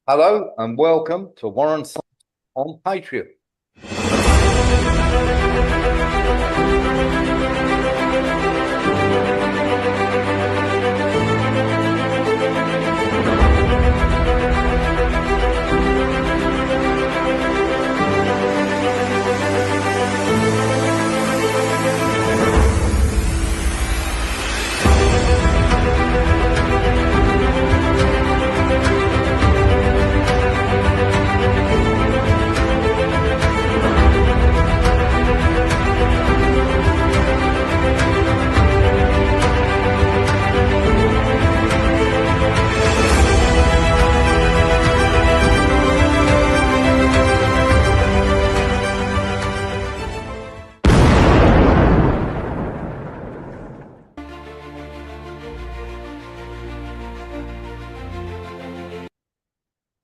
Hello and welcome to Warren on Patreon.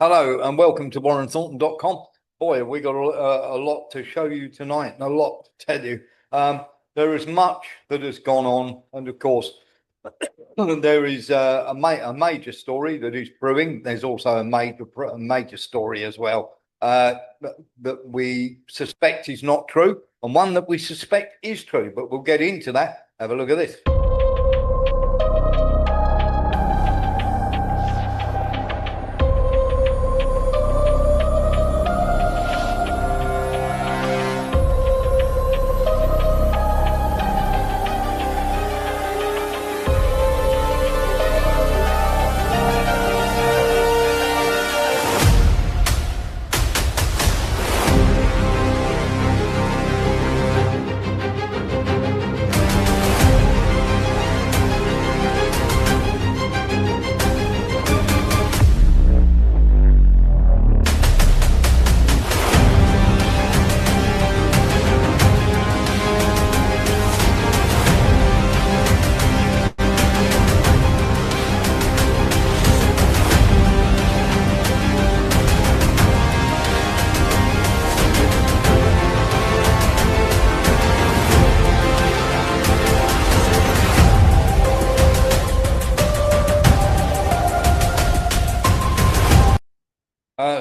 Hello and welcome to WarrenThornton.com. Boy, we got a lot to show you tonight and a lot to tell you. There is much that has gone on, and of course, there is a major story that is brewing. There's also a major story as well that we suspect is not true, and one that we suspect is true. But we'll get into that. Have a look at this.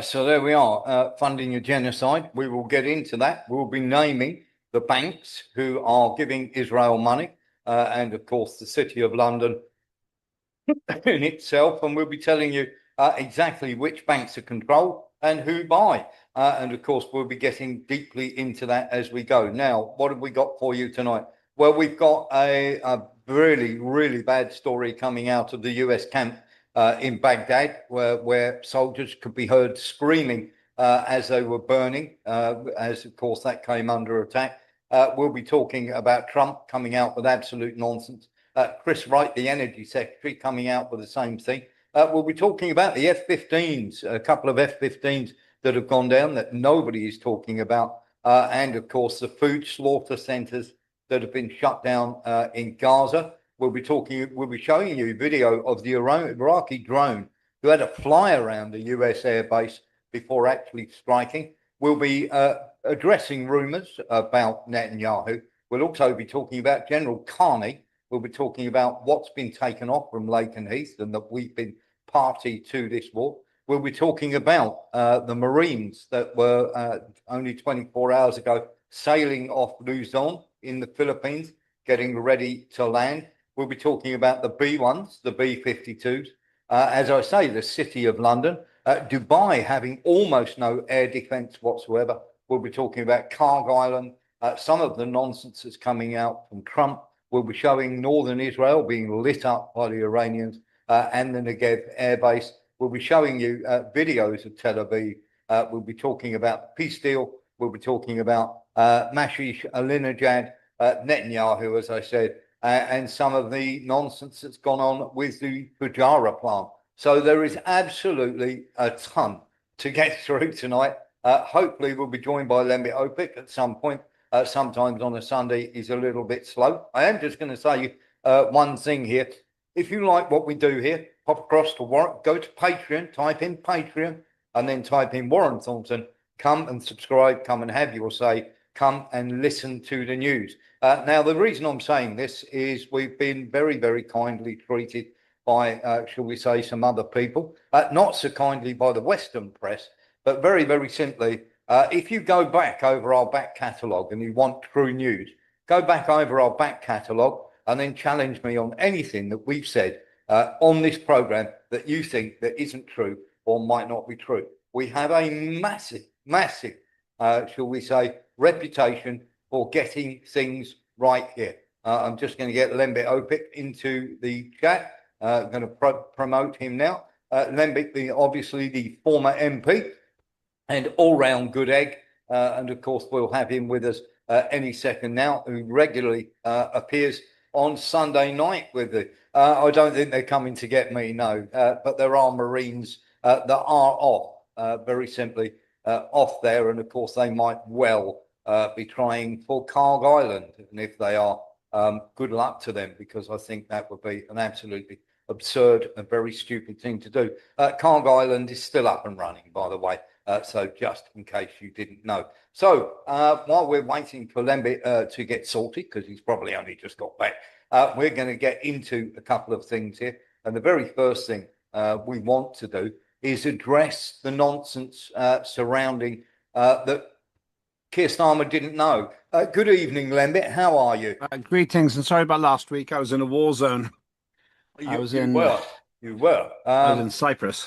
So there we are, funding a genocide. We will get into that. We'll be naming the banks who are giving Israel money, and of course the City of London in itself. And we'll be telling you exactly which banks are controlled and who buy. And of course, we'll be getting deeply into that as we go. Now, what have we got for you tonight? Well, we've got a really, really bad story coming out of the US camp in Baghdad, where soldiers could be heard screaming as they were burning, as of course that came under attack. We'll be talking about Trump coming out with absolute nonsense. Chris Wright, the Energy Secretary, coming out with the same thing. We'll be talking about the F-15s, a couple of F-15s that have gone down that nobody is talking about. And of course, the food slaughter centers that have been shut down in Gaza. We'll be showing you a video of the Iraqi drone who had to fly around the US airbase before actually striking. We'll be addressing rumors about Netanyahu. We'll also be talking about General Carney. We'll be talking about what's been taken off from Lakenheath and that we've been party to this war. We'll be talking about the Marines that were only 24 hours ago sailing off Luzon in the Philippines, getting ready to land. We'll be talking about the B-1s, the B-52s. As I say, the City of London, Dubai having almost no air defense whatsoever. We'll be talking about Carg Island, some of the nonsense that's coming out from Trump. We'll be showing northern Israel being lit up by the Iranians and the Negev airbase. We'll be showing you videos of Tel Aviv. We'll be talking about the peace deal. We'll be talking about Mashish Alinejad, Netanyahu, as I said, and some of the nonsense that's gone on with the Fujairah plant. So there is absolutely a ton to get through tonight. Hopefully we'll be joined by Lembit Opik at some point. Sometimes on a Sunday is a little bit slow. I am just going to say one thing here. If you like what we do here, pop across to Warren, go to Patreon, type in Patreon, and then type in Warren Thornton. Come and subscribe, come and have your say, come and listen to the news. Now, the reason I'm saying this is we've been very, very kindly treated by, shall we say, some other people, not so kindly by the Western press, but very, very simply, if you go back over our back catalogue and you want true news, go back over our back catalogue and then challenge me on anything that we've said on this programme that you think that isn't true or might not be true. We have a massive, massive, shall we say, reputation for getting things right here. I'm just going to get Lembit Opik into the chat. I'm going to promote him now. Lembit, obviously the former MP and all-round good egg. And of course, we'll have him with us any second now, who regularly appears on Sunday night with the. I don't think they're coming to get me, no. But there are Marines that are off, very simply, off there. And of course, they might well be trying for Carg Island. And if they are, good luck to them, because I think that would be an absolutely absurd and very stupid thing to do. Carg Island is still up and running, by the way. So just in case you didn't know. So while we're waiting for Lembit to get sorted, because he's probably only just got back, we're going to get into a couple of things here. And the very first thing we want to do is address the nonsense surrounding that Keir Starmer didn't know. Good evening, Lembit. How are you? Greetings, and sorry about last week. I was in a war zone. You were. I was in Cyprus.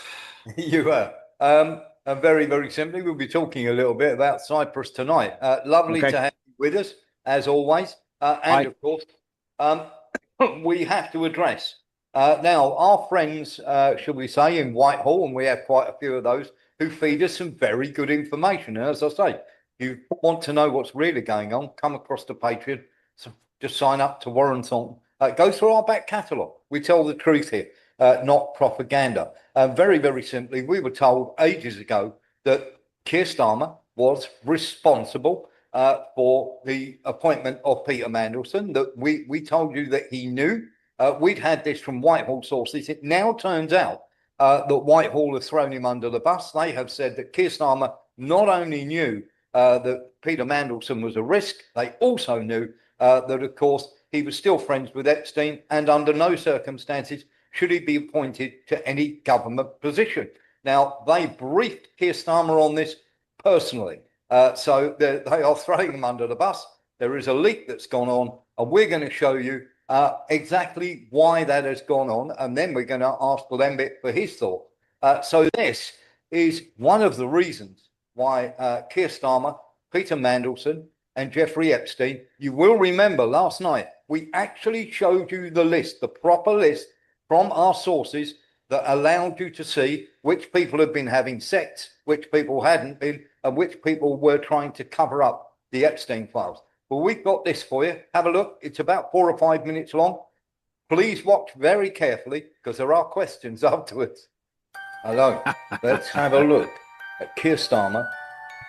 You were. And very, very simply, we'll be talking a little bit about Cyprus tonight. Lovely to have you with us, as always. And of course, we have to address now our friends, shall we say, in Whitehall, and we have quite a few of those who feed us some very good information. And as I say, you want to know what's really going on, come across to Patreon. So just sign up to Warren Thornton. Go through our back catalogue. We tell the truth here, not propaganda. Very, very simply, we were told ages ago that Keir Starmer was responsible for the appointment of Peter Mandelson, that we told you that he knew. We'd had this from Whitehall sources. It now turns out that Whitehall have thrown him under the bus. They have said that Keir Starmer not only knew that Peter Mandelson was a risk, they also knew that, of course, he was still friends with Epstein, and under no circumstances should he be appointed to any government position. Now, they briefed Keir Starmer on this personally. So they are throwing him under the bus. There is a leak that's gone on, and we're going to show you exactly why that has gone on, and then we're going to ask Lembit for his thought. So this is one of the reasons why Keir Starmer, Peter Mandelson, and Jeffrey Epstein, you will remember last night, we actually showed you the list, the proper list from our sources that allowed you to see which people had been having sex, which people hadn't been, and which people were trying to cover up the Epstein files. Well, we've got this for you. Have a look. It's about 4 or 5 minutes long. Please watch very carefully, because there are questions afterwards. Hello. Let's have a look at Keir Starmer,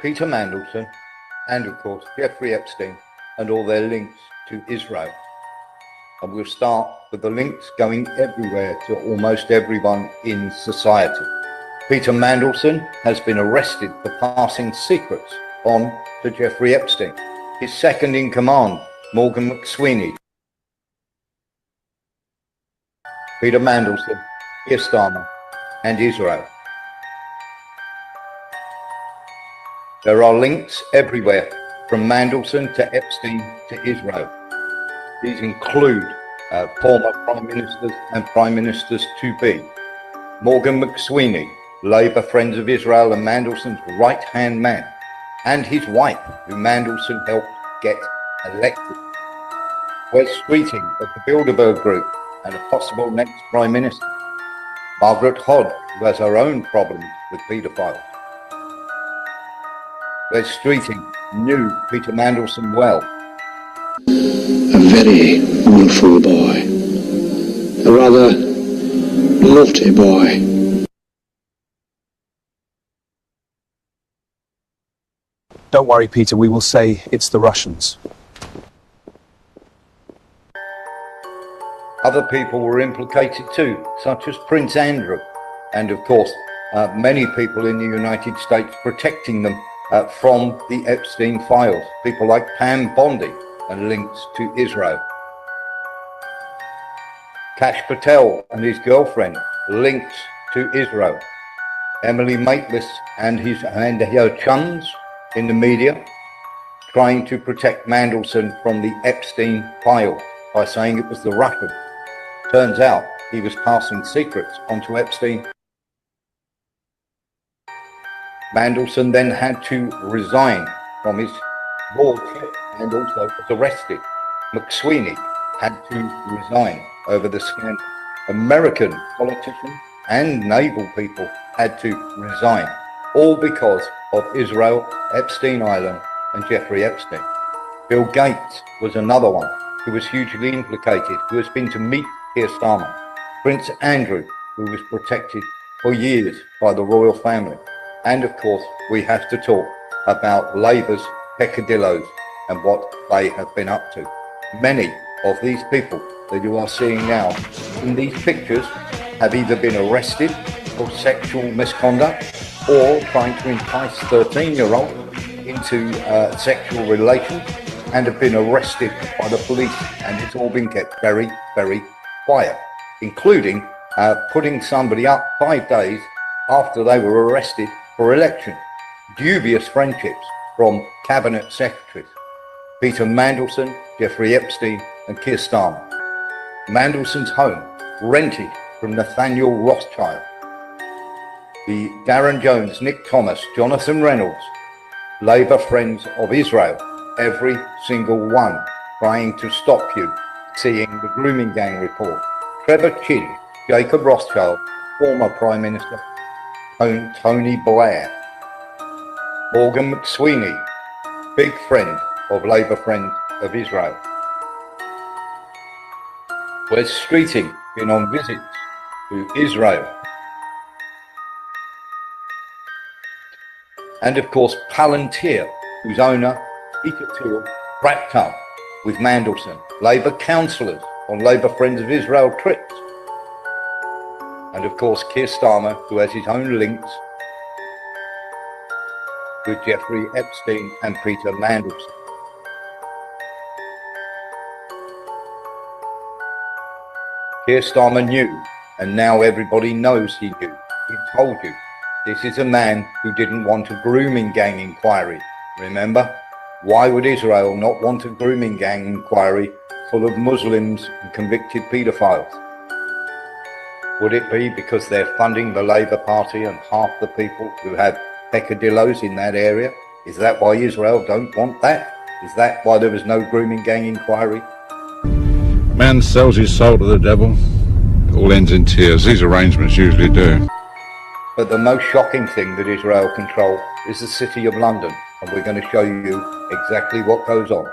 Peter Mandelson, and of course, Jeffrey Epstein, and all their links to Israel. And we'll start with the links going everywhere to almost everyone in society. Peter Mandelson has been arrested for passing secrets on to Jeffrey Epstein. His second in command, Morgan McSweeney. Peter Mandelson, Keir Starmer, and Israel. There are links everywhere from Mandelson to Epstein to Israel. These include former Prime Ministers and Prime Ministers to be. Morgan McSweeney, Labour Friends of Israel and Mandelson's right-hand man, and his wife, who Mandelson helped get elected. Wes Streeting of the Bilderberg Group and a possible next Prime Minister. Margaret Hodd, who has her own problems with paedophiles. Wes Streeting knew Peter Mandelson well. A very willful boy. A rather naughty boy. Don't worry, Peter, we will say it's the Russians. Other people were implicated too, such as Prince Andrew, and of course, many people in the United States protecting them from the Epstein files. People like Pam Bondi and links to Israel. Kash Patel and his girlfriend, links to Israel. Emily Maitlis and her chums in the media trying to protect Mandelson from the Epstein file by saying it was the Russians. Turns out he was passing secrets onto Epstein. Mandelson then had to resign from his lordship and also was arrested. McSweeney had to resign over the scandal. American politicians and naval people had to resign, all because of Israel, Epstein Island, and Jeffrey Epstein. Bill Gates was another one who was hugely implicated, who has been to meet Keir Starmer. Prince Andrew, who was protected for years by the royal family. And of course, we have to talk about Labour's peccadillos and what they have been up to. Many of these people that you are seeing now in these pictures have either been arrested for sexual misconduct or trying to entice 13-year-olds into sexual relations and have been arrested by the police, and it's all been kept very, very quiet, including putting somebody up 5 days after they were arrested for election. Dubious friendships from cabinet secretaries. Peter Mandelson, Jeffrey Epstein and Keir Starmer. Mandelson's home rented from Nathaniel Rothschild. The Darren Jones, Nick Thomas, Jonathan Reynolds, Labour Friends of Israel, every single one trying to stop you seeing the grooming gang report. Trevor Chin, Jacob Rothschild, former Prime Minister Tony Blair. Morgan McSweeney, big friend of Labour Friends of Israel. Wes Streeting been on visits to Israel. And of course, Palantir, whose owner, Peter Thiel, wrapped up with Mandelson. Labour councillors on Labour Friends of Israel trips. And of course, Keir Starmer, who has his own links with Jeffrey Epstein and Peter Mandelson. Keir Starmer knew, and now everybody knows he knew. He told you, this is a man who didn't want a grooming gang inquiry. Remember? Why would Israel not want a grooming gang inquiry full of Muslims and convicted paedophiles? Would it be because they're funding the Labour Party and half the people who have peccadillos in that area? Is that why Israel don't want that? Is that why there was no grooming gang inquiry? Man sells his soul to the devil. It all ends in tears. These arrangements usually do. But the most shocking thing that Israel control is the City of London, and we're going to show you exactly what goes on.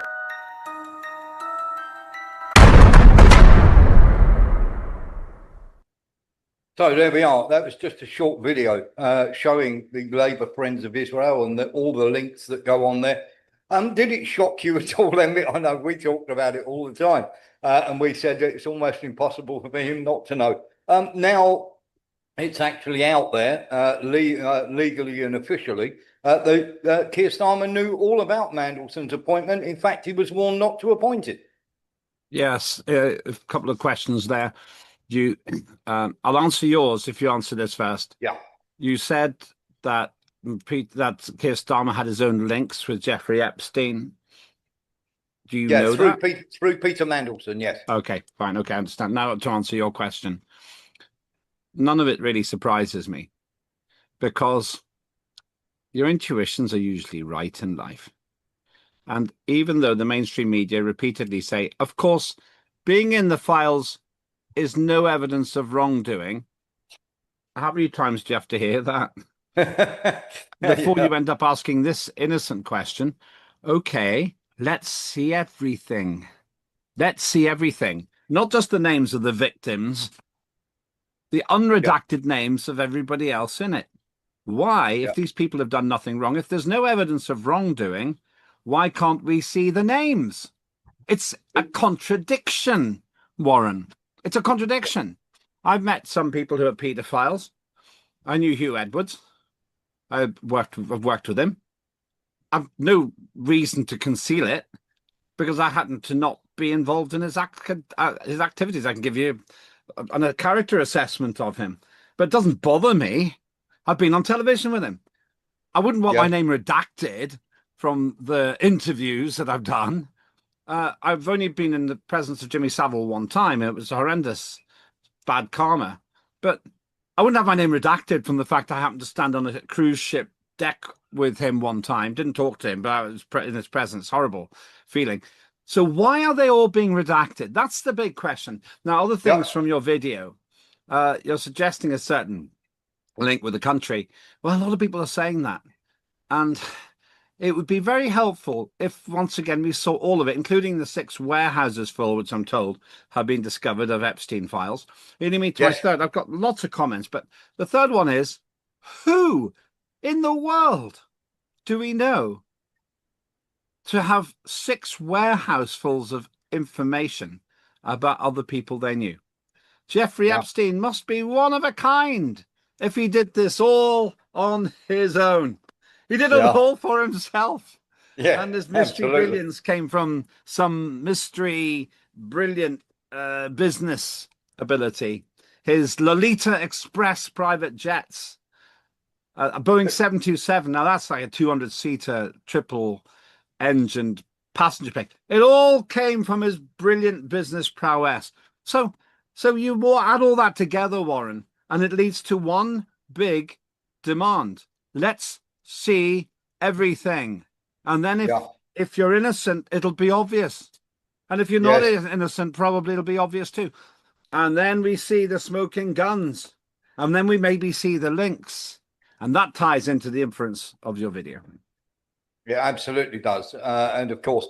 So there we are. That was just a short video showing the Labour Friends of Israel and all the links that go on there. Did it shock you at all, Emmett? I know we talked about it all the time, and we said that it's almost impossible for him not to know. Now it's actually out there legally and officially. Keir Starmer knew all about Mandelson's appointment. In fact, he was warned not to appoint it. Yes, a couple of questions there. I'll answer yours if you answer this first. Yeah. You said that Keir Starmer had his own links with Jeffrey Epstein. Do you know that? Through Peter Mandelson, yes. Okay, fine. Okay, I understand. Now to answer your question. None of it really surprises me because your intuitions are usually right in life. And even though the mainstream media repeatedly say, of course, being in the files is no evidence of wrongdoing. How many times do you have to hear that before you end up asking this innocent question? Okay, let's see everything. Let's see everything. Not just the names of the victims, the unredacted names of everybody else in it. Why, if these people have done nothing wrong, if there's no evidence of wrongdoing, why can't we see the names? It's a contradiction, Warren. It's a contradiction. I've met some people who are paedophiles. I knew Hugh Edwards. I've worked with him. I've no reason to conceal it because I happen to not be involved in his activities. I can give you and a character assessment of him, but it doesn't bother me. I've been on television with him. I wouldn't want Yeah. my name redacted from the interviews that I've done. I've only been in the presence of Jimmy Savile one time. It was horrendous, bad karma. But I wouldn't have my name redacted from the fact I happened to stand on a cruise ship deck with him one time. Didn't talk to him, but I was in his presence. Horrible feeling. So why are they all being redacted? That's the big question. Now, other things from your video, you're suggesting a certain link with the country. Well, a lot of people are saying that. And it would be very helpful if, once again, we saw all of it, including the 6 warehouses full, which I'm told have been discovered of Epstein files. Leading me to my third. I've got lots of comments, but the third one is, who in the world do we know to have 6 warehousefuls of information about other people they knew? Jeffrey Epstein must be one of a kind if he did this all on his own. He did it all for himself. Yeah, and his mystery absolutely. billions came from some mystery, brilliant business ability. His Lolita Express private jets, a Boeing 727. Now that's like a 200-seater triple-engined passenger plane. It all came from his brilliant business prowess. So you add all that together, Warren, and it leads to one big demand. Let's see everything, and then if you're innocent, it'll be obvious, and if you're not innocent, probably it'll be obvious too. And then we see the smoking guns, and then we maybe see the links, and that ties into the inference of your video. Yeah, absolutely does. And of course,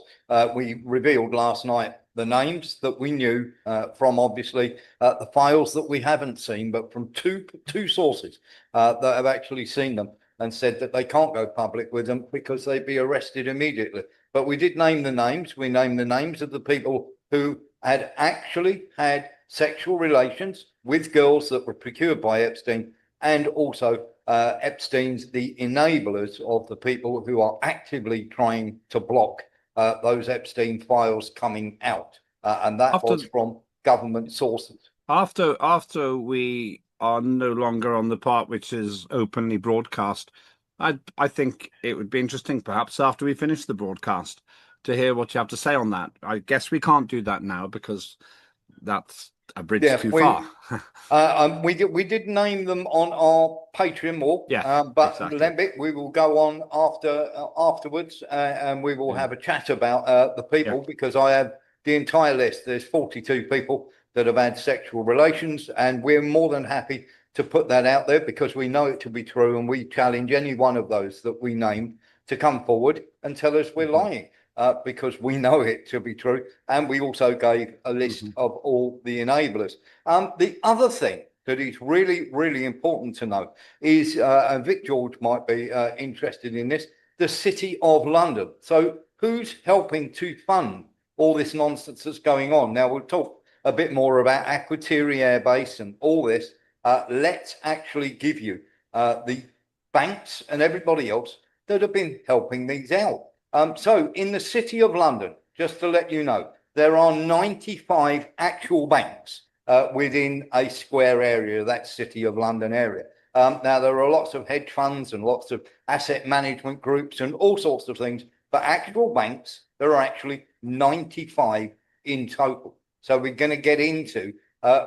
we revealed last night the names that we knew from obviously the files that we haven't seen, but from two sources that have actually seen them and said that they can't go public with them because they'd be arrested immediately. But we did name the names. We named the names of the people who had actually had sexual relations with girls that were procured by Epstein, and also Epstein's the enablers of the people who are actively trying to block those Epstein files coming out. And that was from government sources. After we are no longer on the part which is openly broadcast, I think it would be interesting, perhaps after we finish the broadcast, to hear what you have to say on that. I guess we can't do that now because that's a bridge too far. We did name them on our Patreon wall, but exactly. We will go on afterwards, and we will have a chat about the people, because I have the entire list. There's 42 people that have had sexual relations, and we're more than happy to put that out there because we know it to be true, and we challenge any one of those that we name to come forward and tell us we're lying. Because we know it to be true. And we also gave a list of all the enablers. The other thing that is really, really important to know is, and Vic George might be interested in this, the City of London. So who's helping to fund all this nonsense that's going on? Now, we'll talk a bit more about Akrotiri Air Base and all this. Let's actually give you the banks and everybody else that have been helping these out. So in the City of London, just to let you know, there are 95 actual banks within a square area, that City of London area. Now, there are lots of hedge funds and lots of asset management groups and all sorts of things, but actual banks, there are actually 95 in total. So we're going to get into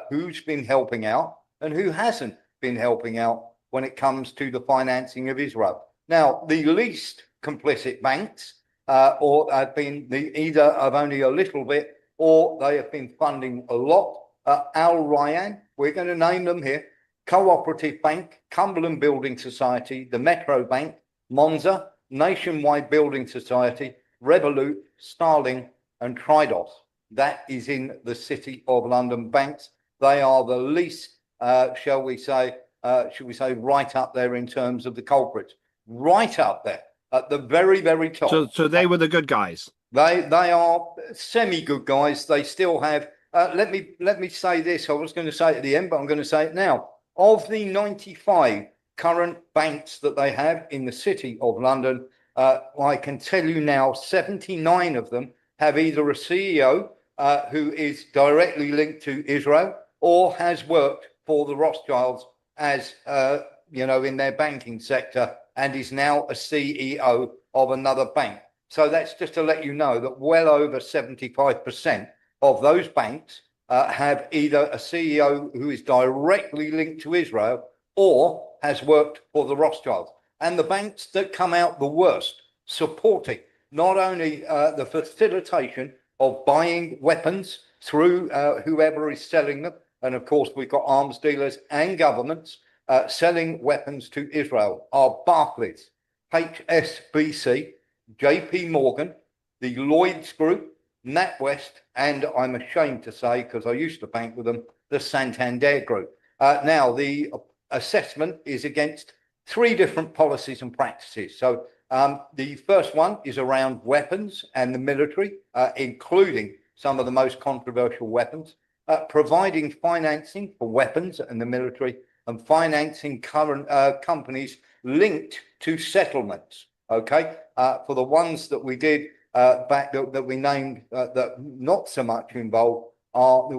who's been helping out and who hasn't been helping out when it comes to the financing of Israel. Now, the least complicit banks or have been either of only a little bit, or they have been funding a lot. Al Rayyan, we're going to name them here: Cooperative Bank, Cumberland Building Society, the Metro Bank, Monza, Nationwide Building Society, Revolut, Starling, and Tridos. That is in the City of London banks. They are the least, shall we say, right up there in terms of the culprits. Right up there at the very, very top. So they were the good guys. They are semi-good guys. They still have. Let me say this. I was going to say it at the end, but I'm going to say it now. Of the 95 current banks that they have in the City of London, I can tell you now, 79 of them have either a CEO who is directly linked to Israel, or has worked for the Rothschilds as, in their banking sector, and is now a CEO of another bank. So that's just to let you know that well over 75% of those banks have either a CEO who is directly linked to Israel or has worked for the Rothschilds. And the banks that come out the worst, supporting not only the facilitation of buying weapons through whoever is selling them, and of course we've got arms dealers and governments selling weapons to Israel, are Barclays, HSBC, JP Morgan, the Lloyds Group, NatWest, and I'm ashamed to say, because I used to bank with them, the Santander Group. Now, the assessment is against three different policies and practices. So the first one is around weapons and the military, including some of the most controversial weapons, providing financing for weapons and the military, and financing current companies linked to settlements. Okay, for the ones that we did back that we named that not so much involved,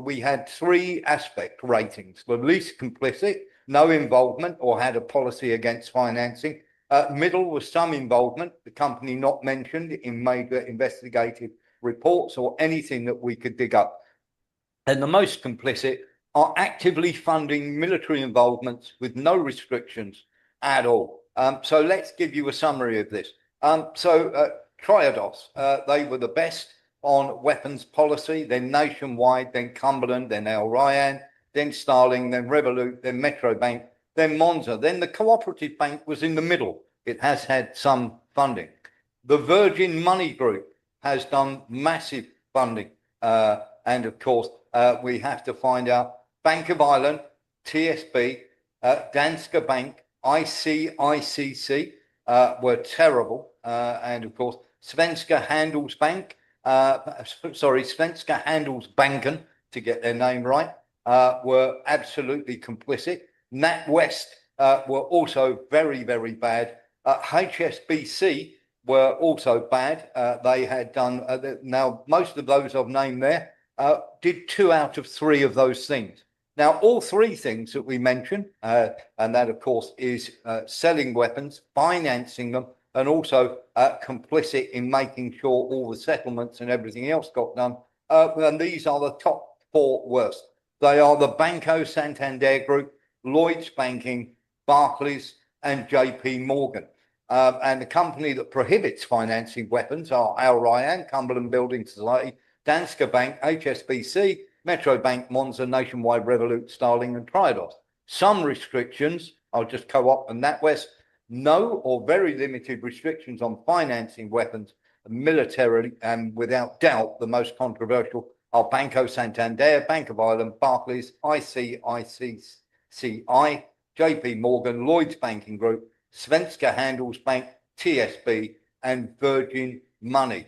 we had three aspect ratings: the least complicit, no involvement or had a policy against financing; middle was some involvement, the company not mentioned in major investigative reports or anything that we could dig up; and the most complicit are actively funding military involvements with no restrictions at all. So let's give you a summary of this. Triodos, they were the best on weapons policy, then Nationwide, then Cumberland, then Al Ryan, then Starling, then Revolut, then Metro Bank, then Monza. Then the Cooperative Bank was in the middle. It has had some funding. The Virgin Money Group has done massive funding. And of course, we have to find out Bank of Ireland, TSB, Danske Bank, ICICC were terrible. And of course, Svenska Handelsbank, Svenska Handelsbanken, to get their name right, were absolutely complicit. NatWest were also very, very bad. HSBC were also bad. They had done, now most of those I've named there, did 2 out of 3 of those things. Now, all 3 things that we mentioned, and that, of course, is selling weapons, financing them, and also complicit in making sure all the settlements and everything else got done. And these are the top 4 worst. They are the Banco Santander Group, Lloyds Banking, Barclays, and JP Morgan. And the company that prohibits financing weapons are Al Ryan, Cumberland Building Society, Danske Bank, HSBC, Metro Bank, Monza, Nationwide, Revolut, Starling, and Triodos. Some restrictions, I'll just co-op and NatWest, no or very limited restrictions on financing weapons militarily, and without doubt the most controversial are Banco Santander, Bank of Ireland, Barclays, ICICI, JP Morgan, Lloyds Banking Group, Svenska Handelsbank, TSB, and Virgin Money.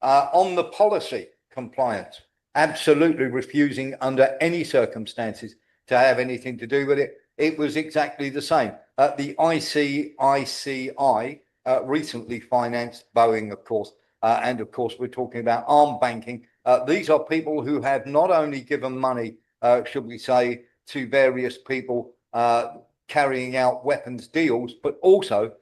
On the policy compliance, absolutely refusing under any circumstances to have anything to do with it. It was exactly the same. The ICICI recently financed Boeing, of course, and of course we're talking about armed banking. These are people who have not only given money, should we say, to various people carrying out weapons deals, but also,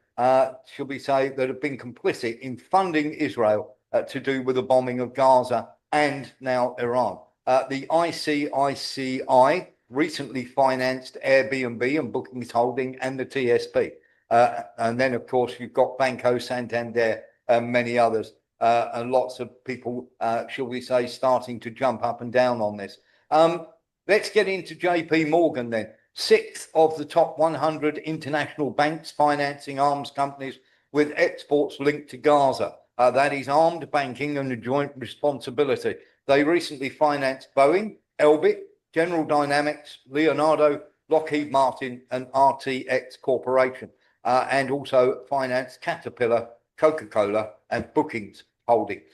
should we say, that have been complicit in funding Israel to do with the bombing of Gaza and now Iran. The ICICI recently financed Airbnb and Bookings Holding and the TSB. And then, of course, you've got Banco Santander and many others, and lots of people, shall we say, starting to jump up and down on this. Let's get into JP Morgan then. 6th of the top 100 international banks financing arms companies with exports linked to Gaza. That is armed banking and a joint responsibility. They recently financed Boeing, Elbit, General Dynamics, Leonardo, Lockheed Martin, and RTX Corporation, and also financed Caterpillar, Coca-Cola, and Bookings Holdings.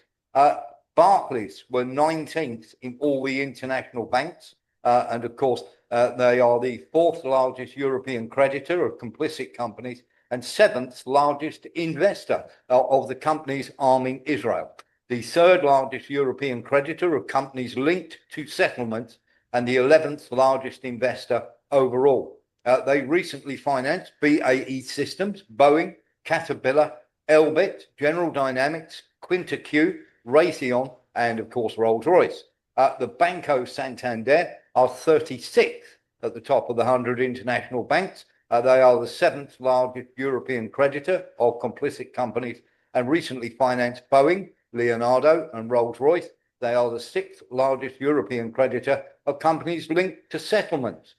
Barclays were 19th in all the international banks, and of course, they are the 4th largest European creditor of complicit companies and 7th largest investor of the companies arming Israel. The 3rd largest European creditor of companies linked to settlements, and the 11th largest investor overall. They recently financed BAE Systems, Boeing, Caterpillar, Elbit, General Dynamics, Quinta-Q, Raytheon, and of course Rolls-Royce. The Banco Santander are 36th at the top of the 100 international banks. They are the 7th largest European creditor of complicit companies and recently financed Boeing, Leonardo, and Rolls-Royce. They are the 6th largest European creditor of companies linked to settlements.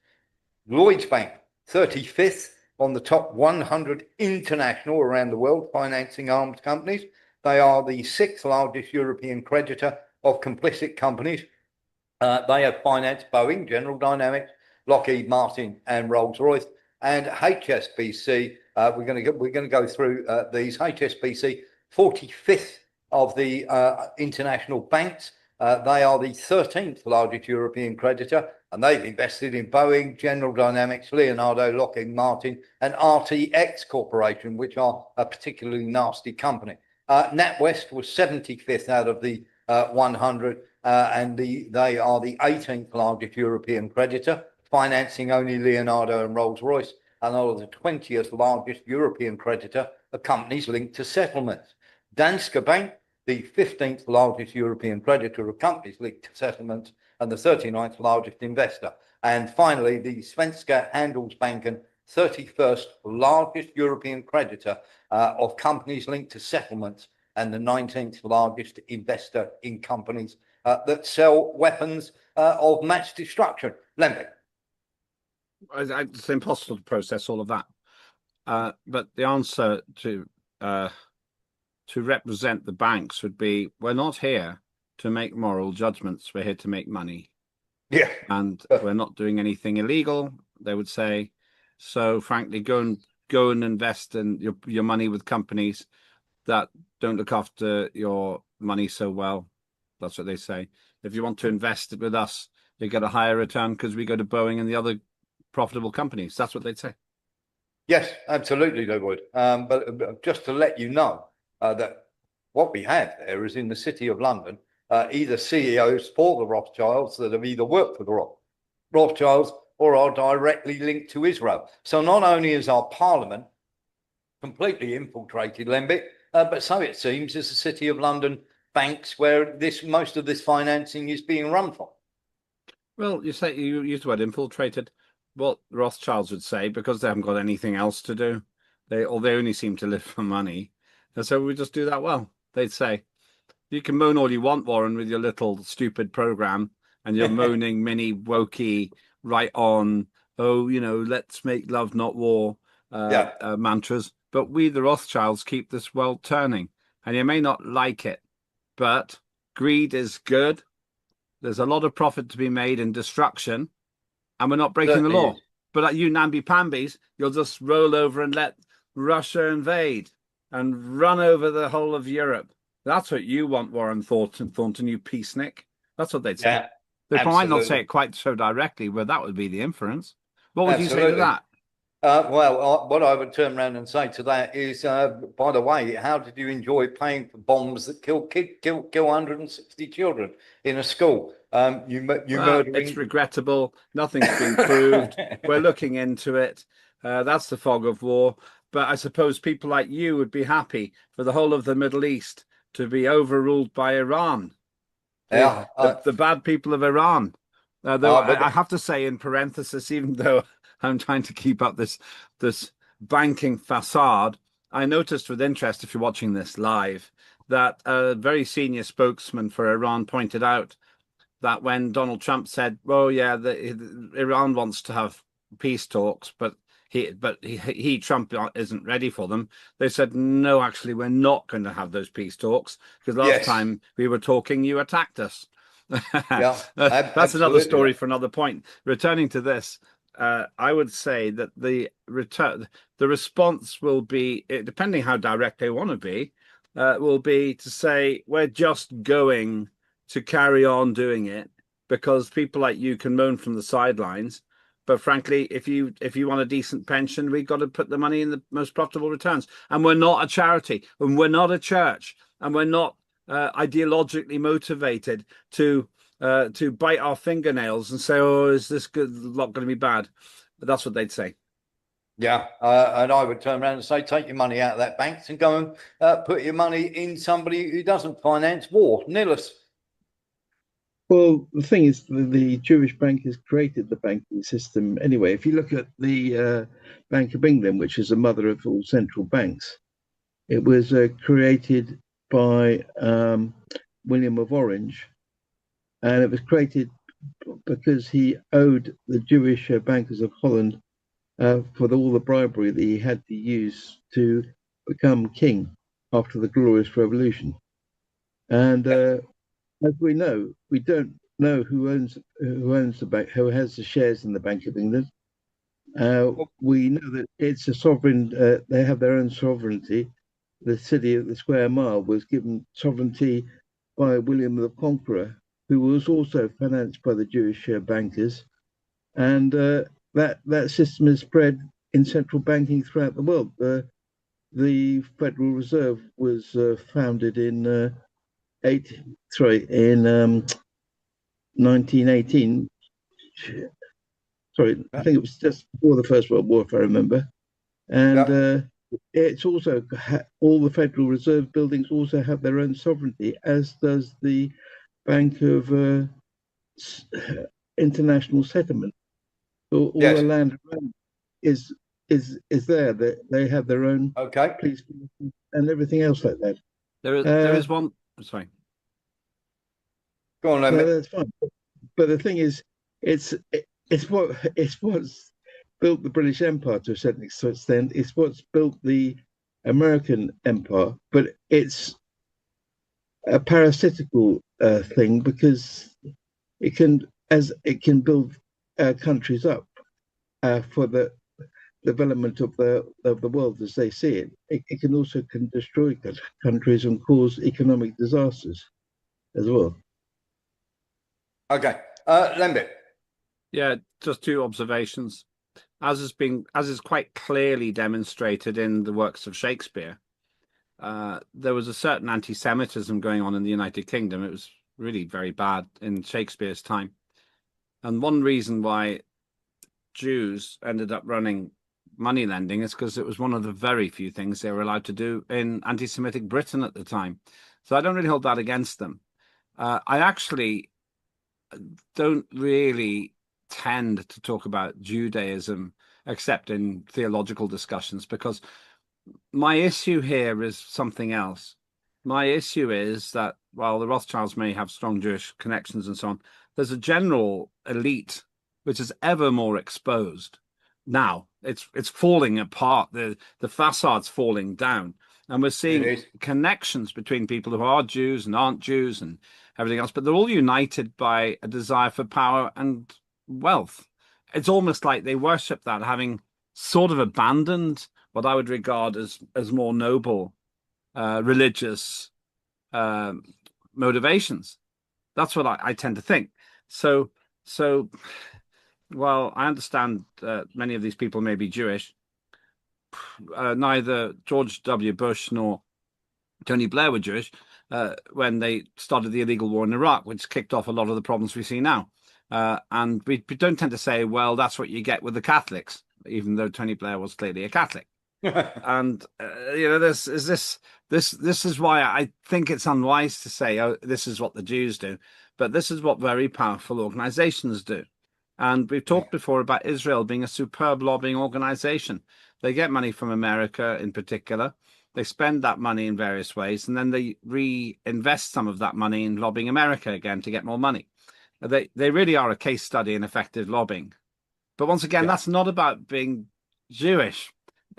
Lloyds Bank, 35th on the top 100 international around the world financing arms companies. They are the 6th largest European creditor of complicit companies. They have financed Boeing, General Dynamics, Lockheed Martin, and Rolls-Royce. And HSBC, we're going to go through these. HSBC, 45th of the international banks. They are the 13th largest European creditor, and they've invested in Boeing, General Dynamics, Leonardo, Lockheed Martin, and RTX Corporation, which are a particularly nasty company. NatWest was 75th out of the 100, and they are the 18th largest European creditor, financing only Leonardo and Rolls-Royce, and are the 20th largest European creditor of companies linked to settlements. Danske Bank, the 15th largest European creditor of companies linked to settlements, and the 39th largest investor. And finally, the Svenska Handelsbanken, 31st largest European creditor of companies linked to settlements, and the 19th largest investor in companies that sell weapons of mass destruction. Lembe. It's impossible to process all of that. But the answer to represent the banks would be, we're not here to make moral judgments. We're here to make money. Yeah. And we're not doing anything illegal, they would say. So frankly, go and invest in your money with companies that don't look after your money so well. That's what they say. If you want to invest with us, you get a higher return because we go to Boeing and the other profitable companies. That's what they'd say. Yes, absolutely they would. But just to let you know that what we have there is in the City of London, either CEOs for the Rothschilds that have either worked for the Rothschilds or are directly linked to Israel. So not only is our parliament completely infiltrated, Lembe, but so it seems is the City of London banks where most of this financing is being run from. Well, you used the word infiltrated. What Rothschilds would say, because they haven't got anything else to do, they only seem to live for money, and so we just do that well. They'd say, you can moan all you want, Warren, with your little stupid program, and you're moaning many wokey, right on, let's make love, not war, mantras. But we, the Rothschilds, keep this world turning, and you may not like it, but greed is good. There's a lot of profit to be made in destruction, and we're not breaking the law. But at you namby-pambies, you'll just roll over and let Russia invade and run over the whole of Europe. That's what you want, Warren Thornton, you peacenik. That's what they'd say. Yeah, they might not say it quite so directly, but that would be the inference. What would you say to that? What I would turn around and say to that is, by the way, how did you enjoy paying for bombs that kill 160 children in a school? It's regrettable. Nothing's been proved. We're looking into it. That's the fog of war. But I suppose people like you would be happy for the whole of the Middle East to be overruled by Iran. The bad people of Iran. Though I have to say, in parenthesis, even though I'm trying to keep up this banking facade, I noticed with interest, if you're watching this live, that a very senior spokesman for Iran pointed out that when Donald Trump said, "Oh yeah, Iran wants to have peace talks, but Trump isn't ready for them," they said, "No, actually, we're not going to have those peace talks because last time we were talking, you attacked us." That's another story for another point. Returning to this, I would say that the response will be, depending how direct they want to be, will be to say we're just going to carry on doing it because people like you can moan from the sidelines. But frankly, if you want a decent pension, we've got to put the money in the most profitable returns. And we're not a charity, and we're not a church, and we're not ideologically motivated to to bite our fingernails and say, "Oh, is this lot going to be bad?" But that's what they'd say. Yeah, and I would turn around and say, take your money out of that bank and go and put your money in somebody who doesn't finance war. Nillis. Well, the thing is, the Jewish bankers created the banking system anyway. If you look at the Bank of England, which is the mother of all central banks, it was created by William of Orange, and it was created because he owed the Jewish bankers of Holland for all the bribery that he had to use to become king after the Glorious Revolution. And as we know, we don't know who owns the bank, who has the shares in the Bank of England. We know that it's a sovereign. They have their own sovereignty. The city of the Square Mile was given sovereignty by William the Conqueror, who was also financed by the Jewish bankers, and that system is spread in central banking throughout the world. The Federal Reserve was founded in 1918. Sorry, I think it was just before the First World War, if I remember. And it's also all the Federal Reserve buildings also have their own sovereignty, as does the Bank of International Settlement. All Yes. the land around is there. They have their own police and everything else like that. There is one. Sorry. Go on, no, that's fine. But the thing is, it's what's built the British Empire to a certain extent. It's what's built the American Empire, but it's a parasitical thing because it can build countries up for the development of the world as they see it. It can also destroy countries and cause economic disasters as well. Okay, Lembit. Yeah, just two observations. As is quite clearly demonstrated in the works of Shakespeare, there was a certain anti-Semitism going on in the United Kingdom. It was really very bad in Shakespeare's time. And one reason why Jews ended up running money lending is because it was one of the very few things they were allowed to do in anti-Semitic Britain at the time. So I don't really hold that against them. I actually don't really tend to talk about Judaism except in theological discussions, because my issue here is something else. My issue is that while the Rothschilds may have strong Jewish connections and so on, there's a general elite which is ever more exposed. Now it's falling apart. The facade's falling down, and we're seeing connections between people who are Jews and aren't Jews and everything else, but they're all united by a desire for power and wealth. It's almost like they worship that, having sort of abandoned what I would regard as more noble religious motivations. That's what I tend to think. So while I understand many of these people may be Jewish, neither George W. Bush nor Tony Blair were Jewish when they started the illegal war in Iraq, which kicked off a lot of the problems we see now. And we don't tend to say, well, that's what you get with the Catholics, even though Tony Blair was clearly a Catholic. And this is why I think it's unwise to say, oh, this is what the Jews do, but this is what very powerful organizations do. And we've talked before about Israel being a superb lobbying organization. They get money from America in particular. They spend that money in various ways, and then they reinvest some of that money in lobbying America again to get more money. They really are a case study in effective lobbying. But once again, that's not about being Jewish.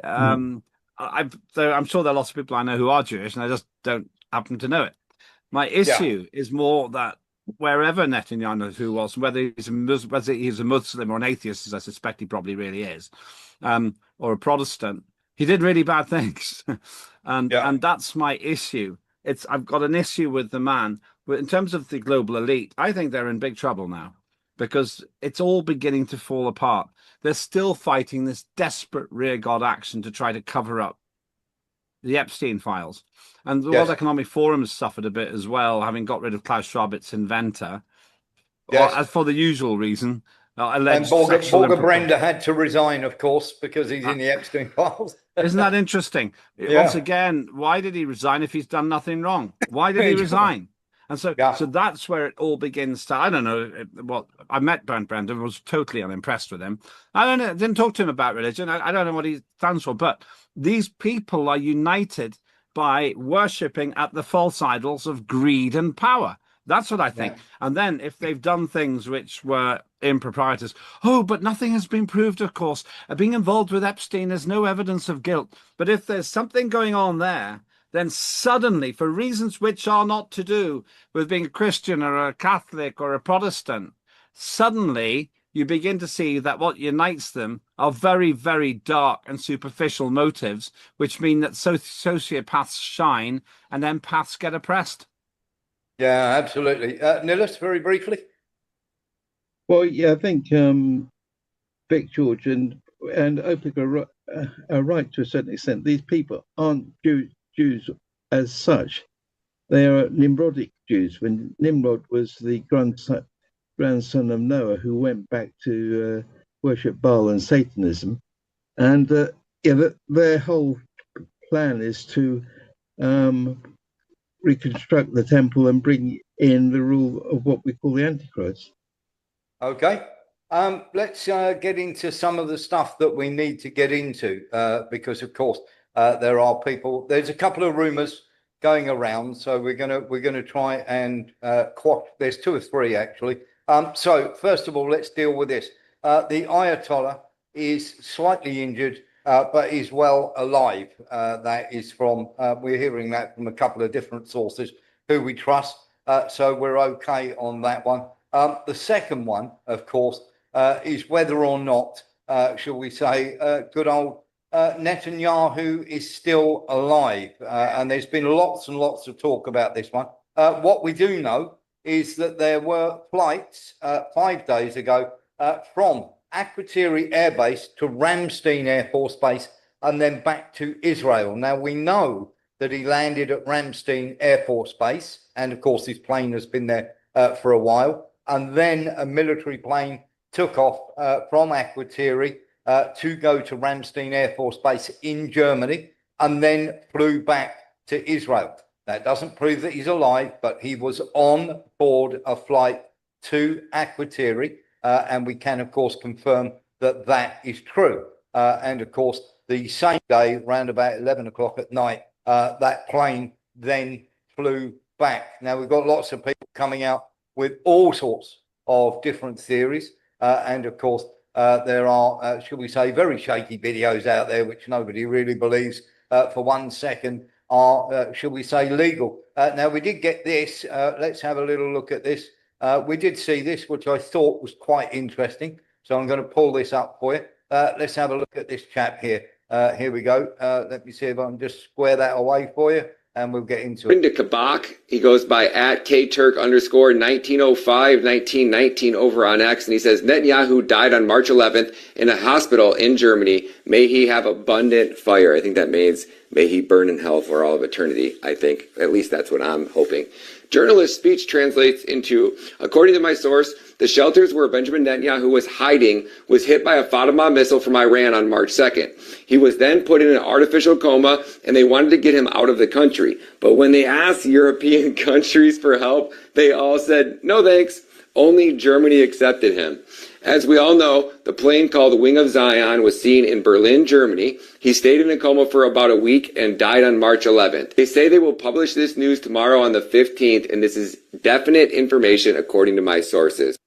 I'm sure there are lots of people I know who are Jewish, and I just don't happen to know it. My issue is more that wherever Netanyahu was, whether he's a Muslim or an atheist, as I suspect he probably really is, or a Protestant, he did really bad things. and that's my issue. I've got an issue with the man. But in terms of the global elite, I think they're in big trouble now, because it's all beginning to fall apart. They're still fighting this desperate rearguard action to try to cover up the Epstein files. And the World Economic Forum has suffered a bit as well, having got rid of Klaus Schwab, its inventor. Yes. Or, as for the usual reason, And alleged Borger sexual impropriety. Brenda had to resign, of course, because he's in the Epstein files. Isn't that interesting? Yeah. Once again, why did he resign if he's done nothing wrong? Why did he resign? And so, Yeah. so that's where it all begins to. I don't know. Well, I met Brent Brendan, was totally unimpressed with him. I don't know. Didn't talk to him about religion. I don't know what he stands for. But these people are united by worshipping at the false idols of greed and power. That's what I think. Yeah. And then if they've done things which were improprieties, oh, but nothing has been proved, of course. Being involved with Epstein is no evidence of guilt. But if there's something going on there, then suddenly, for reasons which are not to do with being a Christian or a Catholic or a Protestant, suddenly you begin to see that what unites them are very, very dark and superficial motives, which mean that sociopaths shine and empaths get oppressed. Yeah, absolutely. Nilis, very briefly. Well, yeah, I think Vic George and OPEC are right to a certain extent. These people aren't Jews as such. They are Nimrodic Jews. When Nimrod was the grandson of Noah, who went back to worship Baal and Satanism, and their whole plan is to reconstruct the temple and bring in the rule of what we call the Antichrist. Okay. Let's get into some of the stuff that we need to get into because, of course, there are people. There's a couple of rumors going around, so we're gonna try and quash. There's two or three actually. So first of all, let's deal with this. The Ayatollah is slightly injured, but is well alive. That is from we're hearing that from a couple of different sources who we trust. So we're okay on that one. The second one, of course, is whether or not, shall we say, good old Netanyahu is still alive. And there's been lots and lots of talk about this one. What we do know is that there were flights 5 days ago from Akrotiri Air Base to Ramstein Air Force Base and then back to Israel. Now, we know that he landed at Ramstein Air Force Base. And, of course, his plane has been there for a while. And then a military plane took off from Akrotiri to go to Ramstein Air Force Base in Germany and then flew back to Israel. That doesn't prove that he's alive, but he was on board a flight to Akrotiri, and we can, of course, confirm that that is true. And, of course, the same day, around about 11 o'clock at night, that plane then flew back. Now, we've got lots of people coming out with all sorts of different theories. And of course, there are, shall we say, very shaky videos out there, which nobody really believes for 1 second are, shall we say, legal. Now, we did get this. Let's have a little look at this. We did see this, which I thought was quite interesting. So I'm going to pull this up for you. Let's have a look at this chap here. Here we go. Let me see if I can just square that away for you. And we'll get into it. To Kabak, he goes by @KTurk_1905 1919 over on X, and he says Netanyahu died on March 11th in a hospital in Germany. May he have abundant fire. I think that means may he burn in hell for all of eternity. I think at least that's what I'm hoping. Journalist speech translates into, according to my source, the shelters where Benjamin Netanyahu was hiding was hit by a Fatima missile from Iran on March 2nd. He was then put in an artificial coma, and they wanted to get him out of the country. But when they asked European countries for help, they all said, no thanks. Only Germany accepted him. As we all know, the plane called Wing of Zion was seen in Berlin, Germany. He stayed in a coma for about a week and died on March 11th. They say they will publish this news tomorrow on the 15th, and this is definite information according to my sources.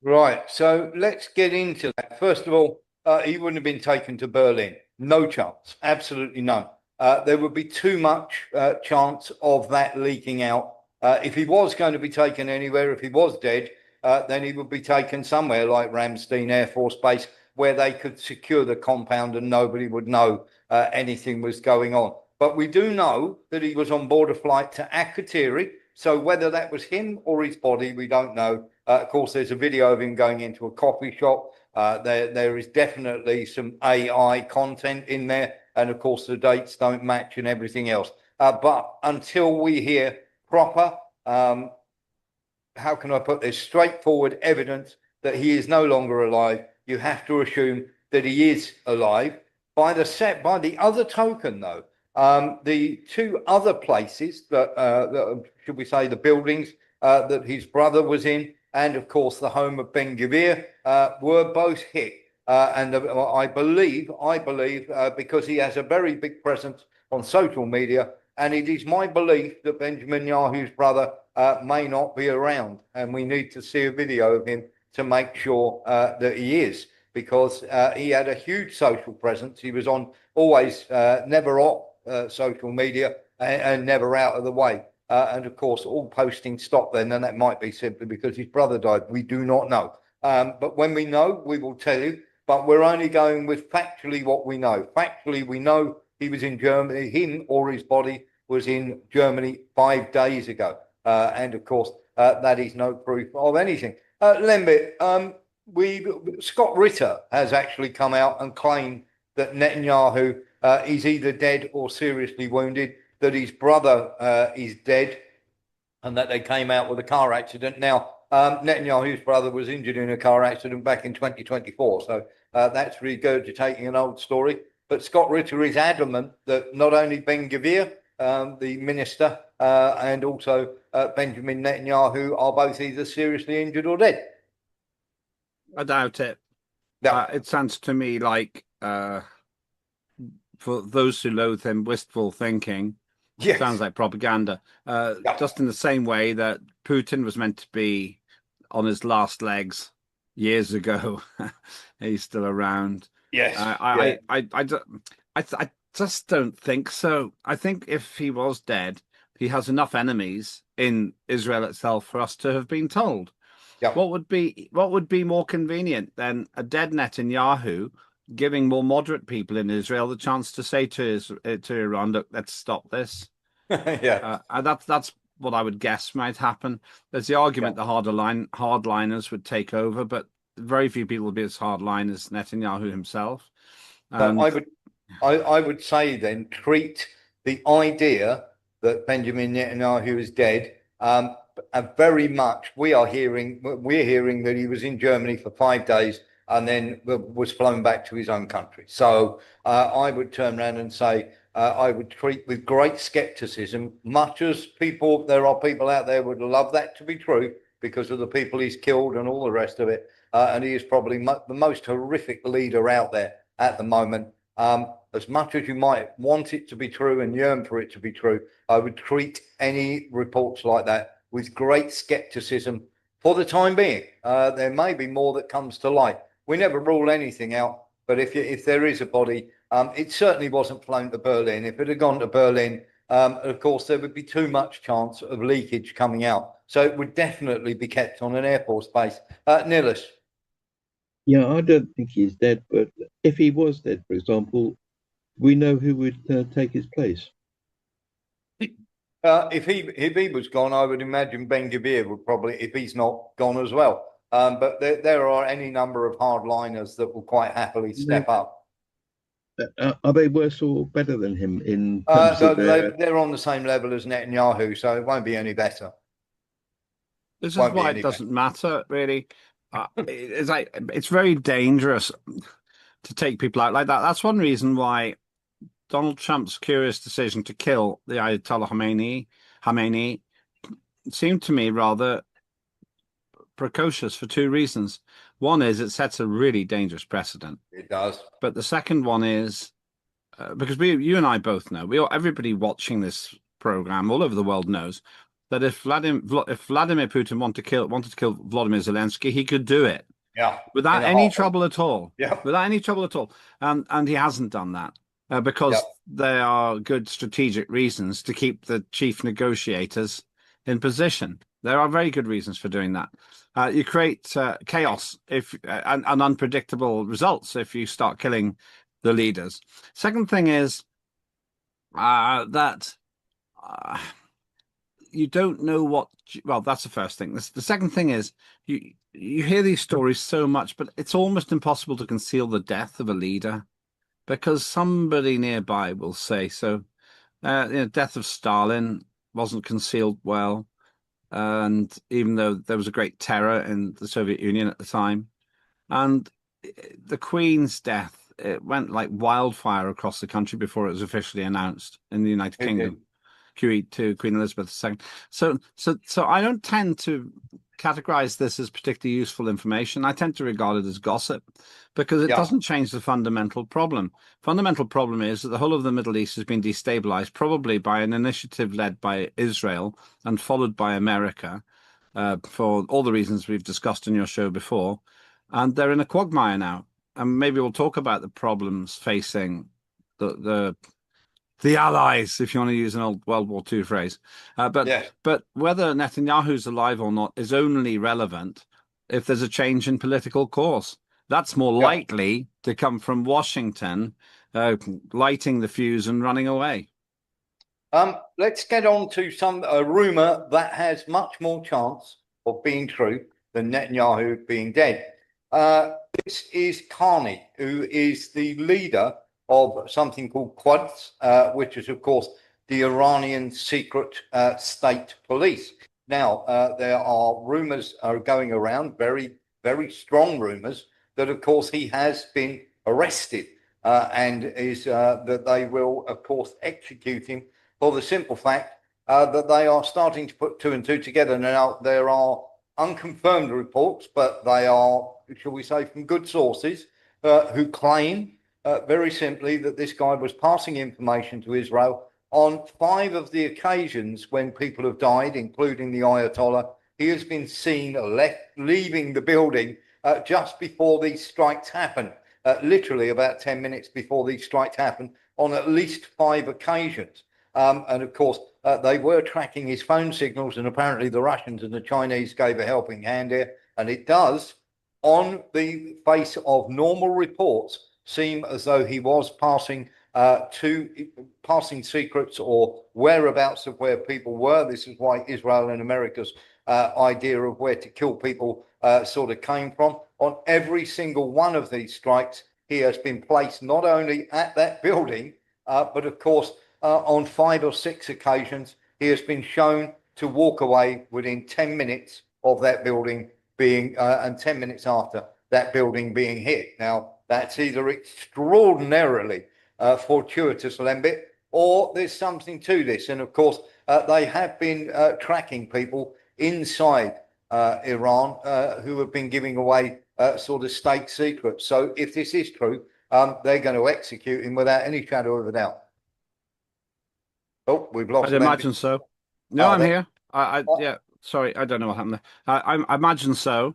Right, so let's get into that. First of all, he wouldn't have been taken to Berlin. No chance, absolutely none. There would be too much chance of that leaking out. If he was going to be taken anywhere, if he was dead, then he would be taken somewhere like Ramstein Air Force Base, where they could secure the compound and nobody would know anything was going on. But we do know that he was on board a flight to Akrotiri. So whether that was him or his body, we don't know. Of course, there's a video of him going into a coffee shop. There is definitely some AI content in there. And of course, the dates don't match and everything else. But until we hear proper how can I put this, straightforward evidence that he is no longer alive, you have to assume that he is alive. By the other token, though, the two other places that should we say, the buildings that his brother was in, and of course the home of Ben Gvir, were both hit. And I believe, because he has a very big presence on social media, and it is my belief that Benjamin Yahu's brother may not be around, and we need to see a video of him to make sure that he is, because he had a huge social presence. He was on always, never off social media, and never out of the way. And of course, all posting stopped then, and that might be simply because his brother died. We do not know. But when we know, we will tell you. But we're only going with factually what we know. Factually, we know he was in Germany, him or his body was in Germany 5 days ago. And of course, that is no proof of anything. Lembit, Scott Ritter has actually come out and claimed that Netanyahu is either dead or seriously wounded, that his brother is dead, and that they came out with a car accident. Now, Netanyahu's brother was injured in a car accident back in 2024. So that's regurgitating an old story. But Scott Ritter is adamant that not only Ben Gvir, the minister, and also Benjamin Netanyahu are both either seriously injured or dead. I doubt it. Yeah. It sounds to me like, for those who loathe him, wistful thinking. Yes. Sounds like propaganda. Yeah. Just in the same way that Putin was meant to be on his last legs years ago. He's still around. Yes. I just don't think so. I think if he was dead, he has enough enemies in Israel itself for us to have been told. Yeah. What would be more convenient than a dead Netanyahu giving more moderate people in Israel the chance to say to Iran, look, let's stop this. Yeah. That's what I would guess might happen. There's the argument the hardliners would take over, but very few people will be as hardline as Netanyahu himself. So I would say then treat the idea that Benjamin Netanyahu is dead. Very much we're hearing that he was in Germany for 5 days and then was flown back to his own country. So I would turn around and say I would treat with great skepticism, much as there are people out there would love that to be true because of the people he's killed and all the rest of it. And he is probably the most horrific leader out there at the moment. As much as you might want it to be true and yearn for it to be true, I would treat any reports like that with great skepticism for the time being. There may be more that comes to light. We never rule anything out, but if there is a body, it certainly wasn't flown to Berlin. If it had gone to Berlin, of course, there would be too much chance of leakage coming out. So it would definitely be kept on an Air Force base. Nilis. Yeah, I don't think he's dead, but if he was dead, for example, we know who would take his place. If he was gone, I would imagine Ben Gvir would probably, if he's not gone as well. But there are any number of hardliners that will quite happily step up. Are they worse or better than him in terms So of their... they're on the same level as Netanyahu, so it won't be any better. This is why it doesn't matter, really. It's very dangerous to take people out like that. That's one reason why Donald Trump's curious decision to kill the Ayatollah Khamenei seemed to me rather precocious for two reasons. One is it sets a really dangerous precedent. It does. But the second one is because you and I both know, everybody watching this program all over the world knows that if Vladimir Putin wanted to kill Vladimir Zelensky, he could do it. Yeah. Without any trouble at all. Yeah. Without any trouble at all. And he hasn't done that. Because there are good strategic reasons to keep the chief negotiators in position. There are very good reasons for doing that. You create chaos and unpredictable results if you start killing the leaders. Second thing is that you don't know what. Well, that's the first thing. The second thing is you hear these stories so much, but it's almost impossible to conceal the death of a leader. Because somebody nearby will say so. Death of Stalin wasn't concealed well. and even though there was a great terror in the Soviet Union at the time, and the Queen's death, it went like wildfire across the country before it was officially announced in the United It Kingdom. did. QE to Queen Elizabeth II. So I don't tend to categorize this as particularly useful information. I tend to regard it as gossip because it Yeah. doesn't change the fundamental problem. Fundamental problem is that the whole of the Middle East has been destabilized, probably by an initiative led by Israel and followed by America, for all the reasons we've discussed in your show before. And they're in a quagmire now. And maybe we'll talk about the problems facing the allies, if you want to use an old World War II phrase. Yes. But whether Netanyahu's alive or not is only relevant if there's a change in political course. That's more Yeah. likely to come from Washington lighting the fuse and running away. Let's get on to a rumor that has much more chance of being true than Netanyahu being dead. This is Carney, who is the leader of something called Quds, which is, of course, the Iranian secret state police. Now, there are rumors are going around, very, very strong rumors, that, of course, he has been arrested and is that they will, of course, execute him for the simple fact that they are starting to put two and two together. Now, there are unconfirmed reports, but they are, shall we say, from good sources who claim very simply that this guy was passing information to Israel on 5 of the occasions when people have died, including the Ayatollah. He has been seen leaving the building just before these strikes happened, literally about 10 minutes before these strikes happened, on at least 5 occasions. And of course, they were tracking his phone signals, and apparently the Russians and the Chinese gave a helping hand here. And it does, on the face of normal reports, seem as though he was passing secrets or whereabouts of where people were. This is why Israel and America's idea of where to kill people sort of came from. On every single one of these strikes, he has been placed not only at that building, but of course, on 5 or 6 occasions, he has been shown to walk away within 10 minutes of that building being, and 10 minutes after that building being hit. Now, that's either extraordinarily fortuitous, Lembit, or there's something to this. And of course, they have been tracking people inside Iran who have been giving away sort of state secrets. So if this is true, they're going to execute him without any shadow of a doubt. Oh, we've lost. I'd imagine so. No, I'm here. Yeah, sorry, I don't know what happened there. I imagine so.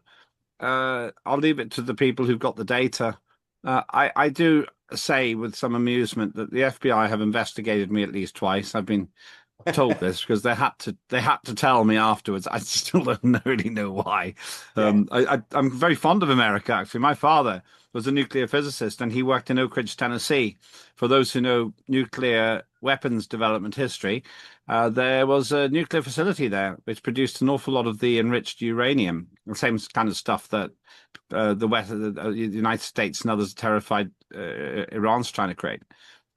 I'll leave it to the people who've got the data. I do say with some amusement that the FBI have investigated me at least twice. I've been told this because they had to tell me afterwards. I still don't really know why. I'm very fond of America, actually. My father was a nuclear physicist and he worked in Oak Ridge, Tennessee. For those who know nuclear weapons development history, there was a nuclear facility there which produced an awful lot of the enriched uranium, the same kind of stuff that the United States and others are terrified Iran's trying to create.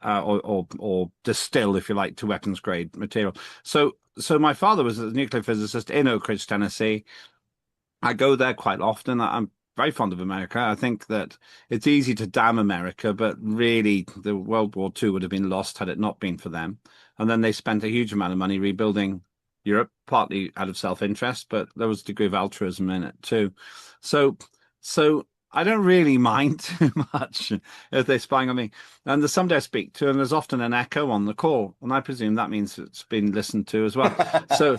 Or distill, if you like, to weapons grade material. So my father was a nuclear physicist in Oak Ridge, Tennessee. I go there quite often. I'm very fond of America. I think that it's easy to damn America, but really the World War II would have been lost had it not been for them. And then they spent a huge amount of money rebuilding Europe, partly out of self-interest, but there was a degree of altruism in it too. So I don't really mind too much if they're spying on me. And there's somebody I speak to, and there's often an echo on the call, and I presume that means it's been listened to as well. So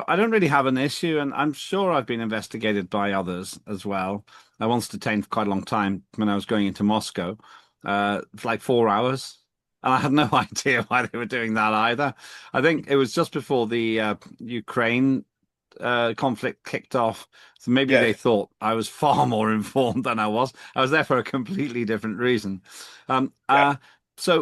I don't really have an issue, and I'm sure I've been investigated by others as well. I once detained for quite a long time when I was going into Moscow, for like 4 hours. And I had no idea why they were doing that either. I think it was just before the Ukraine conflict kicked off. So maybe they thought I was far more informed than I was. I was there for a completely different reason. So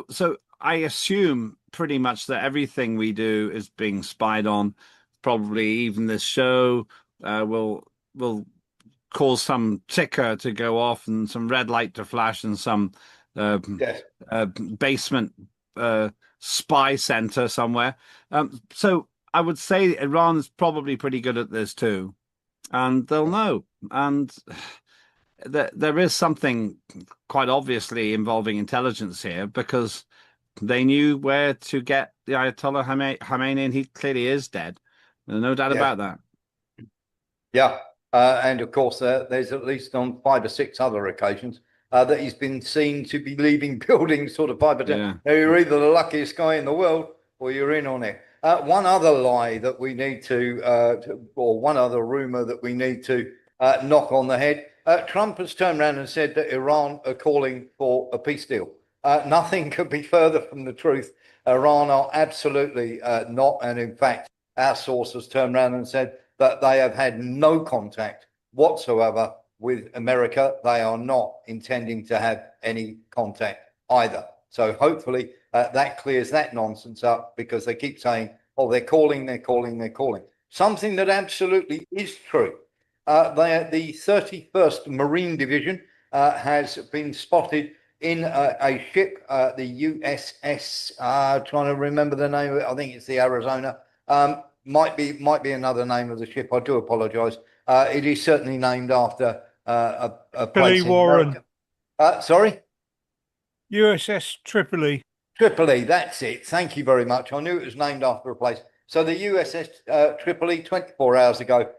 I assume pretty much that everything we do is being spied on. Probably even this show will cause some ticker to go off and some red light to flash and some basement spy center somewhere. So I would say Iran's probably pretty good at this too, and they'll know. And there is something quite obviously involving intelligence here, because they knew where to get the Ayatollah Khamenei, and he clearly is dead. There's no doubt Yeah. about that. Yeah, and of course, there's at least on 5 or 6 other occasions that he's been seen to be leaving buildings sort of 5 or 10. Yeah. Now, you're either the luckiest guy in the world or you're in on it. One other lie that we need or one other rumor that we need to knock on the head. Trump has turned around and said that Iran are calling for a peace deal. Nothing could be further from the truth. Iran are absolutely not. And in fact, our source has turned around and said that they have had no contact whatsoever with America. They are not intending to have any contact either. So hopefully that clears that nonsense up, because they keep saying, oh, they're calling. Something that absolutely is true. The 31st Marine Division has been spotted in a ship, the USS, trying to remember the name of it. I think it's the Arizona. Might be another name of the ship. I do apologise. It is certainly named after a place in Warren. America. Sorry? USS Tripoli. Tripoli, that's it. Thank you very much. I knew it was named after a place. So the USS Tripoli, 24 hours ago,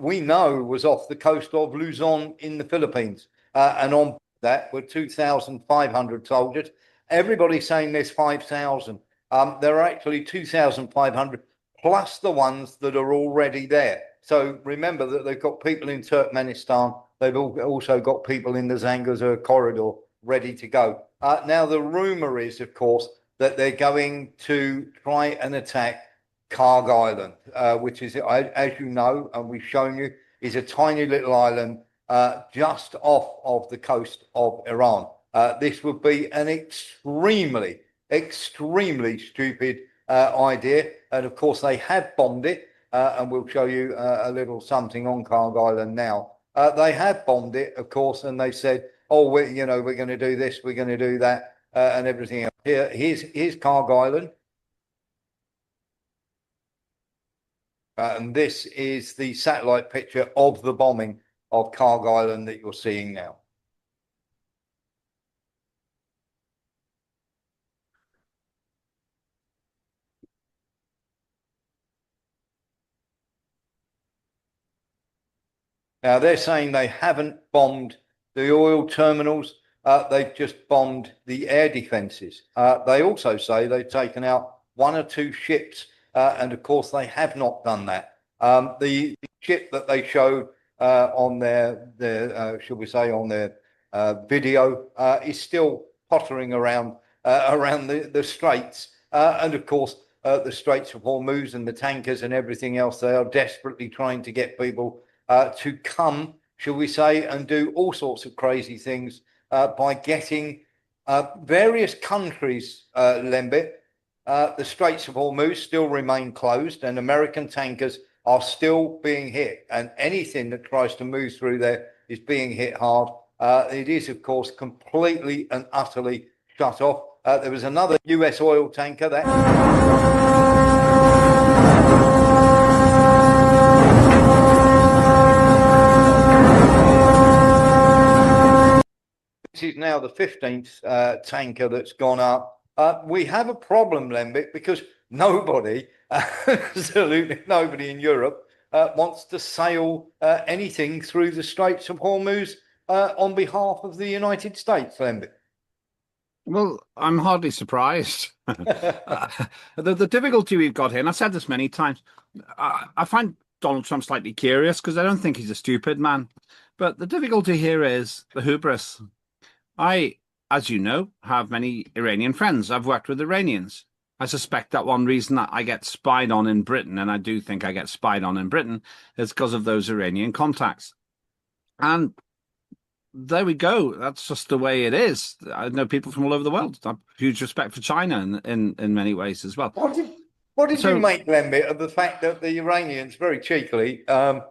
we know was off the coast of Luzon in the Philippines. And on that were 2,500 soldiers. Everybody's saying there's 5,000. There are actually 2,500 plus the ones that are already there. So remember that they've got people in Turkmenistan. They've also got people in the Zangezur corridor ready to go. Now, the rumor is, of course, that they're going to try and attack Karg Island, which is, as you know, and we've shown you, is a tiny little island just off of the coast of Iran. This would be an extremely stupid idea. And of course, they have bombed it. And we'll show you a little something on Karg Island now. They have bombed it, of course, and they said, oh, we're going to do this, we're going to do that, and everything else. Here's Karg Island. And this is the satellite picture of the bombing of Karg Island that you're seeing now. Now, they're saying they haven't bombed the oil terminals. They've just bombed the air defenses. They also say they've taken out 1 or 2 ships. And of course, they have not done that. The ship that they showed on their shall we say, on their video is still pottering around the straits. And of course, the Straits of Hormuz and the tankers and everything else, they are desperately trying to get people to come, shall we say, and do all sorts of crazy things by getting various countries, Lembit. The Straits of Hormuz still remain closed, and American tankers are still being hit, and anything that tries to move through there is being hit hard. It is, of course, completely and utterly shut off. There was another US oil tanker that... This is now the 15th tanker that's gone up. We have a problem, Lembit, because nobody, absolutely nobody in Europe wants to sail anything through the Straits of Hormuz on behalf of the United States, Lembit. Well, I'm hardly surprised. The difficulty we've got here, and I've said this many times, I find Donald Trump slightly curious because I don't think he's a stupid man. But the difficulty here is the hubris. I, as you know, have many Iranian friends. I've worked with Iranians. I suspect that one reason that I get spied on in Britain, and I do think I get spied on in Britain, is because of those Iranian contacts. And there we go. That's just the way it is. I know people from all over the world. I have huge respect for China in many ways as well. What did you make, Lembit, of the fact that the Iranians very cheekily turned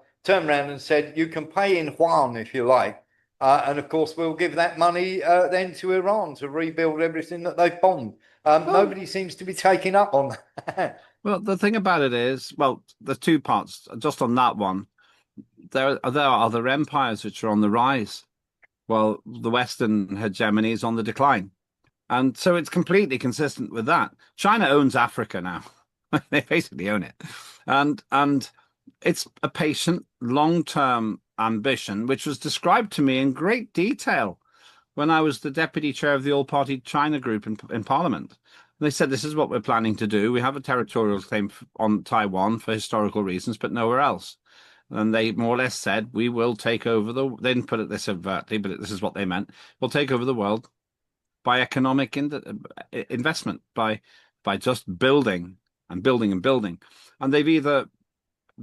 around and said, you can pay in yuan if you like, and of course we'll give that money then to Iran to rebuild everything that they've bombed. Nobody seems to be taking up on that. Well, the thing about it is, well, there's two parts. Just on that one, there are other empires which are on the rise, while the Western hegemony is on the decline. And so it's completely consistent with that. China owns Africa now. They basically own it. And it's a patient, long-term ambition, which was described to me in great detail when I was the deputy chair of the all-party China group in Parliament. They said, this is what we're planning to do. We have a territorial claim on Taiwan for historical reasons, but nowhere else. And they more or less said, we will take over they didn't put it this overtly, but this is what they meant. We'll take over the world by economic investment, by just building and building and building. And they've either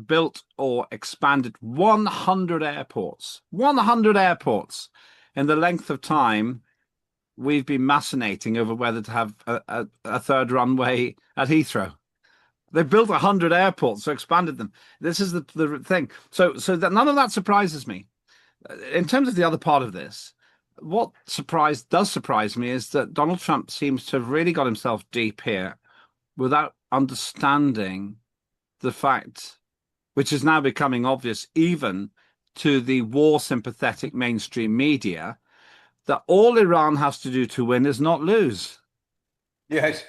built or expanded 100 airports in the length of time we've been machinating over whether to have a third runway at Heathrow. They built 100 airports, so expanded them. This is the thing. So that none of that surprises me. In terms of the other part of this, what does surprise me is that Donald Trump seems to have really got himself deep here without understanding the fact, which is now becoming obvious even to the war sympathetic mainstream media, that all Iran has to do to win is not lose. Yes,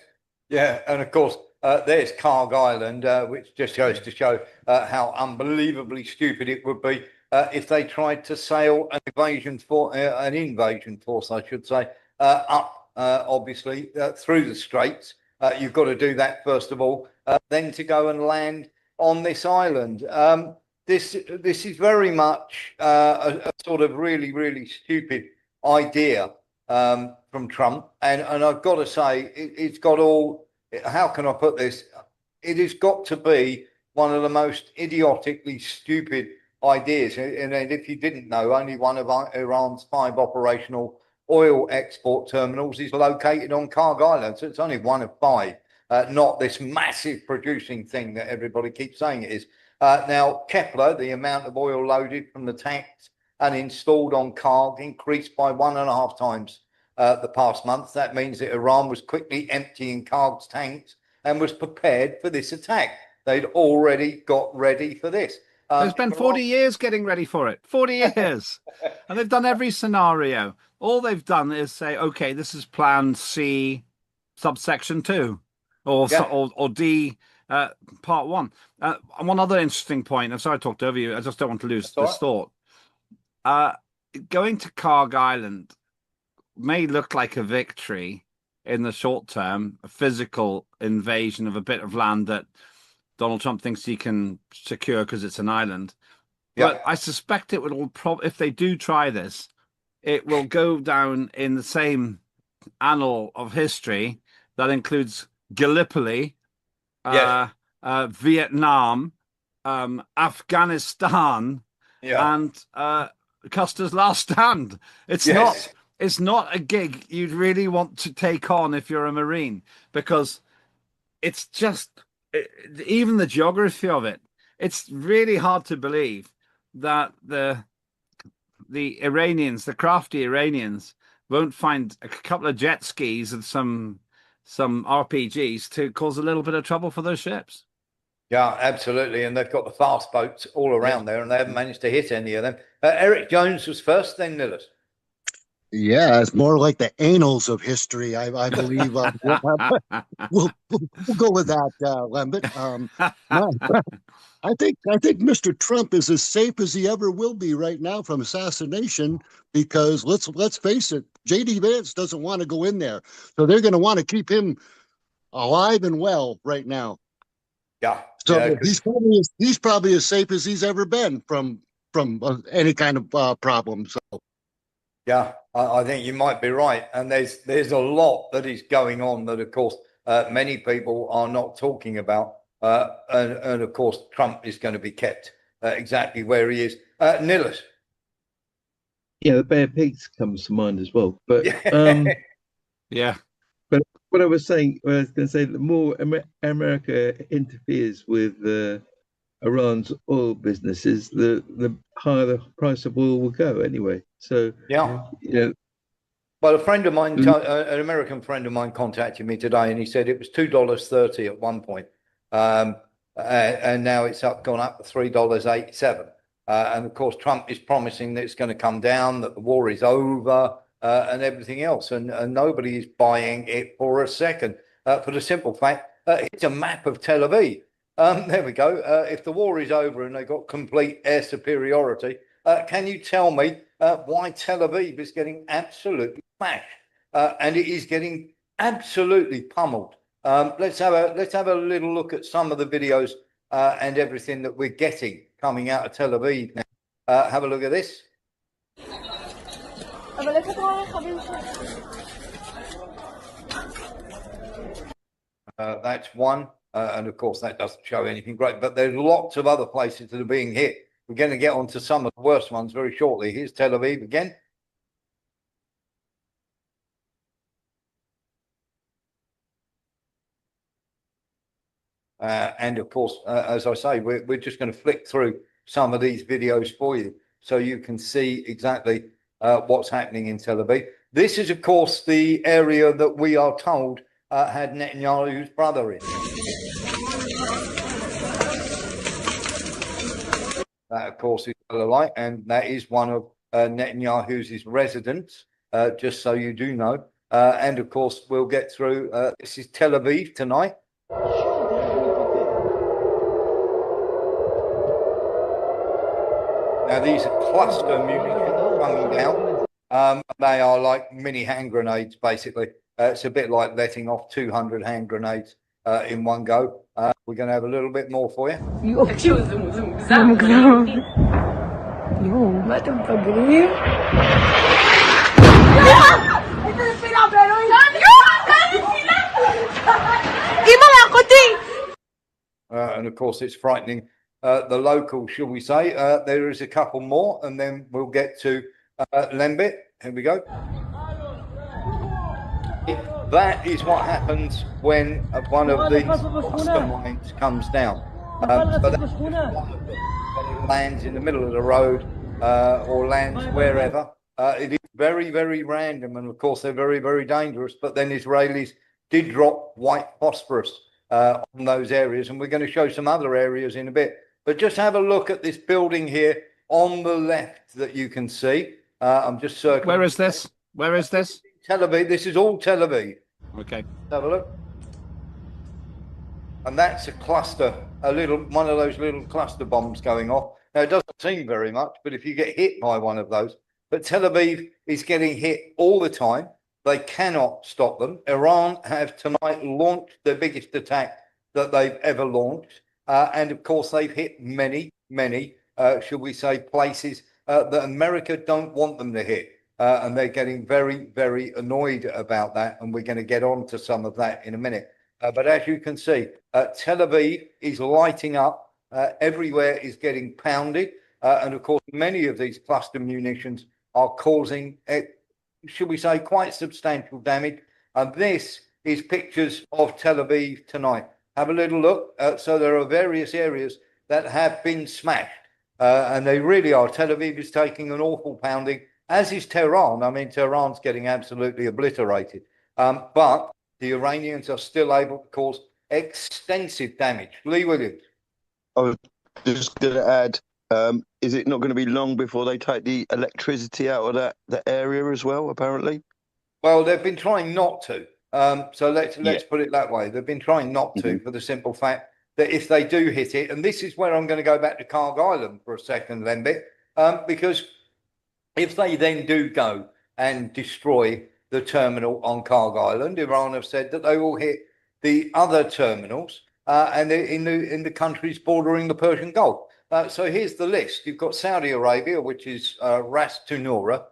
yeah, and of course there's Carg Island, which just goes to show how unbelievably stupid it would be if they tried to sail an invasion force, I should say, up obviously through the straits. You've got to do that first of all, then to go and land on this island. This is very much a sort of really stupid idea from Trump, and I've got to say it's got all. How can I put this? It has got to be one of the most idiotically stupid ideas. And if you didn't know, only one of Iran's 5 operational oil export terminals is located on Carg Island, so it's only one of 5. Not this massive producing thing that everybody keeps saying it is. Now, Kepler, the amount of oil loaded from the tanks and installed on Carg increased by 1.5 times the past month. That means that Iran was quickly emptying Carg's tanks and was prepared for this attack. They'd already got ready for this. They spent 40 years getting ready for it. 40 years. And they've done every scenario. All they've done is say, okay, this is plan C, subsection 2, or D, part 1. One other interesting point. I'm sorry I talked over you. I just don't want to lose this thought. Going to Carg Island may look like a victory in the short term, a physical invasion of a bit of land that Donald Trump thinks he can secure because it's an island. But I suspect it would all if they do try this, it will go down in the same annal of history that includes Gallipoli, Vietnam, Afghanistan, and Custer's Last Stand. It's not a gig you'd really want to take on if you're a Marine, because it's just, even the geography of it, it's really hard to believe that the Iranians, the crafty Iranians, won't find a couple of jet skis and some RPGs to cause a little bit of trouble for those ships. Yeah, absolutely. And they've got the fast boats all around there, and they haven't managed to hit any of them. Eric Jones was first, then Nillis. Yeah, it's more like the annals of history, I believe. We'll go with that, Lembit. I think Mr. Trump is as safe as he ever will be right now from assassination, because let's face it, J.D. Vance doesn't want to go in there, so they're going to want to keep him alive and well right now. Yeah. So he's probably as safe as he's ever been from any kind of problem. So. Yeah, I think you might be right. And there's a lot that is going on that, of course, many people are not talking about. And of course, Trump is going to be kept exactly where he is. Nillis. Yeah, the Bay of Pigs comes to mind as well. But yeah. But what I was going to say, the more America interferes with Iran's oil businesses, the higher the price of oil will go anyway. So well, a friend of mine, an American friend of mine, contacted me today, and he said it was $2.30 at one point. And now it's gone up to $3.87. And of course, Trump is promising that it's going to come down, that the war is over, and everything else. And nobody is buying it for a second, for the simple fact it's a map of Tel Aviv. There we go. If the war is over and they've got complete air superiority, can you tell me why Tel Aviv is getting absolutely smashed? And it is getting absolutely pummeled. Let's have a little look at some of the videos and everything that we're getting coming out of Tel Aviv now. Have a look at this. That's one. And of course, that doesn't show anything great, but there's lots of other places that are being hit. We're going to get onto some of the worst ones very shortly. Here's Tel Aviv again. And of course, as I say, we're just going to flick through some of these videos for you so you can see exactly what's happening in Tel Aviv. This is, of course, the area that we are told had Netanyahu's brother in. That, of course, is Light, and that is one of Netanyahu's residents, just so you do know. And of course, we'll get through. This is Tel Aviv tonight. Now, these are cluster munitions coming down. They are like mini hand grenades, basically. It's a bit like letting off 200 hand grenades in one go. We're going to have a little bit more for you. And of course, it's frightening the locals, shall we say. There is a couple more, and then we'll get to Lembit. Here we go. That is what happens when one of these cluster mines comes down. So that's one of them. When it lands in the middle of the road or lands wherever. It is very, very random, and of course they're very, very dangerous. But then Israelis did drop white phosphorus on those areas, and we're going to show some other areas in a bit. But just have a look at this building here on the left that you can see. I'm just circling. Where is this? Where is this? Tel Aviv. This is all Tel Aviv. Okay. Have a look. And that's a cluster, one of those little cluster bombs going off. Now, it doesn't seem very much, but if you get hit by one of those, but Tel Aviv is getting hit all the time. They cannot stop them. Iran have tonight launched the biggest attack that they've ever launched. And of course, they've hit many, should we say, places that America don't want them to hit. And they're getting very, very annoyed about that. And we're going to get on to some of that in a minute. But as you can see, Tel Aviv is lighting up. Everywhere is getting pounded. And of course, many of these cluster munitions are causing, should we say, quite substantial damage. And this is pictures of Tel Aviv tonight. Have a little look. So there are various areas that have been smashed. And they really are. Tel Aviv is taking an awful pounding, as is Tehran. I mean, Tehran's getting absolutely obliterated. But the Iranians are still able to cause extensive damage. Lee Williams. I was just going to add, is it not going to be long before they take the electricity out of that area as well, apparently? Well, they've been trying not to. So let's put it that way. They've been trying not to for the simple fact that if they do hit it, and this is where I'm going to go back to Karg Island for a second, Lembit, because if they then do go and destroy the terminal on Karg Island, Iran have said that they will hit the other terminals and in the countries bordering the Persian Gulf. So here's the list. You've got Saudi Arabia, which is Ras Tanura,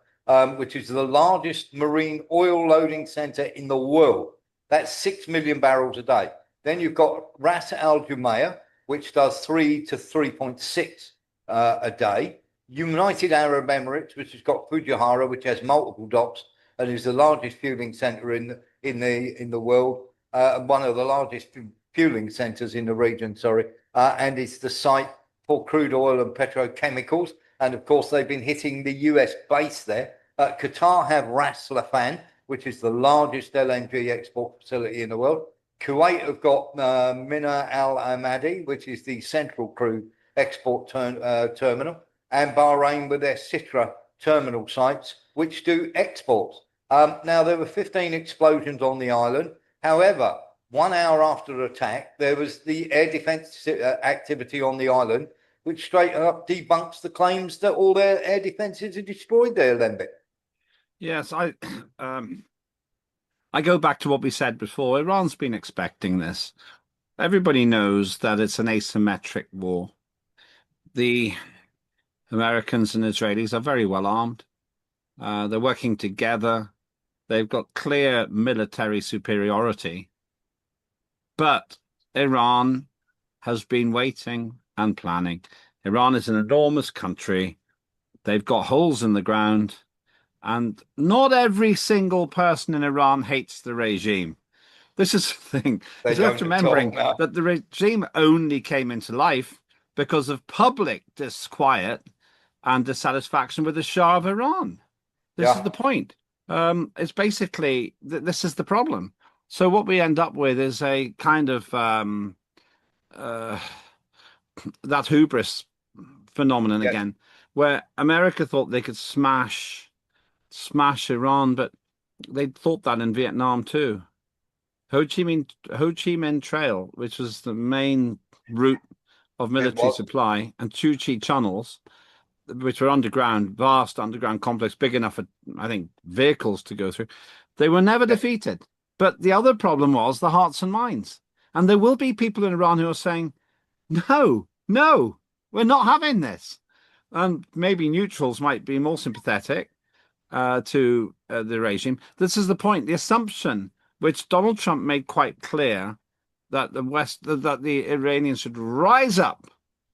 which is the largest marine oil loading center in the world. That's 6 million barrels a day. Then you've got Ras Al Jumeirah, which does 3 to 3.6 a day. United Arab Emirates, which has got Fujairah, which has multiple docks and is the largest fueling center in the world, one of the largest fueling centers in the region. And it's the site for crude oil and petrochemicals. And of course, they've been hitting the US base there. Qatar have Ras Laffan, which is the largest LNG export facility in the world. Kuwait have got Mina Al Ahmadi, which is the central crude export terminal, and Bahrain with their Sitra terminal sites, which do exports. Now, there were 15 explosions on the island. However, 1 hour after the attack, there was the air defense activity on the island, which straight up debunks the claims that all their air defenses are destroyed there, Lembit. Yes, I go back to what we said before. Iran's been expecting this. Everybody knows that it's an asymmetric war. The Americans and Israelis are very well armed. They're working together. They've got clear military superiority. But Iran has been waiting and planning. Iran is an enormous country. They've got holes in the ground. And not every single person in Iran hates the regime. This is the thing. It's worth remembering that the regime only came into life because of public disquiet and dissatisfaction with the Shah of Iran. This is the point. It's basically, this is the problem. So what we end up with is a kind of that hubris phenomenon again, where America thought they could smash Iran, but they thought that in Vietnam too. Ho Chi Minh Trail, which was the main route of military supply, and Chu Chi tunnels, which were underground, vast underground complex, big enough for, I think, vehicles to go through. They were never defeated. But the other problem was the hearts and minds. And there will be people in Iran who are saying, no, we're not having this. And maybe neutrals might be more sympathetic to the regime. This is the point. The assumption, which Donald Trump made quite clear, that the Iranians should rise up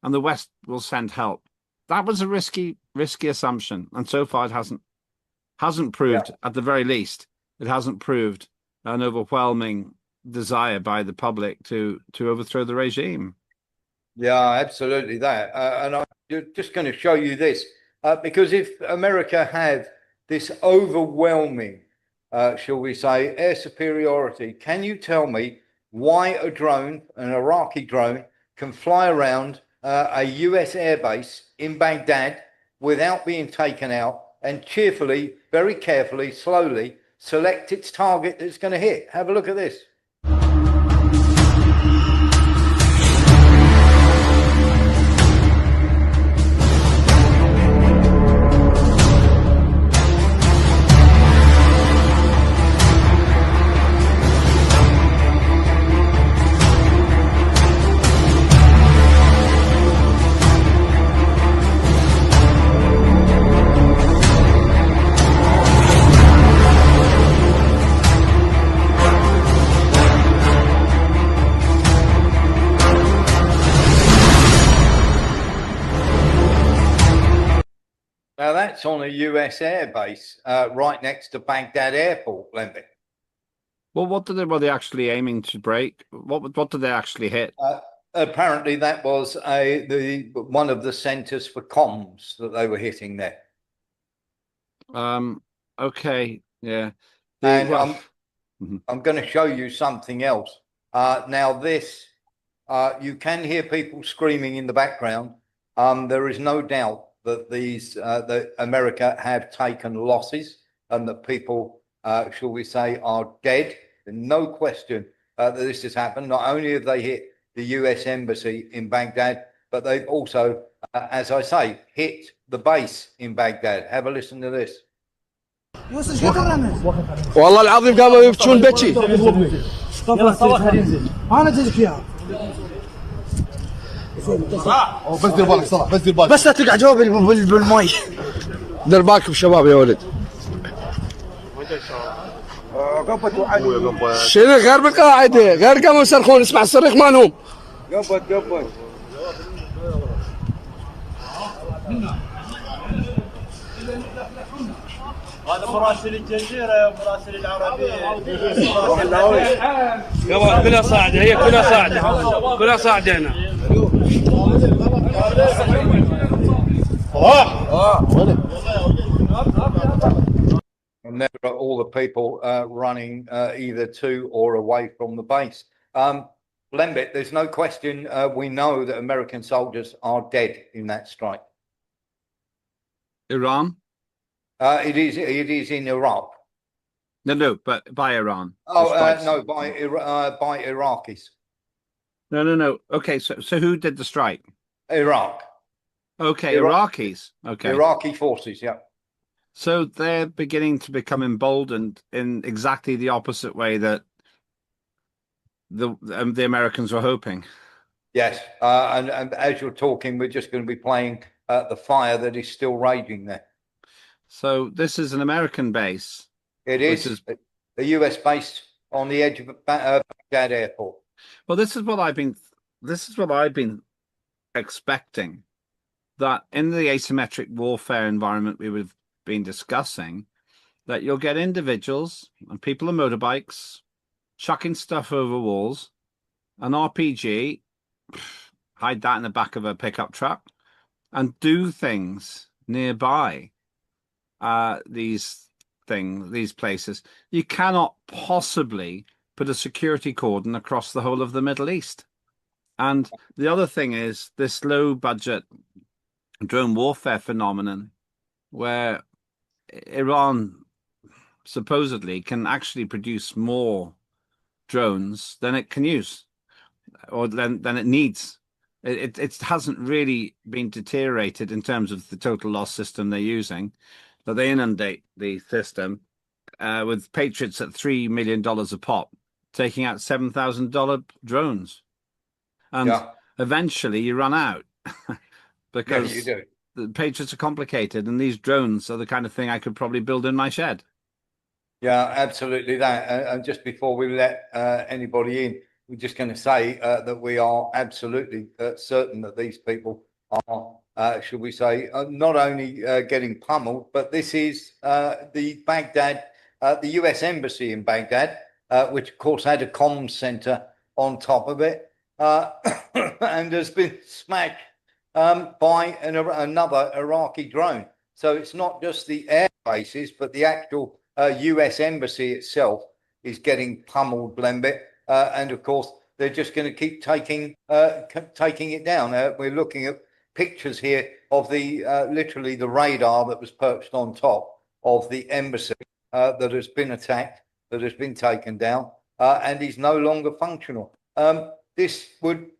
and the West will send help. That was a risky assumption, and so far it hasn't proved. At the very least, it hasn't proved an overwhelming desire by the public to overthrow the regime. Yeah, absolutely that. And I'm just going to show you this because if America had this overwhelming, shall we say, air superiority, can you tell me why a drone, an Iraqi drone, can fly around a US airbase in Baghdad without being taken out and cheerfully, very carefully, slowly select its target that it's going to hit? Have a look at this. Now that's on a US airbase right next to Baghdad Airport, Lemby. Well, were they actually aiming to break? What did they actually hit? Apparently, that was one of the centers for comms that they were hitting there. Okay, yeah. And I'm going to show you something else. Now, this you can hear people screaming in the background. There is no doubt that that America have taken losses and that people, shall we say, are dead. No question that this has happened. Not only have they hit the US embassy in Baghdad, but they've also, as I say, hit the base in Baghdad. Have a listen to this. والله العظيم قاموا يبكون بكي. انا جايك فيها بس دير بالك صراحه بس دير بالك بس لا تقع جوا بالمي. دير بالكم شباب يا ولد. شنو غير بالقاعده غير قاموا يصرخون اسمع الصريخ مالهم. قبت هذا مراسل الجزيره مراسل العربيه كلها صاعده هي كلها صاعده هنا. And there are all the people running either to or away from the base. Lembit, there's no question. We know that American soldiers are dead in that strike. Iran? It is in Iraq. No, but by Iran. Oh, no, by Iraqis. No. Okay, so who did the strike? Iraq. Okay, Iraqis. Okay. Iraqi forces, yeah. So they're beginning to become emboldened in exactly the opposite way that the Americans were hoping. Yes, and as you're talking, we're just going to be playing the fire that is still raging there. So this is an American base. It is a US base on the edge of Baghdad Airport. Well, this is what I've been expecting, that in the asymmetric warfare environment we've been discussing, that you'll get individuals and people on motorbikes chucking stuff over walls, an RPG, hide that in the back of a pickup truck, and do things nearby these places. You cannot possibly put a security cordon across the whole of the Middle East. And the other thing is this low budget drone warfare phenomenon, where Iran supposedly can actually produce more drones than it can use, or than it needs. It hasn't really been deteriorated in terms of the total loss system they're using, but they inundate the system with Patriots at $3 million a pop, taking out $7,000 drones. And eventually you run out because you do. The Patriots are complicated, and these drones are the kind of thing I could probably build in my shed. Yeah, absolutely that. And just before we let anybody in, we're just going to say that we are absolutely certain that these people are, should we say, not only getting pummeled, but this is the Baghdad, the US Embassy in Baghdad, which of course had a comms center on top of it, and has been smashed by another Iraqi drone. So it's not just the air bases, but the actual US Embassy itself is getting pummeled, Blembit. And of course, they're just going to keep taking it down. We're looking at pictures here of the literally the radar that was perched on top of the embassy that has been attacked, that has been taken down, and is no longer functional. This would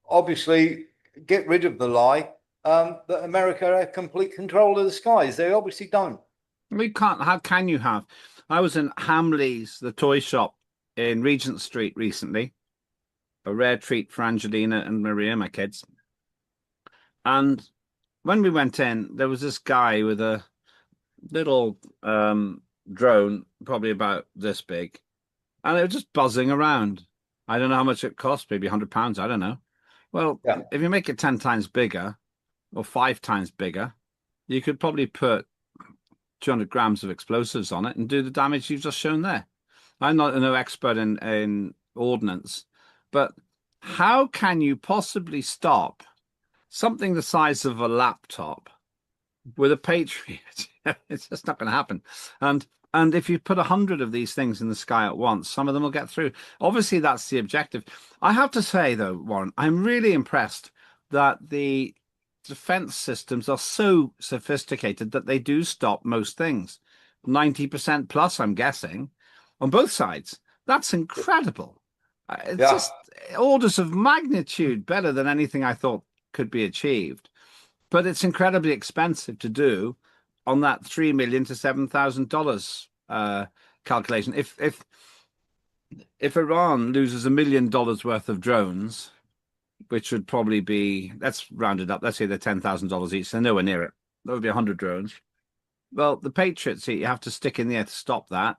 obviously get rid of the lie that America have complete control of the skies. They obviously don't. We can't. How can you have? I was in Hamley's, the toy shop in Regent Street recently, a rare treat for Angelina and Maria, my kids. And when we went in, there was this guy with a little drone, probably about this big, and it was just buzzing around. I don't know how much it cost, maybe £100. I don't know. Well, if you make it 10 times bigger or 5 times bigger, you could probably put 200 grams of explosives on it and do the damage you've just shown there. I'm not no expert in ordnance, but how can you possibly stop something the size of a laptop with a Patriot? It's just not going to happen. And if you put 100 of these things in the sky at once, some of them will get through. Obviously, that's the objective. I have to say, though, Warren, I'm really impressed that the defense systems are so sophisticated that they do stop most things. 90% plus, I'm guessing, on both sides. That's incredible. It's just orders of magnitude better than anything I thought could be achieved. But it's incredibly expensive to do on that $3 million to $7,000 calculation. If Iran loses $1 million worth of drones, which would probably be, let's round it up, let's say they're $10,000 each, so nowhere near it. That would be 100 drones. Well, the Patriots you have to stick in the air to stop that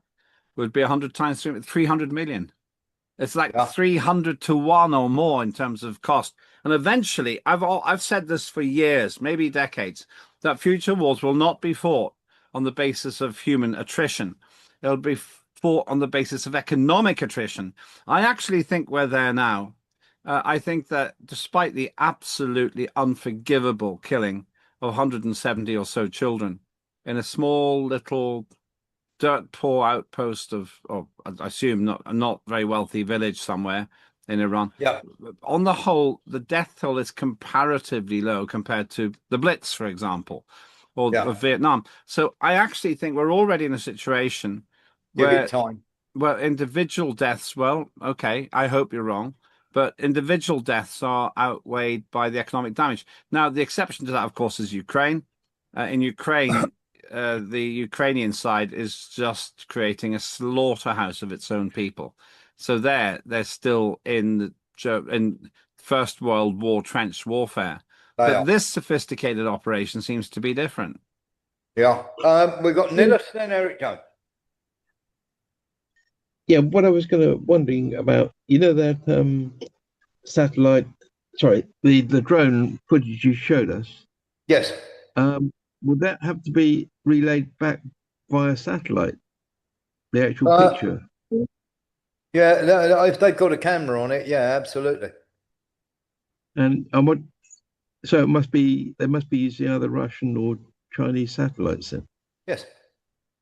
would be 100 times 300 million. It's like 300 to 1 or more in terms of cost. And eventually, I've said this for years, maybe decades, that future wars will not be fought on the basis of human attrition. It'll be fought on the basis of economic attrition. I actually think we're there now. I think that despite the absolutely unforgivable killing of 170 or so children in a small little dirt poor outpost of I assume not very wealthy village somewhere in Iran. Yeah. On the whole, the death toll is comparatively low compared to the Blitz, for example, or Yeah. of Vietnam. So I actually think we're already in a situation Give where, it time. well, individual deaths, well, okay, I hope you're wrong, but individual deaths are outweighed by the economic damage. Now, the exception to that, of course, is Ukraine. In Ukraine, the Ukrainian side is just creating a slaughterhouse of its own people. So they're still in First World War trench warfare. But this sophisticated operation seems to be different. Yeah. We've got Nillis and Eric Jones. Yeah, what I was wondering about, you know, that satellite, sorry, the drone footage you showed us. Yes. Would that have to be relayed back via satellite? The actual picture? Yeah, if they've got a camera on it, yeah, absolutely. And what? So it must be, they must be using either Russian or Chinese satellites then. Yes.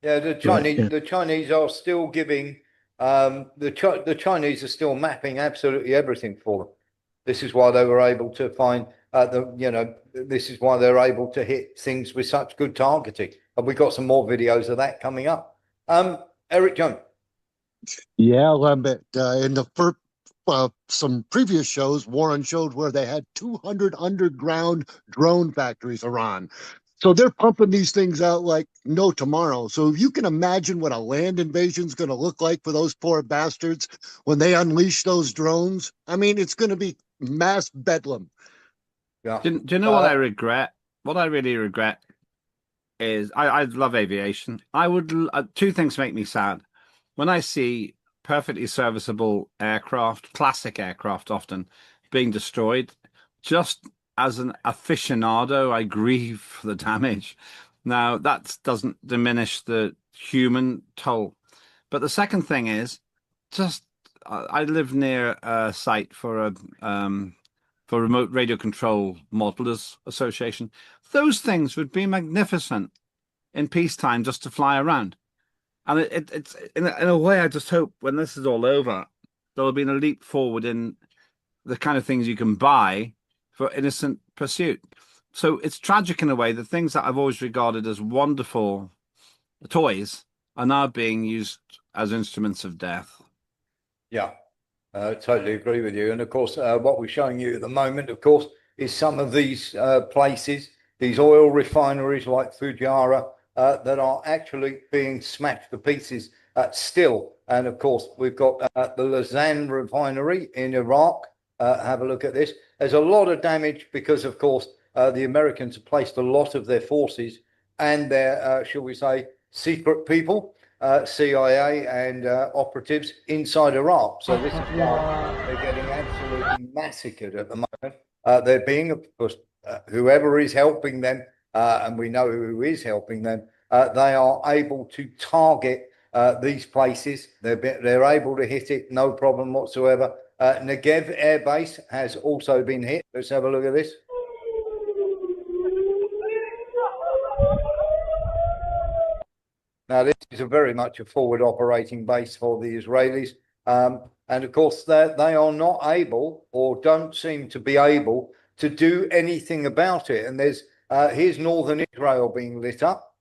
Yeah, the Chinese are still giving the Chinese are still mapping absolutely everything for them. This is why they were able to find this is why they're able to hit things with such good targeting. And we've got some more videos of that coming up. Eric Jones. Yeah, Lambert. In the first some previous shows, Warren showed where they had 200 underground drone factories around. So they're pumping these things out like no tomorrow. So if you can imagine what a land invasion is going to look like for those poor bastards when they unleash those drones, I mean, it's going to be mass bedlam. Yeah. Do you know what I regret? What I really regret is I love aviation. I would two things make me sad. When I see perfectly serviceable aircraft, classic aircraft often being destroyed, just as an aficionado, I grieve for the damage. Now, that doesn't diminish the human toll. But the second thing is, just I live near a site for Remote Radio Control Modelers Association. Those things would be magnificent in peacetime just to fly around. And it's in a way, I just hope when this is all over, there'll be a leap forward in the kind of things you can buy for innocent pursuit. So it's tragic in a way. The things that I've always regarded as wonderful toys are now being used as instruments of death. Yeah, totally agree with you. And of course, what we're showing you at the moment, of course, is some of these places, these oil refineries like Fujairah, that are actually being smashed to pieces still. And of course, we've got the Lausanne refinery in Iraq. Have a look at this. There's a lot of damage because, of course, the Americans have placed a lot of their forces and their, shall we say, secret people, CIA and operatives inside Iraq. So this is why they're getting absolutely massacred at the moment. They're being, of course, whoever is helping them, and we know who is helping them, they are able to target these places. They're able to hit it, no problem whatsoever. Negev Air Base has also been hit. Let's have a look at this. Now, this is very much a forward operating base for the Israelis. And of course, they are not able or don't seem to be able to do anything about it. And here's northern Israel being lit up.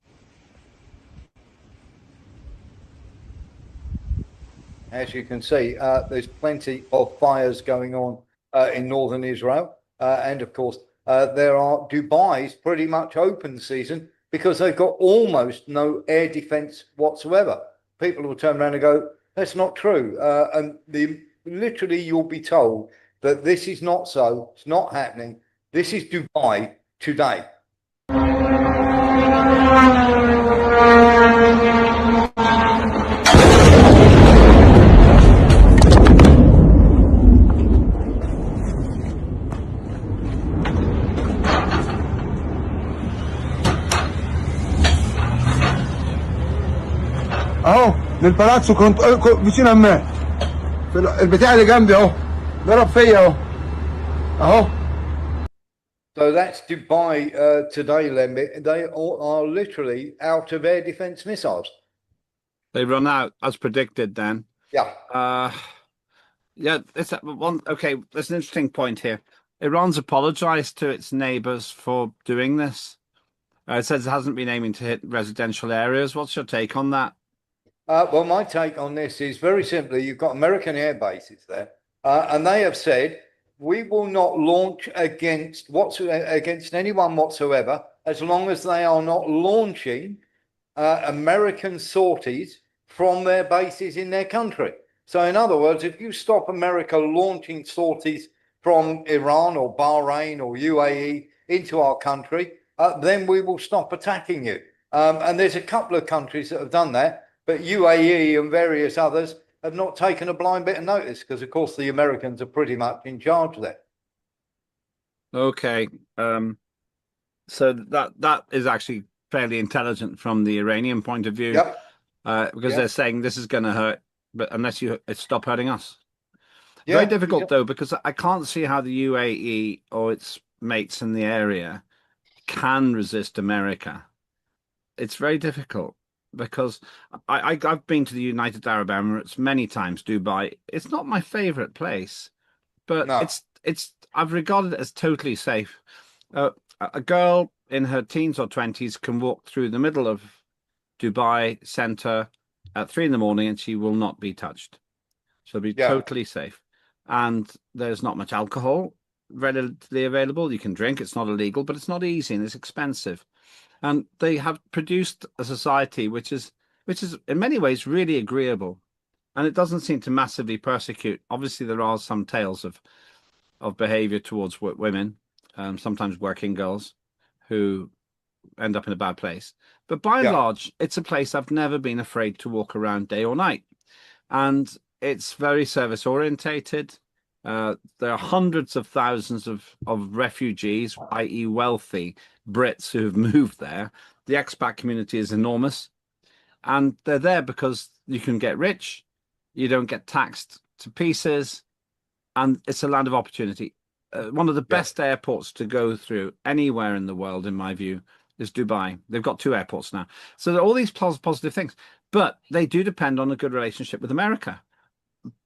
As you can see, there's plenty of fires going on in northern Israel. And of course, Dubai's pretty much open season because they've got almost no air defense whatsoever. People will turn around and go, that's not true. And literally, you'll be told that this is not so. It's not happening. This is Dubai today. اهو للبالاتسو كنت vicino a me البتاع اللي جنبي اهو ضرب فيا اهو اهو. So that's Dubai today, Lemmy. They are literally out of air defense missiles. They run out as predicted then. Yeah. Yeah, it's one. Okay, there's an interesting point here. Iran's apologized to its neighbors for doing this. It says it hasn't been aiming to hit residential areas. What's your take on that? Well, my take on this is very simply, you've got American air bases there, and they have said we will not launch against anyone whatsoever as long as they are not launching American sorties from their bases in their country. So, in other words, if you stop America launching sorties from Iran or Bahrain or UAE into our country, then we will stop attacking you. And there's a couple of countries that have done that, but UAE and various others have not taken a blind bit of notice because, of course, the Americans are pretty much in charge there. Okay, so that is actually fairly intelligent from the Iranian point of view. Yep. Because Yep. they're saying this is going to hurt, but unless you stop hurting us. Yeah, Very difficult though, because I can't see how the UAE or its mates in the area can resist America. It's very difficult because I've been to the United Arab Emirates many times, Dubai. It's not my favorite place, but No. it's I've regarded it as totally safe. A girl in her teens or 20s can walk through the middle of Dubai center at 3 a.m. and she will not be touched. She'll be totally safe. And there's not much alcohol readily available. You can drink, it's not illegal, but it's not easy and it's expensive. And they have produced a society which is in many ways really agreeable. And it doesn't seem to massively persecute. Obviously, there are some tales of behavior towards women, sometimes working girls, who end up in a bad place. But by and large, it's a place I've never been afraid to walk around day or night. And it's very service orientated. There are hundreds of thousands of refugees, i.e. wealthy Brits who have moved there. The expat community is enormous. And they're there because you can get rich, you don't get taxed to pieces, and it's a land of opportunity. One of the best airports to go through anywhere in the world, in my view, is Dubai. They've got 2 airports now. So there are all these positive things, but they do depend on a good relationship with America.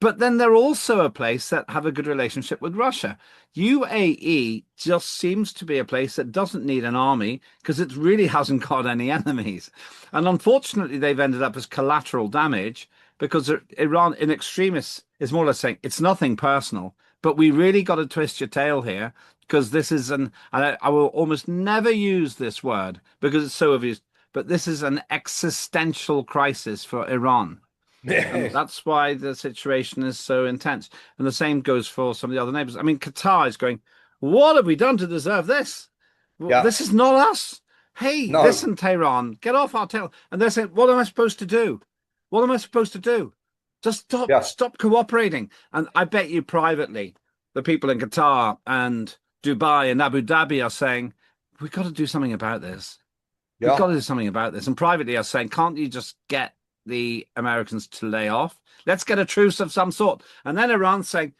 But then they're also a place that have a good relationship with Russia. UAE just seems to be a place that doesn't need an army because it really hasn't got any enemies. And unfortunately, they've ended up as collateral damage because Iran in extremis is more or less saying it's nothing personal, but we really got to twist your tail here because this is and I will almost never use this word because it's so obvious, but this is an existential crisis for Iran. And that's why the situation is so intense. And the same goes for some of the other neighbors. I mean, Qatar is going, what have we done to deserve this? Well, this is not us. Hey, listen, Tehran, get off our tail. And they're saying, what am I supposed to do? What am I supposed to do? Just stop cooperating. And I bet you privately, the people in Qatar and Dubai and Abu Dhabi are saying, we've got to do something about this. We've got to do something about this. And privately are saying, can't you just get the Americans to lay off? Let's get a truce of some sort. And then Iran's saying,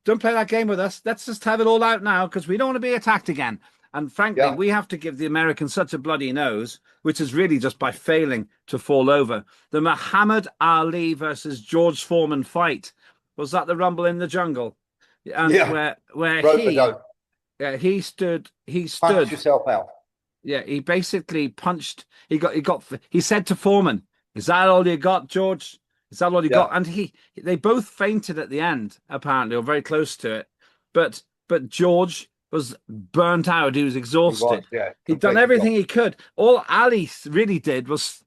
don't play that game with us. Let's just have it all out now because we don't want to be attacked again. And frankly, we have to give the Americans such a bloody nose, which is really just by failing to fall over. The Muhammad Ali versus George Foreman fight. Was that the Rumble in the Jungle? And where he stood. Punch yourself out. Yeah, he basically punched. He said to Foreman, "Is that all you got, George? Is that all you got?" And they both fainted at the end, apparently, or very close to it. But George was burnt out. He was exhausted. He'd done everything he could. All Ali really did was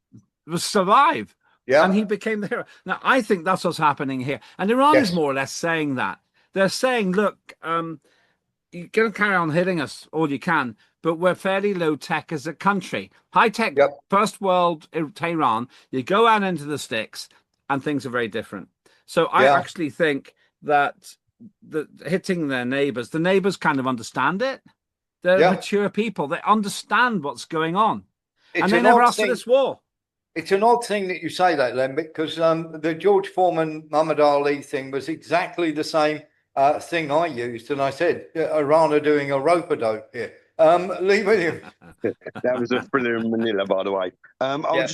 survive. Yeah. And he became the hero. Now, I think that's what's happening here. And Iran is more or less saying that. They're saying, look, you can carry on hitting us all you can, but we're fairly low tech as a country. High tech, first world Tehran, you go out into the sticks and things are very different. So I actually think that hitting their neighbors, the neighbors kind of understand it. They're mature people. They understand what's going on. And they never asked for this war. It's an odd thing that you say that, Len, because the George Foreman, Muhammad Ali thing was exactly the same thing I used. And I said, Iran are doing a rope-a-dope here. Lee Williams. That was a thriller in Manila, by the way. I'll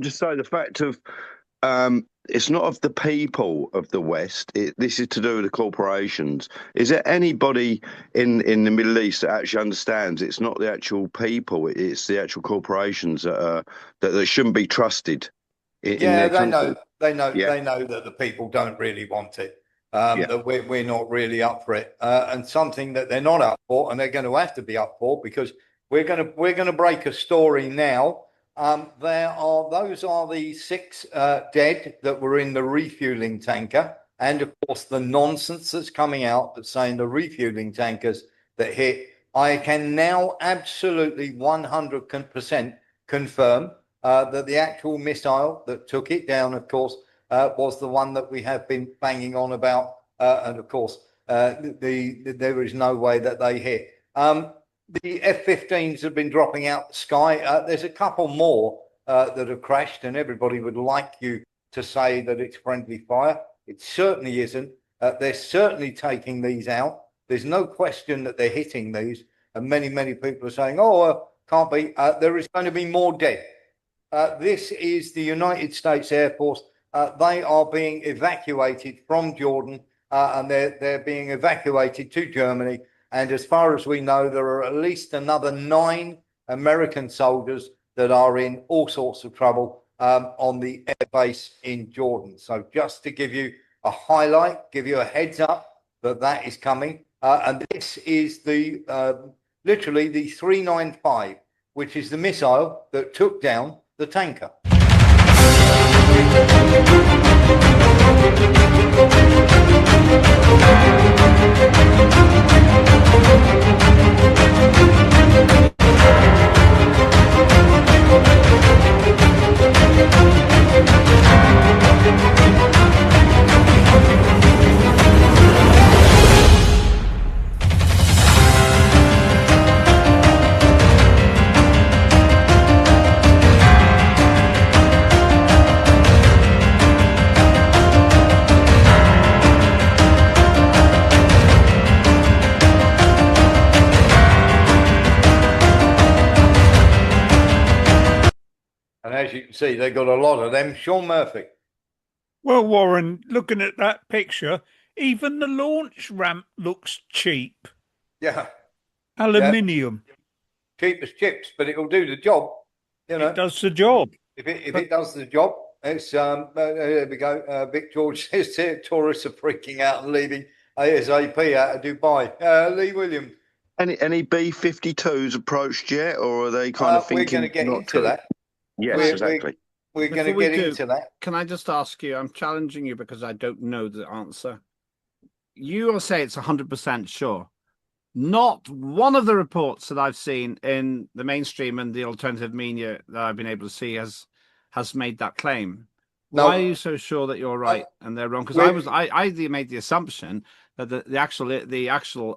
just say the fact of It's not of the people of the West. This is to do with the corporations. Is there anybody in the Middle East that actually understands it's not the actual people, it's the actual corporations that shouldn't be trusted in their country? They know Yeah. they know that the people don't really want it. Yeah. That we're not really up for it, and something that they're not up for, and they're going to have to be up for, because we're going to break a story now. Those are the 6 dead that were in the refueling tanker, and of course the nonsense that's coming out that's saying the refueling tankers that hit. I can now absolutely 100% confirm that the actual missile that took it down, of course, was the one that we have been banging on about, and of course, there is no way that they hit. The F-15s have been dropping out the sky. There's a couple more that have crashed, and everybody would like you to say that it's friendly fire. It certainly isn't. They're certainly taking these out. There's no question that they're hitting these, and many people are saying, "Oh, can't be." There is going to be more dead. This is the United States Air Force. They are being evacuated from Jordan, and they're being evacuated to Germany. And as far as we know, there are at least another 9 American soldiers that are in all sorts of trouble on the air base in Jordan. So just to give you a highlight, give you a heads up that is coming. And this is the literally the 395, which is the missile that took down the tanker. And as you can see, they've got a lot of them. Sean Murphy. Well, Warren, looking at that picture, even the launch ramp looks cheap. Yeah. Aluminium. Yeah. Cheap as chips, but it'll do the job. You know, it does the job. If it does the job, it's there we go. Vic George says here, tourists are freaking out and leaving ASAP out of Dubai. Lee Williams. Any B-52s approached yet, or are they kind of thinking? We're going to get into that. Yes, exactly. We're going to get into that. Can I just ask you? I'm challenging you because I don't know the answer. You will say it's 100% sure. Not one of the reports that I've seen in the mainstream and the alternative media that I've been able to see has made that claim. No. Why are you so sure that you're right and they're wrong? Because I made the assumption that the actual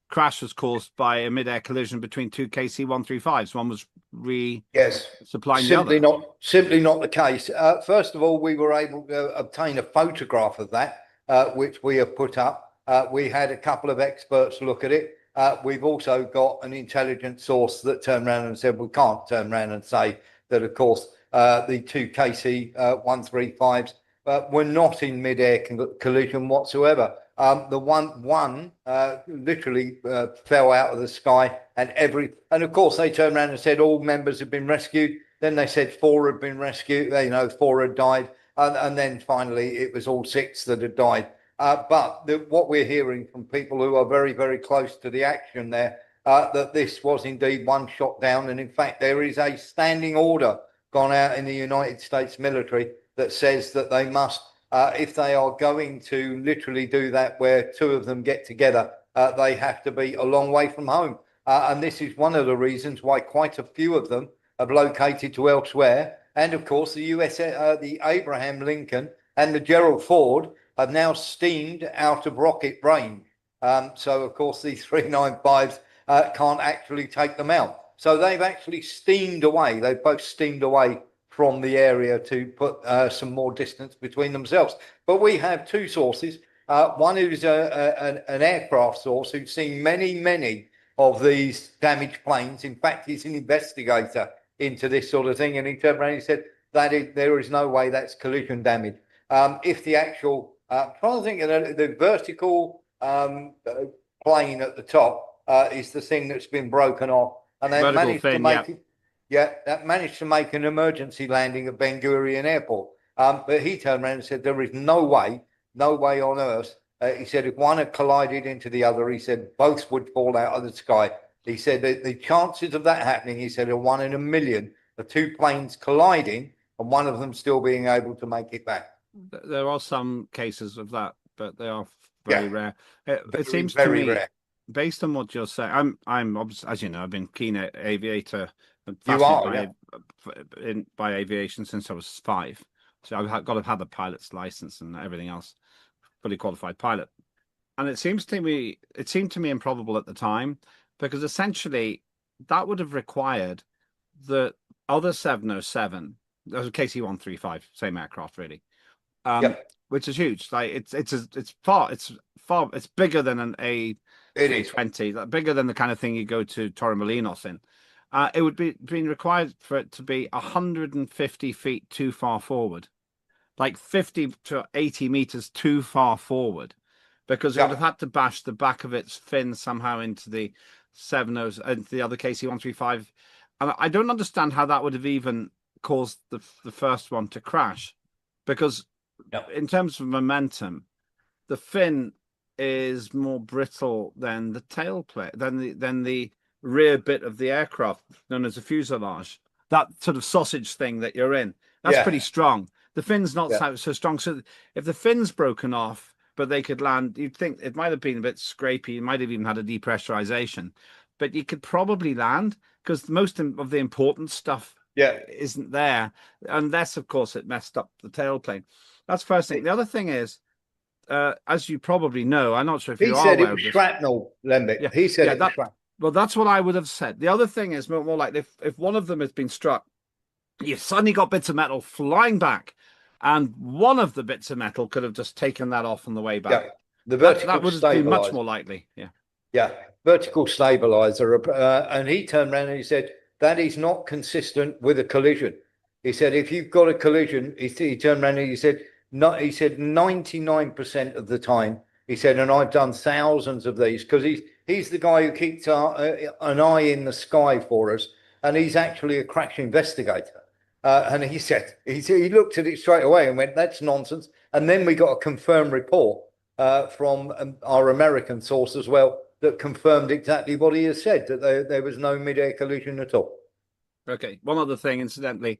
crash was caused by a mid-air collision between 2 KC-135s. One was supplying the other. Simply not the case. First of all, we were able to obtain a photograph of that, which we have put up. We had a couple of experts look at it. We've also got an intelligence source that turned around and said we can't turn around and say that, of course, the 2 KC-135s were not in mid-air collision whatsoever. The one literally fell out of the sky, and of course they turned around and said all members had been rescued. Then they said 4 had been rescued. 4 had died, and then finally it was all 6 that had died. But what we're hearing from people who are very, very close to the action there, that this was indeed one shot down. And in fact, there is a standing order gone out in the United States military that says that they must, if they are going to literally do that, where 2 of them get together, they have to be a long way from home. And this is one of the reasons why quite a few of them have located to elsewhere. And of course, the Abraham Lincoln and the Gerald Ford have now steamed out of rocket range. So, of course, these 395s can't actually take them out. So they've actually steamed away. They've both steamed away from the area to put some more distance between themselves. But we have 2 sources. One is an aircraft source who's seen many of these damaged planes. In fact, he's an investigator into this sort of thing. And he turned around and he said, there is no way that's collision damage. If the actual, trying to think of the vertical plane at the top is the thing that's been broken off, and they managed to make it. Yeah, that managed to make an emergency landing at Ben Gurion Airport. But he turned around and said there is no way on earth. He said if one had collided into the other, he said both would fall out of the sky. He said that the chances of that happening, he said, are 1 in a million of two planes colliding and one of them still being able to make it back. There are some cases of that, but they are very rare. It seems very to me, rare. based on what you're saying, I'm as you know, I've been keen aviator and You are, by aviation since I was 5. So I've got to have a pilot's license and everything else, fully qualified pilot. And it seemed to me improbable at the time, because essentially that would have required the other 707, that was a KC-135, same aircraft really, which is huge. Like it's bigger than an A320, bigger than the kind of thing you go to Torremolinos in. It would be being required for it to be 150 feet too far forward, like 50 to 80 meters too far forward, because it would have had to bash the back of its fin somehow into the 70s and the other KC-135. And I don't understand how that would have even caused the first one to crash, because in terms of momentum, the fin is more brittle than the tailplane, than the rear bit of the aircraft, known as a fuselage. That sort of sausage thing that you're in, that's pretty strong. The fin's not so strong. So if the fin's broken off, but they could land, you'd think it might have been a bit scrapey. It might have even had a depressurization, but you could probably land, because most of the important stuff isn't there, unless, of course, it messed up the tailplane. That's first thing. The other thing is, as you probably know, I'm not sure if you are aware of this. He said it was shrapnel, Lembic. He said it was shrapnel. Well, that's what I would have said. The other thing is more like if one of them has been struck, you've suddenly got bits of metal flying back, and one of the bits of metal could have just taken that off on the way back. Yeah, the vertical that would have been much more likely. Yeah, vertical stabilizer. And he turned around and he said, that is not consistent with a collision. He said, if you've got a collision, he turned around and he said, no, he said 99% of the time, he said, and I've done thousands of these, because he's the guy who keeps an eye in the sky for us, and he's actually a crash investigator. And he said, he looked at it straight away and went, that's nonsense. And then we got a confirmed report from our American source as well that confirmed exactly what he has said, that there was no mid-air collision at all. Okay. One other thing, incidentally,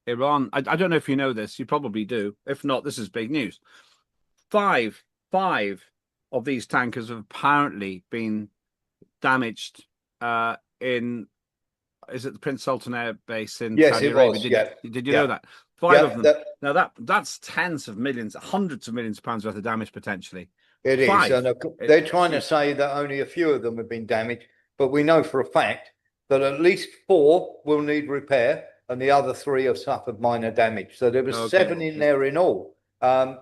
Iran, I don't know if you know this, you probably do. If not, this is big news. Five of these tankers have apparently been damaged in, is it the Prince Sultan Air Base in Saudi Arabia? Did you know that? 5 of them. Now that's tens of millions, hundreds of millions of pounds worth of damage potentially. It is. And they're trying to say that only a few of them have been damaged, but we know for a fact that at least 4 will need repair and the other 3 have suffered minor damage. So there was 7 in there in all. And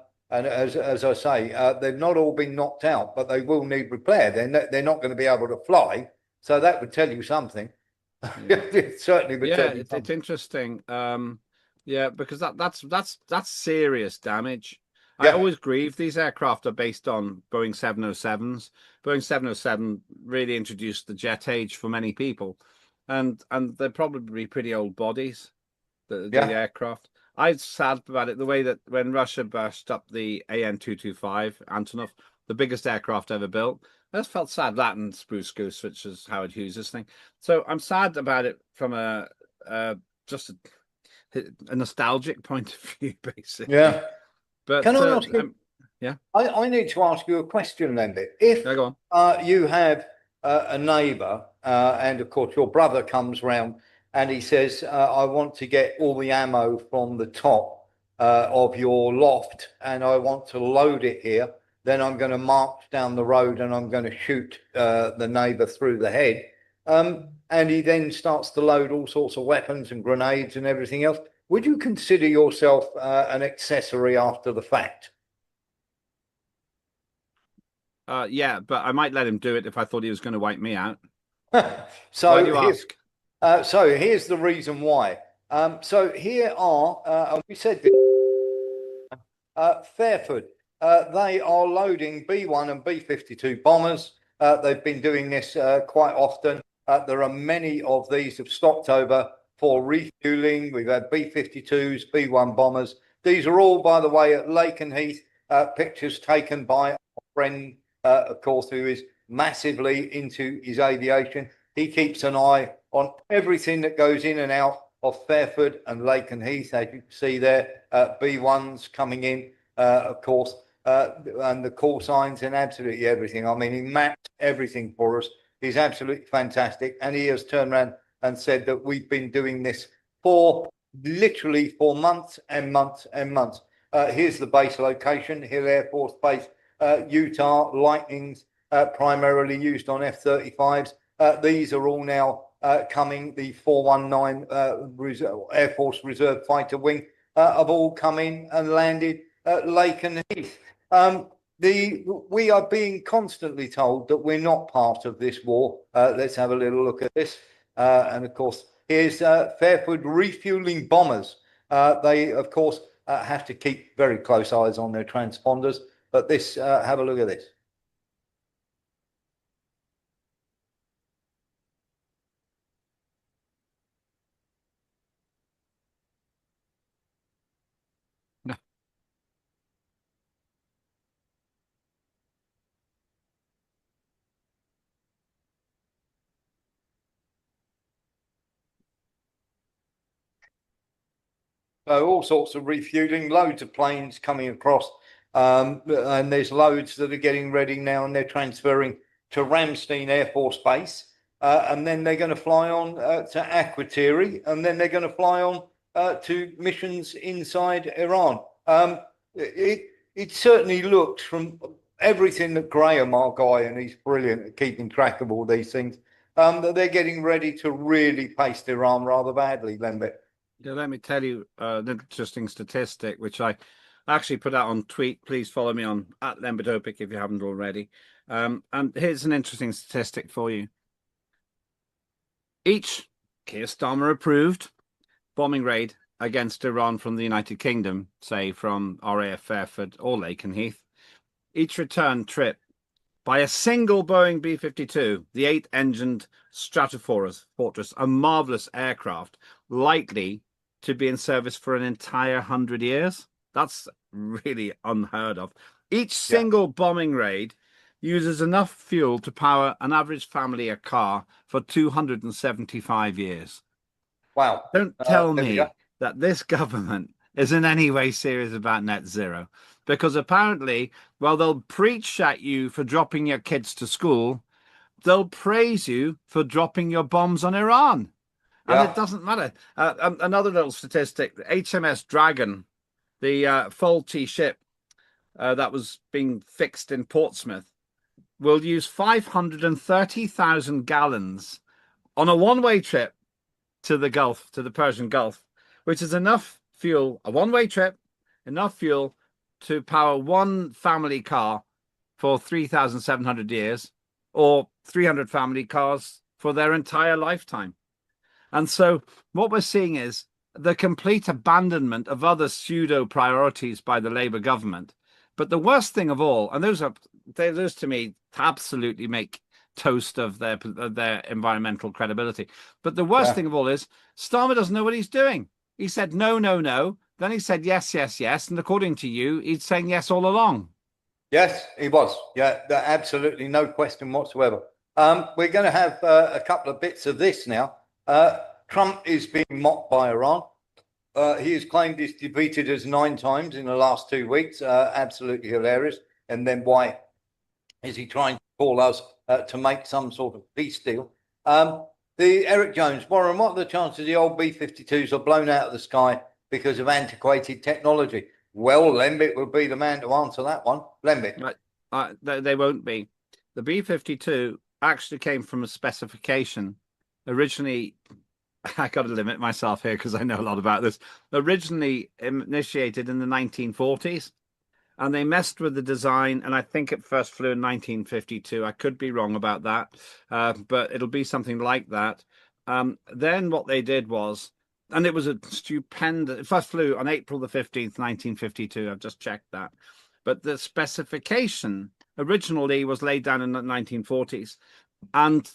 as I say, they've not all been knocked out, but they will need repair. They're not going to be able to fly. So that would tell you something. It certainly would tell you something. It's interesting. Because that's serious damage. I always grieve. These aircraft are based on Boeing 707s. Boeing 707 really introduced the jet age for many people, and they're probably pretty old bodies. The aircraft. I'm sad about it. The way that when Russia bashed up the AN-225 Antonov, the biggest aircraft ever built, I just felt sad. That and Spruce Goose, which is Howard Hughes' thing. So I'm sad about it from just a nostalgic point of view, basically. Yeah. But can I ask you? Yeah. I need to ask you a question then. If go on. You have a neighbour, and of course your brother comes round and he says, I want to get all the ammo from the top of your loft and I want to load it here, then I'm going to march down the road and I'm going to shoot the neighbour through the head. And he then starts to load all sorts of weapons and grenades and everything else. Would you consider yourself an accessory after the fact? Yeah, but I might let him do it if I thought he was going to wipe me out. So why do you ask? So here's the reason why. So here are, and we said this, Fairford. They are loading B-1 and B-52 bombers. They've been doing this quite often. There are many of these have stopped over for refueling. We've had B-52s, B-1 bombers. These are all, by the way, at Lakenheath, pictures taken by a friend, of course, who is massively into his aviation. He keeps an eye on everything that goes in and out of Fairford and Lakenheath, as you can see there, B1s coming in, of course, and the call signs and absolutely everything. I mean, he mapped everything for us. He's absolutely fantastic. And he has turned around and said that we've been doing this literally for months and months and months. Here's the base location, Hill Air Force Base, Utah, Lightnings, primarily used on F-35s. These are all now coming. The 419 Air Force Reserve Fighter Wing have all come in and landed at Lakenheath. We are being constantly told that we're not part of this war. Let's have a little look at this. And of course, here's Fairford refueling bombers. They, of course, have to keep very close eyes on their transponders. But this, have a look at this. So all sorts of refueling, loads of planes coming across, and there's loads that are getting ready now, and they're transferring to Ramstein Air Force Base, and then they're going to fly on to Akrotiri, and then they're going to fly on to missions inside Iran. It certainly looks, from everything that Graham, our guy, and he's brilliant at keeping track of all these things, that they're getting ready to really paste Iran rather badly, Lembit. Yeah, let me tell you an interesting statistic, which I actually put out on tweet. Please follow me on @Lembitopic if you haven't already. And here's an interesting statistic for you. Each Keir Starmer approved bombing raid against Iran from the United Kingdom, say from RAF Fairford or Lakenheath, each return trip by a single Boeing B-52, the 8-engined Stratofortress, a marvelous aircraft, likely to be in service for an entire 100 years. That's really unheard of. Each single bombing raid uses enough fuel to power an average family a car for 275 years. Wow. Don't tell me that this government is in any way serious about net zero, because apparently, well, they'll preach at you for dropping your kids to school. They'll praise you for dropping your bombs on Iran. And it doesn't matter. Another little statistic, HMS Dragon, the faulty ship that was being fixed in Portsmouth, will use 530,000 gallons on a one-way trip to the Gulf, to the Persian Gulf, which is enough fuel, a one-way trip, enough fuel to power one family car for 3,700 years, or 300 family cars for their entire lifetime. And so what we're seeing is the complete abandonment of other pseudo priorities by the Labour government. But the worst thing of all, and those to me absolutely make toast of their environmental credibility. But the worst thing of all is Starmer doesn't know what he's doing. He said no, no, no. Then he said yes, yes, yes. And according to you, he's saying yes all along. Yes, he was. Yeah, absolutely no question whatsoever. We're going to have a couple of bits of this now. Trump is being mocked by Iran. He has claimed he's defeated us 9 times in the last 2 weeks. Absolutely hilarious. And then why is he trying to call us to make some sort of peace deal? The Eric Jones, Warren, what are the chances the old B-52s are blown out of the sky because of antiquated technology? Well, Lembit would be the man to answer that one. Lembit. Right. They won't be. The B-52 actually came from a specification. Originally, I got to limit myself here because I know a lot about this. Originally initiated in the 1940s, and they messed with the design, and I think it first flew in 1952. I could be wrong about that, but it'll be something like that. Then what they did was and it was a stupendous. It first flew on April the 15th, 1952. I've just checked that. But the specification originally was laid down in the 1940s, and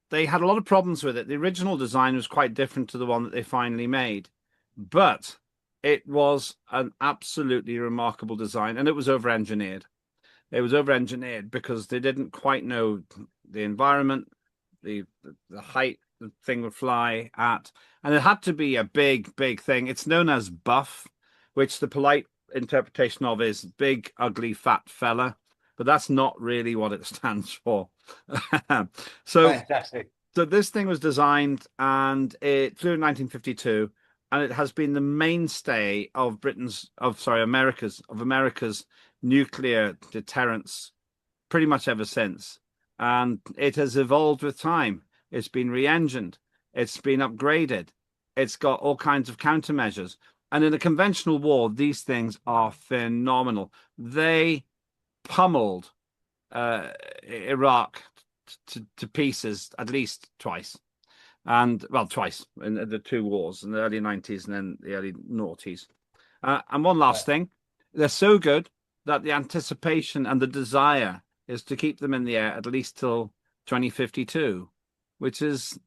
they had a lot of problems with it. The original design was quite different to the one that they finally made, but it was an absolutely remarkable design, and it was over-engineered. It was over-engineered because they didn't quite know the environment, the height the thing would fly at, and it had to be a big, big thing. It's known as buff, which the polite interpretation of is big, ugly, fat fella, but that's not really what it stands for. So, Fantastic. so this thing was designed, and it flew in 1952, and it has been the mainstay of America's nuclear deterrence pretty much ever since. And it has evolved with time. It's been re-engined. It's been upgraded. It's got all kinds of countermeasures. And in a conventional war, these things are phenomenal. They pummeled Iraq to pieces at least twice. And well, twice in the two wars in the early 90s and then the early noughties. And one last thing, they're so good that the anticipation and the desire is to keep them in the air at least till 2052, which is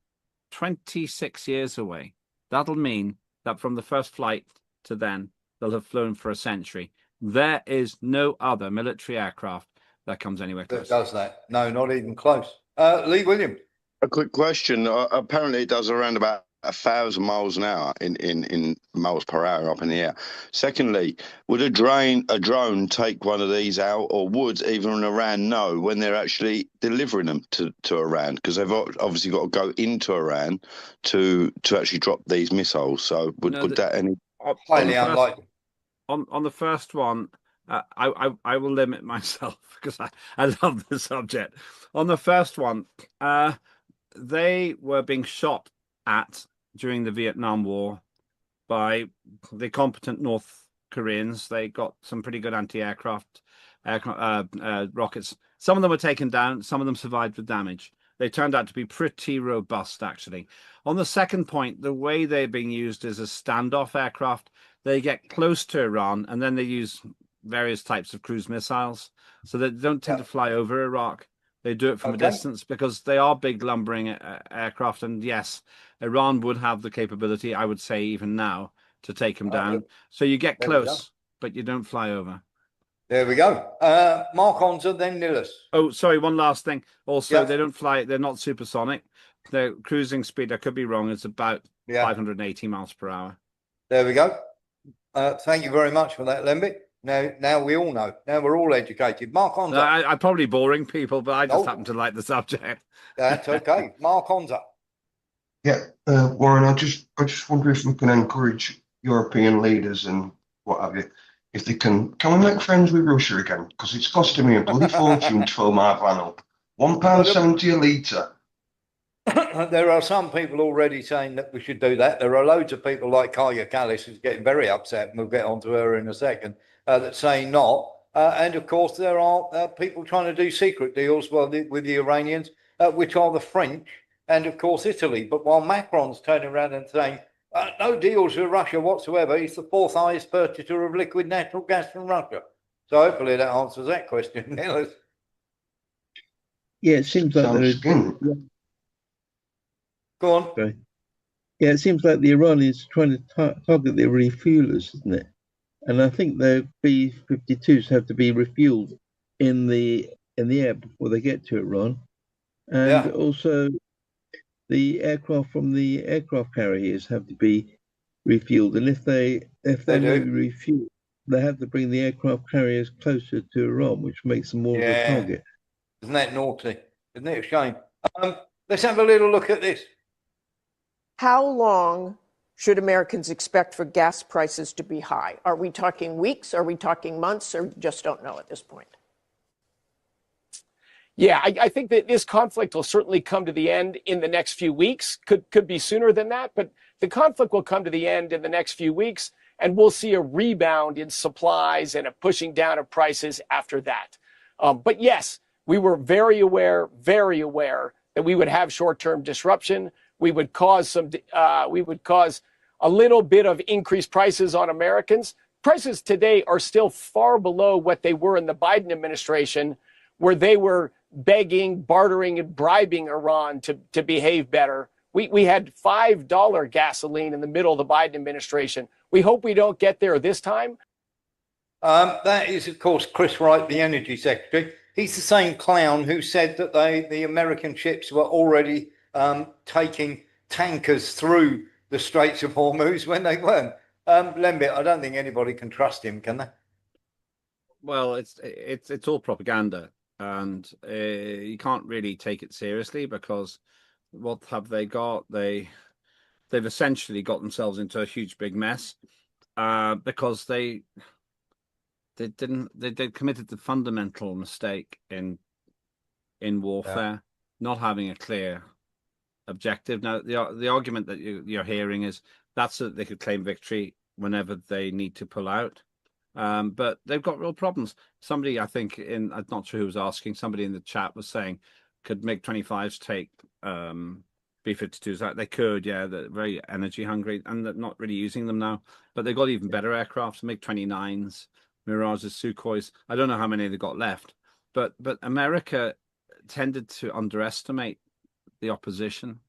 26 years away. That'll mean that from the first flight to then, they'll have flown for a century. There is no other military aircraft that comes anywhere close. That does that. No, not even close. Lee Williams. A quick question. Apparently, it does around about 1,000 miles an hour in miles per hour up in the air. Secondly, would a drone take one of these out, or would even Iran know when they're actually delivering them to Iran? Because they've obviously got to go into Iran to actually drop these missiles. So would that any highly unlikely? On the first one, I will limit myself because I love the subject. On the first one, they were being shot at during the Vietnam War by the competent North Koreans. They got some pretty good anti-aircraft rockets. Some of them were taken down. Some of them survived with damage. They turned out to be pretty robust, actually. On the second point, the way they're being used as a standoff aircraft, they get close to Iran, and then they use various types of cruise missiles. So they don't tend to fly over Iraq. They do it from a distance because they are big lumbering aircraft. And yes, Iran would have the capability, I would say even now, to take them down. So you get close, but you don't fly over. There we go. Mark Onser, then Nillis. Oh, sorry, one last thing. Also, they don't fly, they're not supersonic. Their cruising speed, I could be wrong, it's about 580 miles per hour. There we go. Thank you very much for that, Lembic. Now we all know. Now we're all educated. Mark Onser. I'm probably boring people, but I just happen to like the subject. That's okay. Mark Onser. Yeah, Warren, I just wonder if we can encourage European leaders and what have you, if they can we make friends with Russia again? Because it's costing me a bloody fortune to fill my van up. £1.70 a litre. There are some people already saying that we should do that. There are loads of people like Kaya Kallis who's getting very upset, and we'll get onto her in a second, that say not. And of course, there are people trying to do secret deals with the Iranians, which are the French and of course Italy. But while Macron's turning around and saying no deals with Russia whatsoever, he's the fourth highest purchaser of liquid natural gas from Russia. So hopefully that answers that question. Yeah, it seems like there is. Go on. Sorry. Yeah, it seems like the Iranians are trying to target the refuelers, isn't it? And I think the B-52s have to be refueled in the air before they get to Iran, and also the aircraft from the aircraft carriers have to be refueled. And if they're refueled, they have to bring the aircraft carriers closer to Iran, which makes them more of a target. Isn't that naughty? Isn't it a shame? Let's have a little look at this. How long should Americans expect for gas prices to be high? Are we talking weeks? Are we talking months? Or just don't know at this point? Yeah, I think that this conflict will certainly come to the end in the next few weeks. Could be sooner than that, but the conflict will come to the end in the next few weeks, and we'll see a rebound in supplies and a pushing down of prices after that. But yes, we were very aware that we would have short-term disruption. We would cause a little bit of increased prices on Americans. Prices today are still far below what they were in the Biden administration, where they were begging, bartering, and bribing Iran to behave better. We had $5 gasoline in the middle of the Biden administration. We hope we don't get there this time. That is, of course, Chris Wright, the Energy Secretary. He's the same clown who said that the American ships were already taking tankers through the Straits of Hormuz when they weren't. Lembit, I don't think anybody can trust him, can they? Well, it's all propaganda, and you can't really take it seriously, because what have they got? They've essentially got themselves into a huge big mess, because they committed the fundamental mistake in warfare, not having a clear objective. Now, the argument that you're hearing is that's so that they could claim victory whenever they need to pull out. But they've got real problems. Somebody, I think, I'm not sure who was asking, somebody in the chat was saying, could MiG-25s take B-52s out? They could, yeah. They're very energy hungry, and they're not really using them now. But they've got even better aircraft, MiG-29s, Mirages, Sukhois. I don't know how many they've got left. But America tended to underestimate the opposition,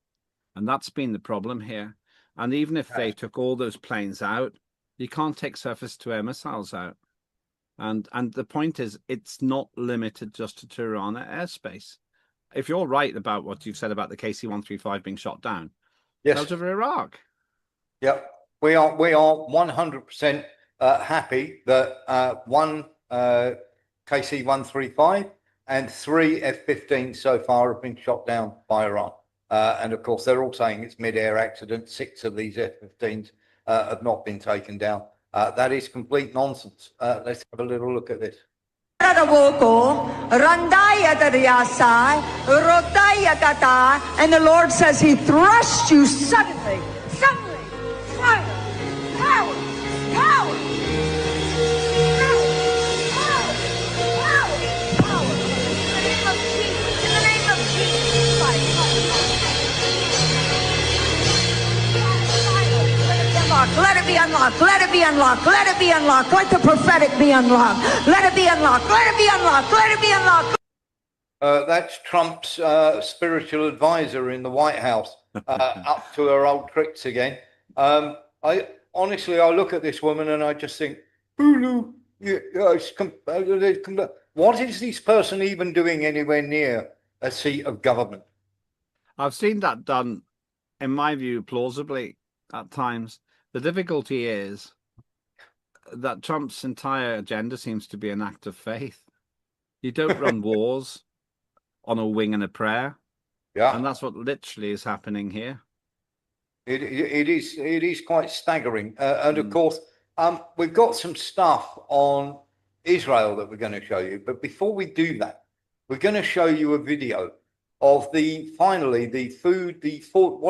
and that's been the problem here. And even if they took all those planes out, you can't take surface-to-air missiles out. And the point is, it's not limited just to Tirana airspace. If you're right about what you've said about the KC-135 being shot down, yes, out of Iraq. Yep, we are 100% happy that one KC-135 and 3 F-15s so far have been shot down by Iran. And of course, they're all saying it's mid-air accident. 6 of these F-15s have not been taken down. That is complete nonsense. Let's have a little look at this. And the Lord says he thrust you suddenly, power. Let it be unlocked. Let it be unlocked. Let it be unlocked. Let the prophetic be unlocked. Let it be unlocked. Let it be unlocked. Let it be unlocked. That's Trump's spiritual advisor in the White House, up to her old tricks again. I honestly look at this woman and I just think, what is this person even doing anywhere near a seat of government? I've seen that done, in my view, plausibly at times. The difficulty is that Trump's entire agenda seems to be an act of faith. You don't run wars on a wing and a prayer. Yeah. And that's what literally is happening here. It is quite staggering. And of course, we've got some stuff on Israel that we're going to show you. But before we do that, we're going to show you a video of what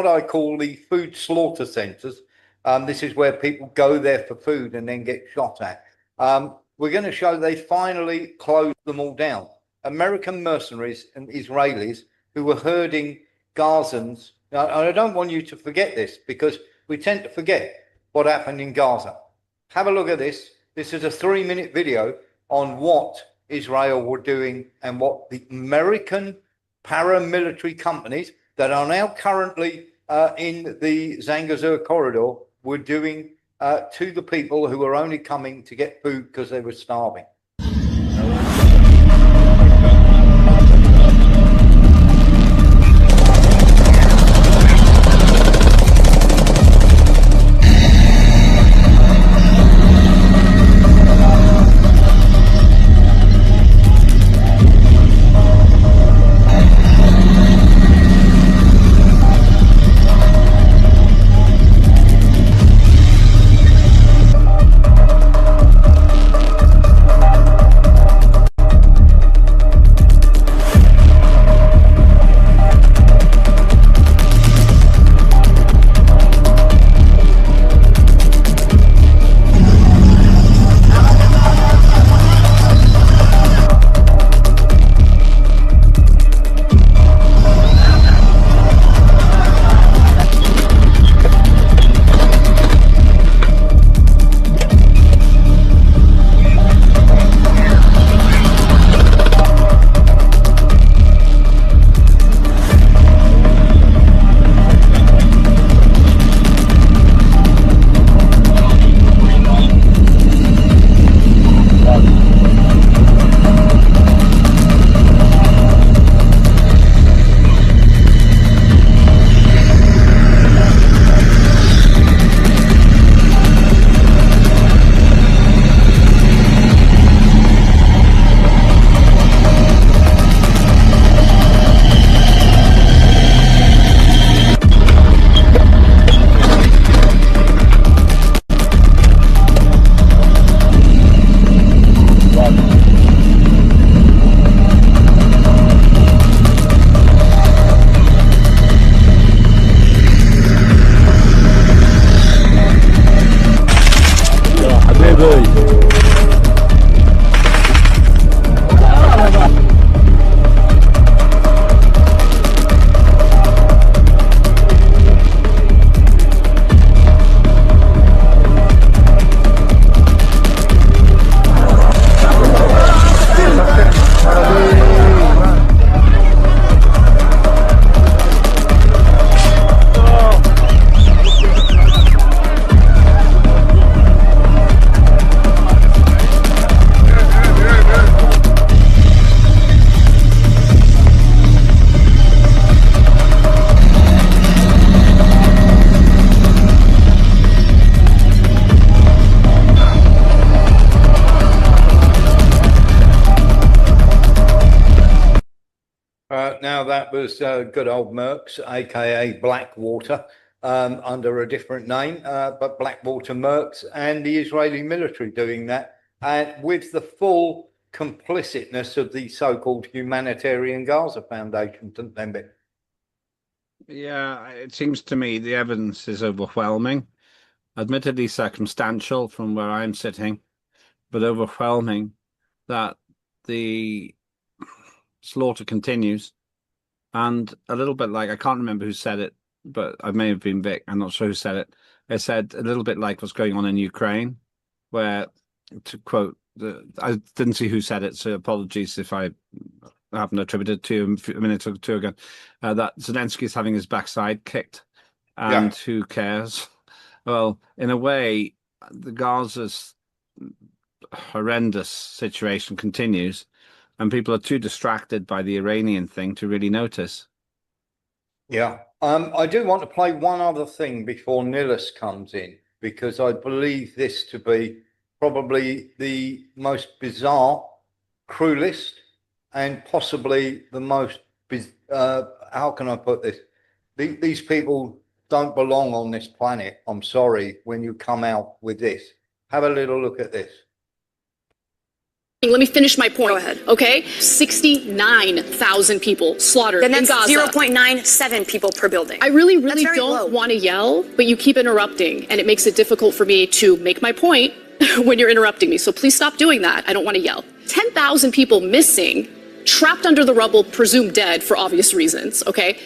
I call the food slaughter centers. This is where people go there for food and then get shot at. We're going to show they finally closed them all down. American mercenaries and Israelis who were herding Gazans. Now, I don't want you to forget this, because we tend to forget what happened in Gaza. Have a look at this. This is a 3-minute video on what Israel were doing and what the American paramilitary companies that are now currently in the Zangezur corridor were doing to the people who were only coming to get food because they were starving. Now that was good old Mercs, aka Blackwater, under a different name, but Blackwater Mercs and the Israeli military doing that, and with the full complicitness of the so-called Humanitarian Gaza Foundation, didn't they? Yeah, it seems to me the evidence is overwhelming, admittedly circumstantial from where I'm sitting, but overwhelming that the slaughter continues. And a little bit like, I can't remember who said it, but I may have been Vic, I'm not sure who said it. It said a little bit like what's going on in Ukraine, where, to quote, I didn't see who said it, so apologies if I haven't attributed to you a minute or two ago, that Zelensky is having his backside kicked, and who cares? Well, in a way, the Gaza's horrendous situation continues, and people are too distracted by the Iranian thing to really notice. Yeah. I do want to play one other thing before Nillis comes in, because I believe this to be probably the most bizarre, cruelest, and possibly the most, how can I put this? These people don't belong on this planet. I'm sorry when you come out with this. Have a little look at this. Let me finish my point. Go ahead. Okay? 69,000 people slaughtered Then that's in Gaza. 0.97 people per building. I really don't want to yell, but you keep interrupting, and it makes it difficult for me to make my point when you're interrupting me. So please stop doing that. I don't want to yell. 10,000 people missing, trapped under the rubble, presumed dead for obvious reasons, okay?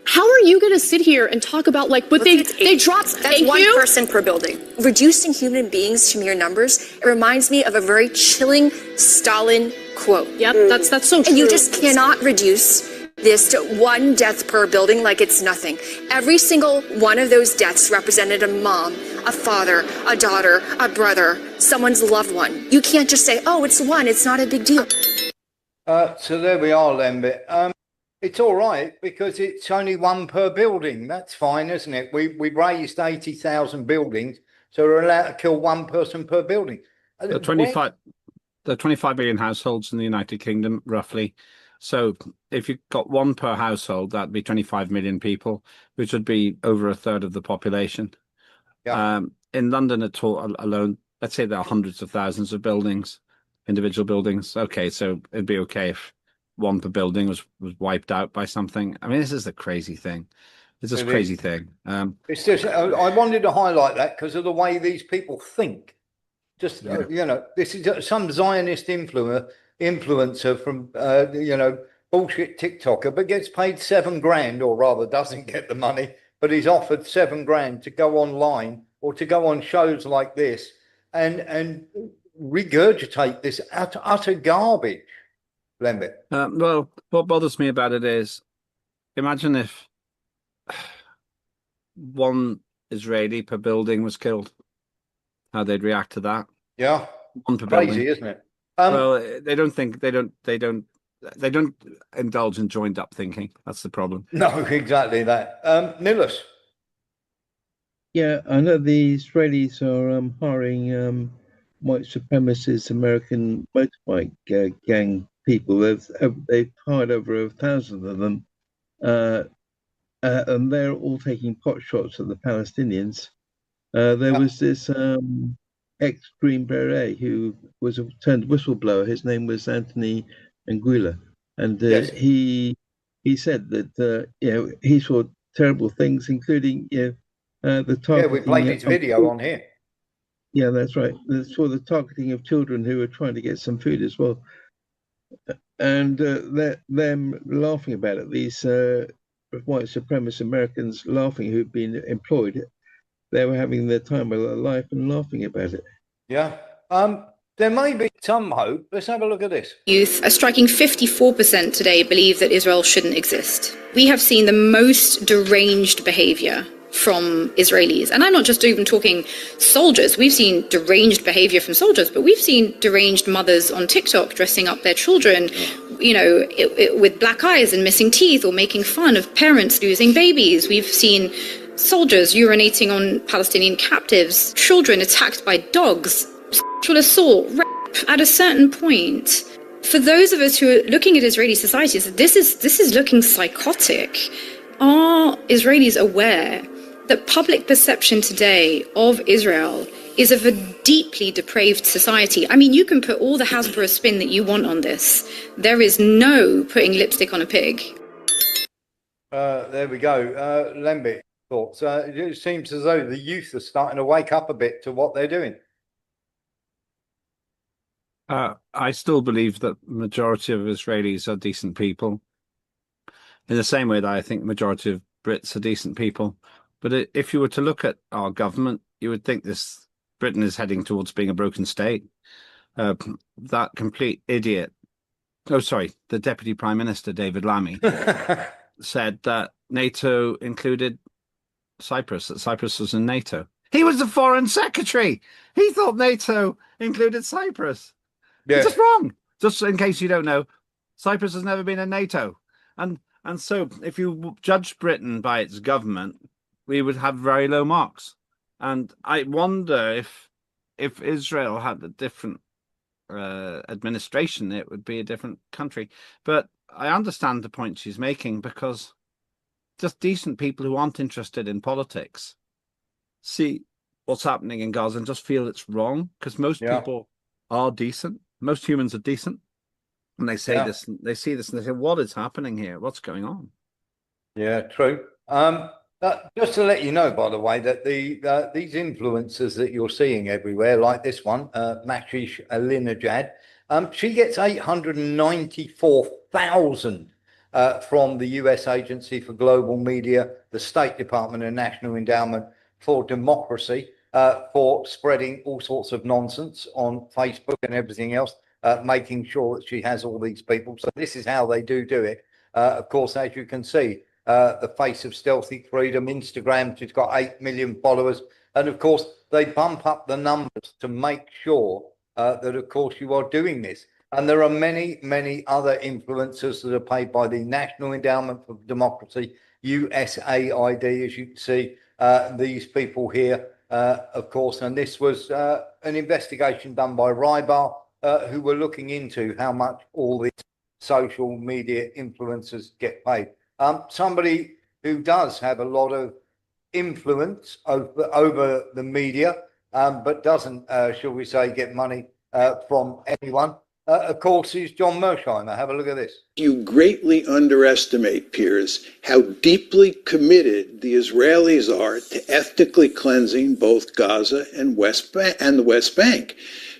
How are you going to sit here and talk about, like, but they dropped, That's one person per building. Reducing human beings to mere numbers, it reminds me of a very chilling Stalin quote. Yep, that's so true. And you just cannot reduce this to one death per building like it's nothing. Every single one of those deaths represented a mom, a father, a daughter, a brother, someone's loved one. You can't just say, oh, it's one, it's not a big deal. So there we are, Lembit. It's all right because it's only one per building. That's fine, isn't it? We raised 80,000 buildings, so we're allowed to kill one person per building. There are 25 million households in the United Kingdom, roughly. So if you got one per household, that'd be 25 million people, which would be over a third of the population. Yeah. In London alone, let's say there are hundreds of thousands of buildings, individual buildings. Okay, so it'd be okay if one per building was wiped out by something. I mean, this is the crazy thing. It's just crazy thing. It's just, I wanted to highlight that because of the way these people think. Just, this is some Zionist influencer from, bullshit TikToker, but gets paid $7,000, or rather doesn't get the money, but he's offered $7,000 to go online or to go on shows like this and regurgitate this utter garbage. Lembit. Well, what bothers me about it is, imagine if one Israeli per building was killed, how they'd react to that. Yeah, one per crazy, building. isn't it? Well, they don't indulge in joined up thinking. That's the problem. No, exactly that. Nillis. Yeah, I know the Israelis are hiring white supremacist American motorbike gang people. They've hired over 1,000 of them, and they're all taking pot shots at the Palestinians. There was this ex-Green Beret who was a turned whistleblower. His name was Anthony Anguilla, and he said that he saw terrible things, including the targeting. Yeah, we played his video on here. Yeah, that's right. That's for the targeting of children who are trying to get some food as well. And them laughing about it, these white supremacist Americans laughing who've been employed, they were having their time of their life and laughing about it. Yeah. There may be some hope. Let's have a look at this. Youth, a striking 54% today believe that Israel shouldn't exist. We have seen the most deranged behavior from Israelis. And I'm not just even talking soldiers. We've seen deranged behavior from soldiers, but we've seen deranged mothers on TikTok dressing up their children, with black eyes and missing teeth, or making fun of parents losing babies. We've seen soldiers urinating on Palestinian captives, children attacked by dogs, sexual assault, rape. At a certain point, for those of us who are looking at Israeli society, this is looking psychotic. Are Israelis aware that public perception today of Israel is of a deeply depraved society? I mean, you can put all the Hasbro spin that you want on this. There is no putting lipstick on a pig. There we go. Lembit, thoughts? It seems as though the youth are starting to wake up a bit to what they're doing. I still believe that the majority of Israelis are decent people, in the same way that I think the majority of Brits are decent people. But if you were to look at our government, you would think Britain is heading towards being a broken state. That complete idiot, the Deputy Prime Minister, David Lammy, said that NATO included Cyprus, that Cyprus was in NATO. He was the Foreign Secretary. He thought NATO included Cyprus. Yeah. It's just wrong. Just in case you don't know, Cyprus has never been in NATO. And so if you judge Britain by its government, we would have very low marks. And I wonder if Israel had a different administration, it would be a different country. But I understand the point she's making, because just decent people who aren't interested in politics see what's happening in Gaza and just feel it's wrong, because most people are decent. Most humans are decent. And they say this, they see this and they say, what is happening here? What's going on? Yeah, true. Just to let you know, by the way, that these influencers that you're seeing everywhere, like this one, Mashish Alinejad, she gets 894,000 from the US Agency for Global Media, the State Department and National Endowment for Democracy, for spreading all sorts of nonsense on Facebook and everything else, making sure that she has all these people. So this is how they do it. Of course, as you can see, the face of stealthy freedom, Instagram, she's got 8 million followers. And of course, they bump up the numbers to make sure that, of course, you are doing this. And there are many, many other influencers that are paid by the National Endowment for Democracy, USAID, as you can see, these people here, of course. And this was an investigation done by Rybar, who were looking into how much all these social media influencers get paid. Somebody who does have a lot of influence over the media, but doesn't, shall we say, get money from anyone, of course, is John Mersheimer. Have a look at this. You greatly underestimate, Piers, how deeply committed the Israelis are to ethnically cleansing both Gaza and the West Bank.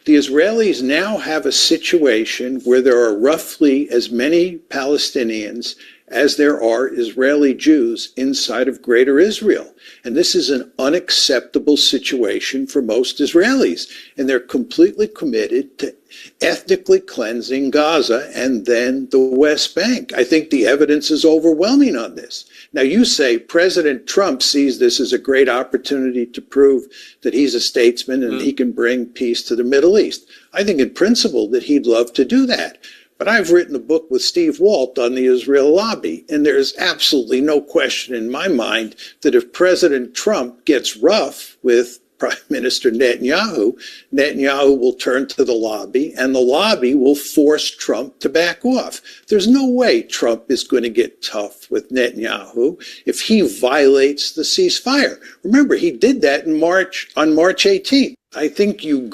The Israelis now have a situation where there are roughly as many Palestinians as there are Israeli Jews inside of Greater Israel. And this is an unacceptable situation for most Israelis. And they're completely committed to ethnically cleansing Gaza and then the West Bank. I think the evidence is overwhelming on this. Now, you say President Trump sees this as a great opportunity to prove that he's a statesman and he can bring peace to the Middle East. I think in principle that he'd love to do that. But I've written a book with Steve Walt on the Israel lobby, and there's absolutely no question in my mind that if President Trump gets rough with Prime Minister Netanyahu, Netanyahu will turn to the lobby, and the lobby will force Trump to back off. There's no way Trump is going to get tough with Netanyahu if he violates the ceasefire. Remember, he did that on March 18th. I think you...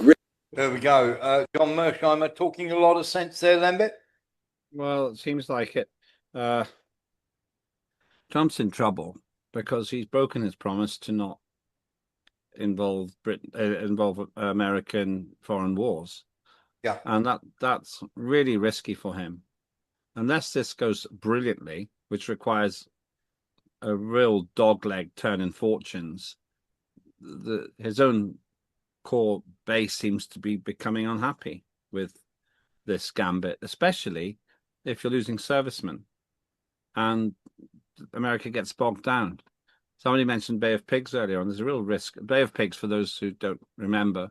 There we go. John Mersheimer talking a lot of sense there, Lambert. Well, it seems like it. Trump's in trouble because he's broken his promise to not involve American foreign wars. Yeah. And that's really risky for him. Unless this goes brilliantly, which requires a real dogleg turn in fortunes, his own core base seems to be becoming unhappy with this gambit, especially if you're losing servicemen and America gets bogged down. Somebody mentioned Bay of Pigs earlier on. There's a real risk. Bay of Pigs, for those who don't remember,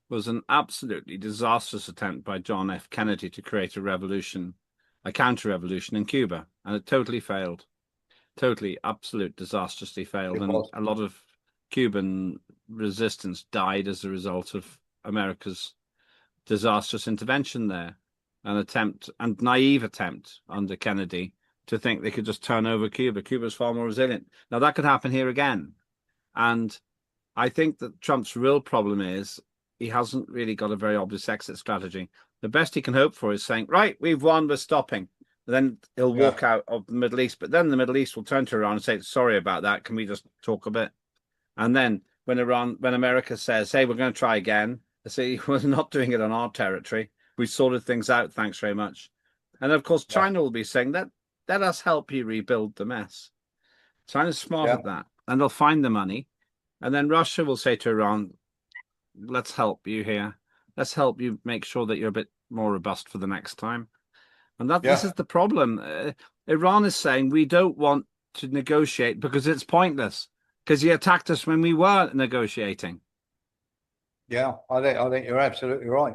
was an absolutely disastrous attempt by John F. Kennedy to create a counter-revolution in Cuba, and it totally failed. Totally, absolute, disastrously failed. And a lot of Cuban resistance died as a result of America's disastrous intervention there. and naive attempt under Kennedy to think they could just turn over Cuba. Cuba's far more resilient. Now that could happen here again. And I think that Trump's real problem is he hasn't really got a very obvious exit strategy. The best he can hope for is saying, right, we've won, we're stopping. Then he'll walk out of the Middle East. But then the Middle East will turn to Iran and say, sorry about that. Can we just talk a bit? And then when America says, hey, we're going to try again, they say, we're not doing it on our territory. We sorted things out. Thanks very much. And of course, China will be saying that, let us help you rebuild the mess. China's smart at that. And they'll find the money. And then Russia will say to Iran, let's help you here. Let's help you make sure that you're a bit more robust for the next time. And this is the problem. Iran is saying we don't want to negotiate because it's pointless, because he attacked us when we weren't negotiating. Yeah, I think you're absolutely right.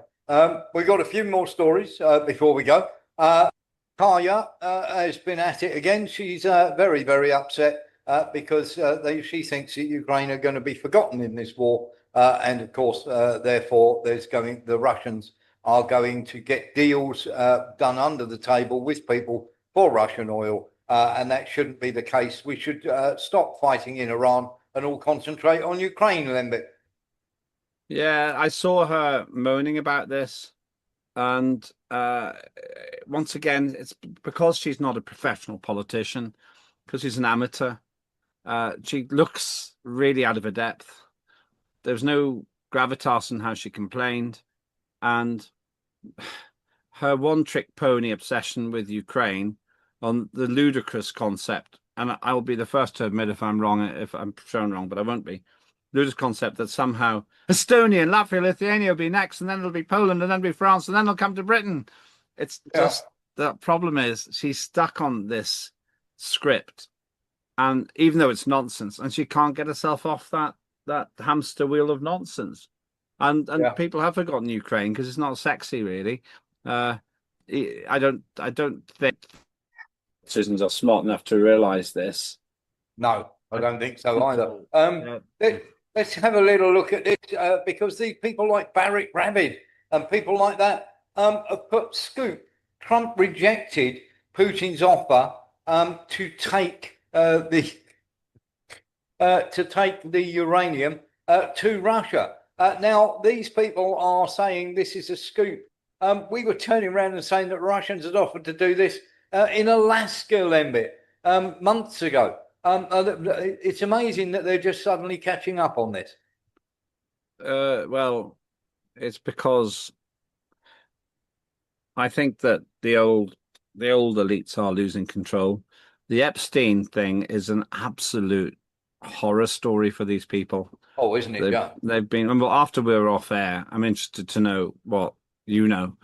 We've got a few more stories before we go. Kaya has been at it again. She's very, very upset because she thinks that Ukraine are going to be forgotten in this war. And of course, therefore, the Russians are going to get deals done under the table with people for Russian oil. And that shouldn't be the case. We should stop fighting in Iran and all concentrate on Ukraine, Lembit. Yeah, I saw her moaning about this. And once again, it's because she's not a professional politician, because she's an amateur. She looks really out of her depth. There's no gravitas in how she complained. And her one-trick pony obsession with Ukraine on the ludicrous concept, and I will be the first to admit if I'm wrong, if I'm shown wrong, but I won't be. Ludicrous concept that somehow Estonia and Latvia, Lithuania will be next, and then it'll be Poland, and then it'll be France, and then it'll come to Britain. It's just the problem is she's stuck on this script, and even though it's nonsense, and she can't get herself off that hamster wheel of nonsense. And people have forgotten Ukraine because it's not sexy, really. I don't think citizens are smart enough to realise this. No, I don't think so either. Let's have a little look at this because these people like Barrick Ravid and people like that have put scoop. Trump rejected Putin's offer to take the uranium to Russia. Now, these people are saying this is a scoop. We were turning around and saying that Russians had offered to do this in Alaska, Lembit, months ago. It's amazing that they're just suddenly catching up on this. Well, it's because I think that the old elites are losing control. The Epstein thing is an absolute horror story for these people. Oh, isn't it? They've been, well, after we were off air, I'm interested to know what you know,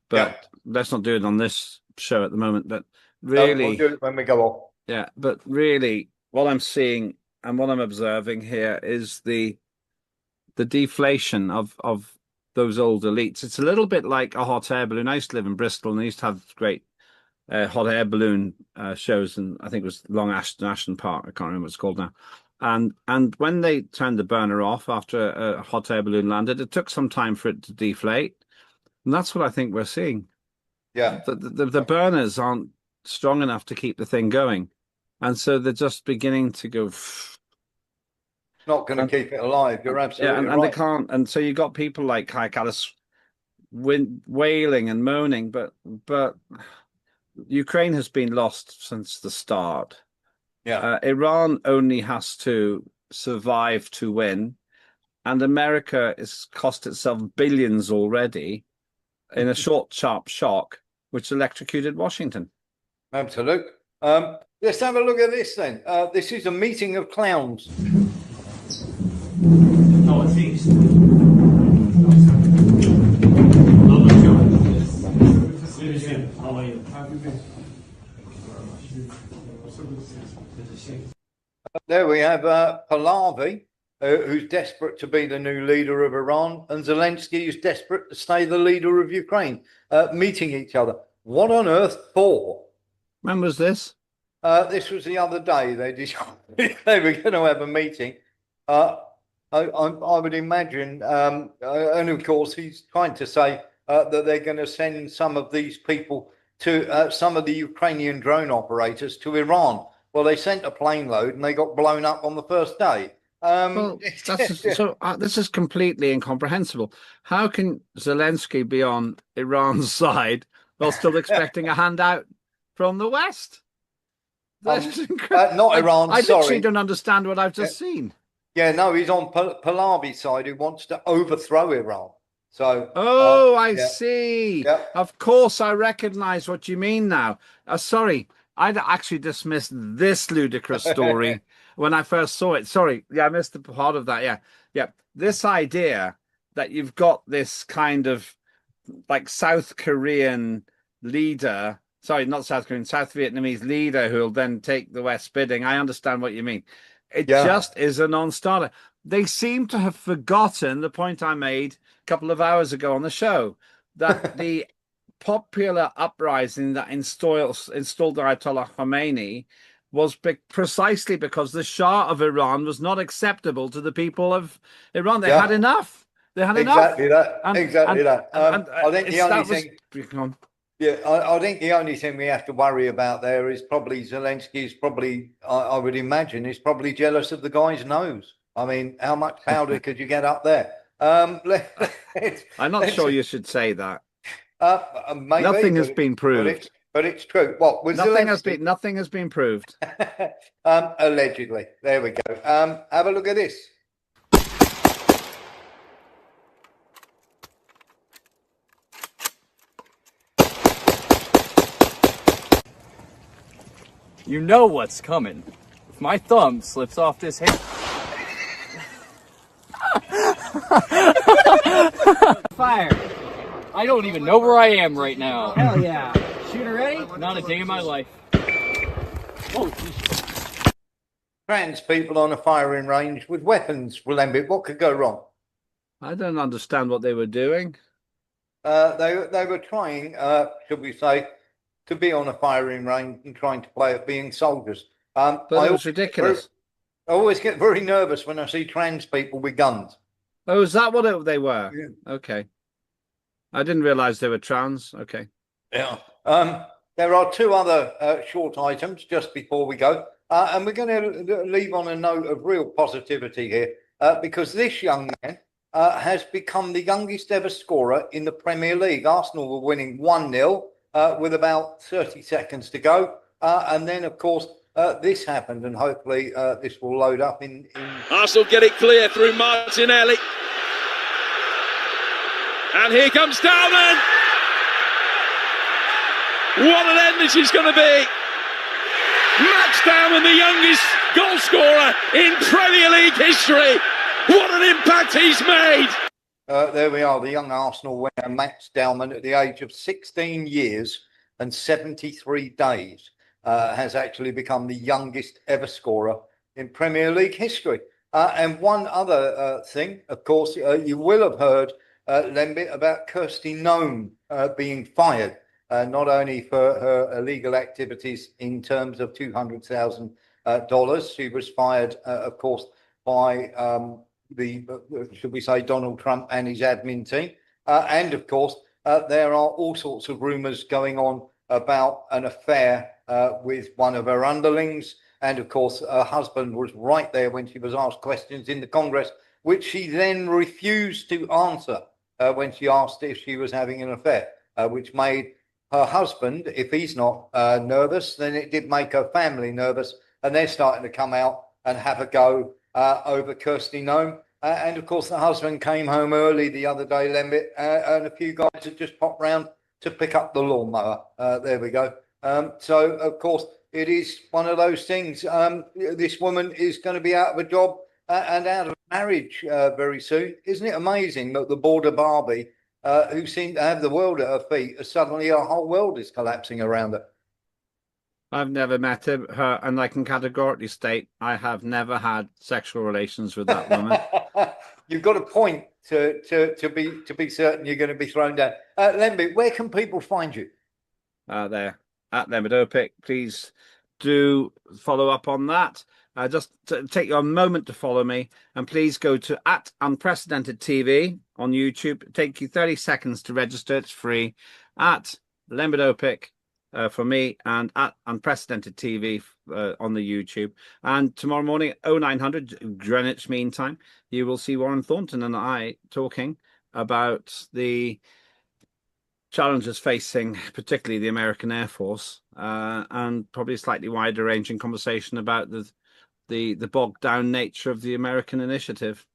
but let's not do it on this show at the moment. But really, we'll do it when we go off. Yeah, but really, what I'm seeing and what I'm observing here is the deflation of those old elites. It's a little bit like a hot air balloon. I used to live in Bristol, and I used to have great hot air balloon shows, and I think it was Long Ashton Park. I can't remember what it's called now. And when they turned the burner off after a hot air balloon landed, it took some time for it to deflate, and that's what I think we're seeing. Yeah, the burners aren't strong enough to keep the thing going, and so they're just beginning to go. It's not going to keep it alive. You're absolutely right. And they can't. And so you got people like Alice wailing and moaning, but Ukraine has been lost since the start. Yeah, Iran only has to survive to win, and America has cost itself billions already in a short, sharp shock, which electrocuted Washington. Absolutely. Let's have a look at this then. This is a meeting of clowns. Northeast. How are you? There we have Pahlavi, who's desperate to be the new leader of Iran, and Zelensky, who's desperate to stay the leader of Ukraine, meeting each other. What on earth for? When was this? This was the other day. They were going to have a meeting. I would imagine, and of course, he's trying to say that they're going to send some of these people to some of the Ukrainian drone operators to Iran. Well, they sent a plane load and they got blown up on the first day. Well, this is completely incomprehensible. How can Zelensky be on Iran's side while still expecting a handout from the West? That's not Iran. I literally sorry. don't understand what I've just seen. Yeah, no, he's on Pahlavi's side who wants to overthrow Iran. So, I see. Yeah. Of course, I recognize what you mean now. Sorry, I'd actually dismissed this ludicrous story when I first saw it. Sorry, I missed the part of that. Yeah. This idea that you've got this kind of like South Korean leader. Sorry, not South Korean, South Vietnamese leader who will then take the West bidding. I understand what you mean. It just is a non-starter. They seem to have forgotten the point I made a couple of hours ago on the show, that the popular uprising that installed Ayatollah Khomeini was precisely because the Shah of Iran was not acceptable to the people of Iran. They had enough. They had exactly enough. That. I think the only thing. Yeah, I think the only thing we have to worry about there is probably Zelensky is probably, I would imagine, is probably jealous of the guy's nose. I mean, how much powder could you get up there? I'm not sure you should say that. Maybe, nothing has been proved. But it's true. What was nothing has been proved. Allegedly. There we go. Have a look at this. You know what's coming. If my thumb slips off this hand. Fire. I don't even know where I am right now. Hell yeah. Shooter ready? Not a day in my life. Oh, Trans people on a firing range with weapons, Willembit. What could go wrong? I don't understand what they were doing. They were trying, should we say, to be on a firing range and trying to play at being soldiers. But it was ridiculous. I always get very nervous when I see trans people with guns. Oh, is that what they were? Yeah. Okay. I didn't realize they were trans. Okay. Yeah. There are two other short items just before we go. And we're going to leave on a note of real positivity here because this young man has become the youngest ever scorer in the Premier League. Arsenal were winning 1-0 with about 30 seconds to go. And then, of course, this happened, and hopefully this will load up in... Arsenal get it clear through Martinelli. And here comes Dalman. What an end this is going to be. Max Dalman, the youngest goal scorer in Premier League history. What an impact he's made. There we are, the young Arsenal winner, Max Dalman, at the age of 16 years and 73 days, has actually become the youngest ever scorer in Premier League history. And one other thing, of course, you will have heard, Lembit, about Kirsty Noem being fired, not only for her illegal activities in terms of $200,000. She was fired, of course, by should we say, Donald Trump and his admin team. And of course, there are all sorts of rumors going on about an affair with one of her underlings. And of course, her husband was right there when she was asked questions in the Congress, which she then refused to answer when she asked if she was having an affair, which made her husband, if he's not nervous, then it did make her family nervous. And they're starting to come out and have a go over Kirsty Noem. And of course, the husband came home early the other day, Lembit, and a few guys had just popped round to pick up the lawnmower. There we go. So, of course, it is one of those things. This woman is going to be out of a job and out of marriage very soon. Isn't it amazing that the border Barbie, who seemed to have the world at her feet, suddenly her whole world is collapsing around her? I've never met her, and I can categorically state I have never had sexual relations with that woman. You've got a point to be certain you're going to be thrown down. Lembit, where can people find you? There at Lembit Opik. Please do follow up on that, just to take a moment to follow me, and please go to @unprecedentedtv on YouTube. Take you 30 seconds to register. It's free. @Lembedopic for me, and @unprecedentedtv on the YouTube. And tomorrow morning, 0900 Greenwich Mean Time, you will see Warren Thornton and I talking about the challenges facing particularly the American Air Force, and probably a slightly wider ranging conversation about the bogged down nature of the American initiative.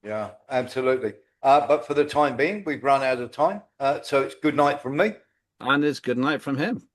Yeah, absolutely. But for the time being, we've run out of time. So it's good night from me. And it's good night from him.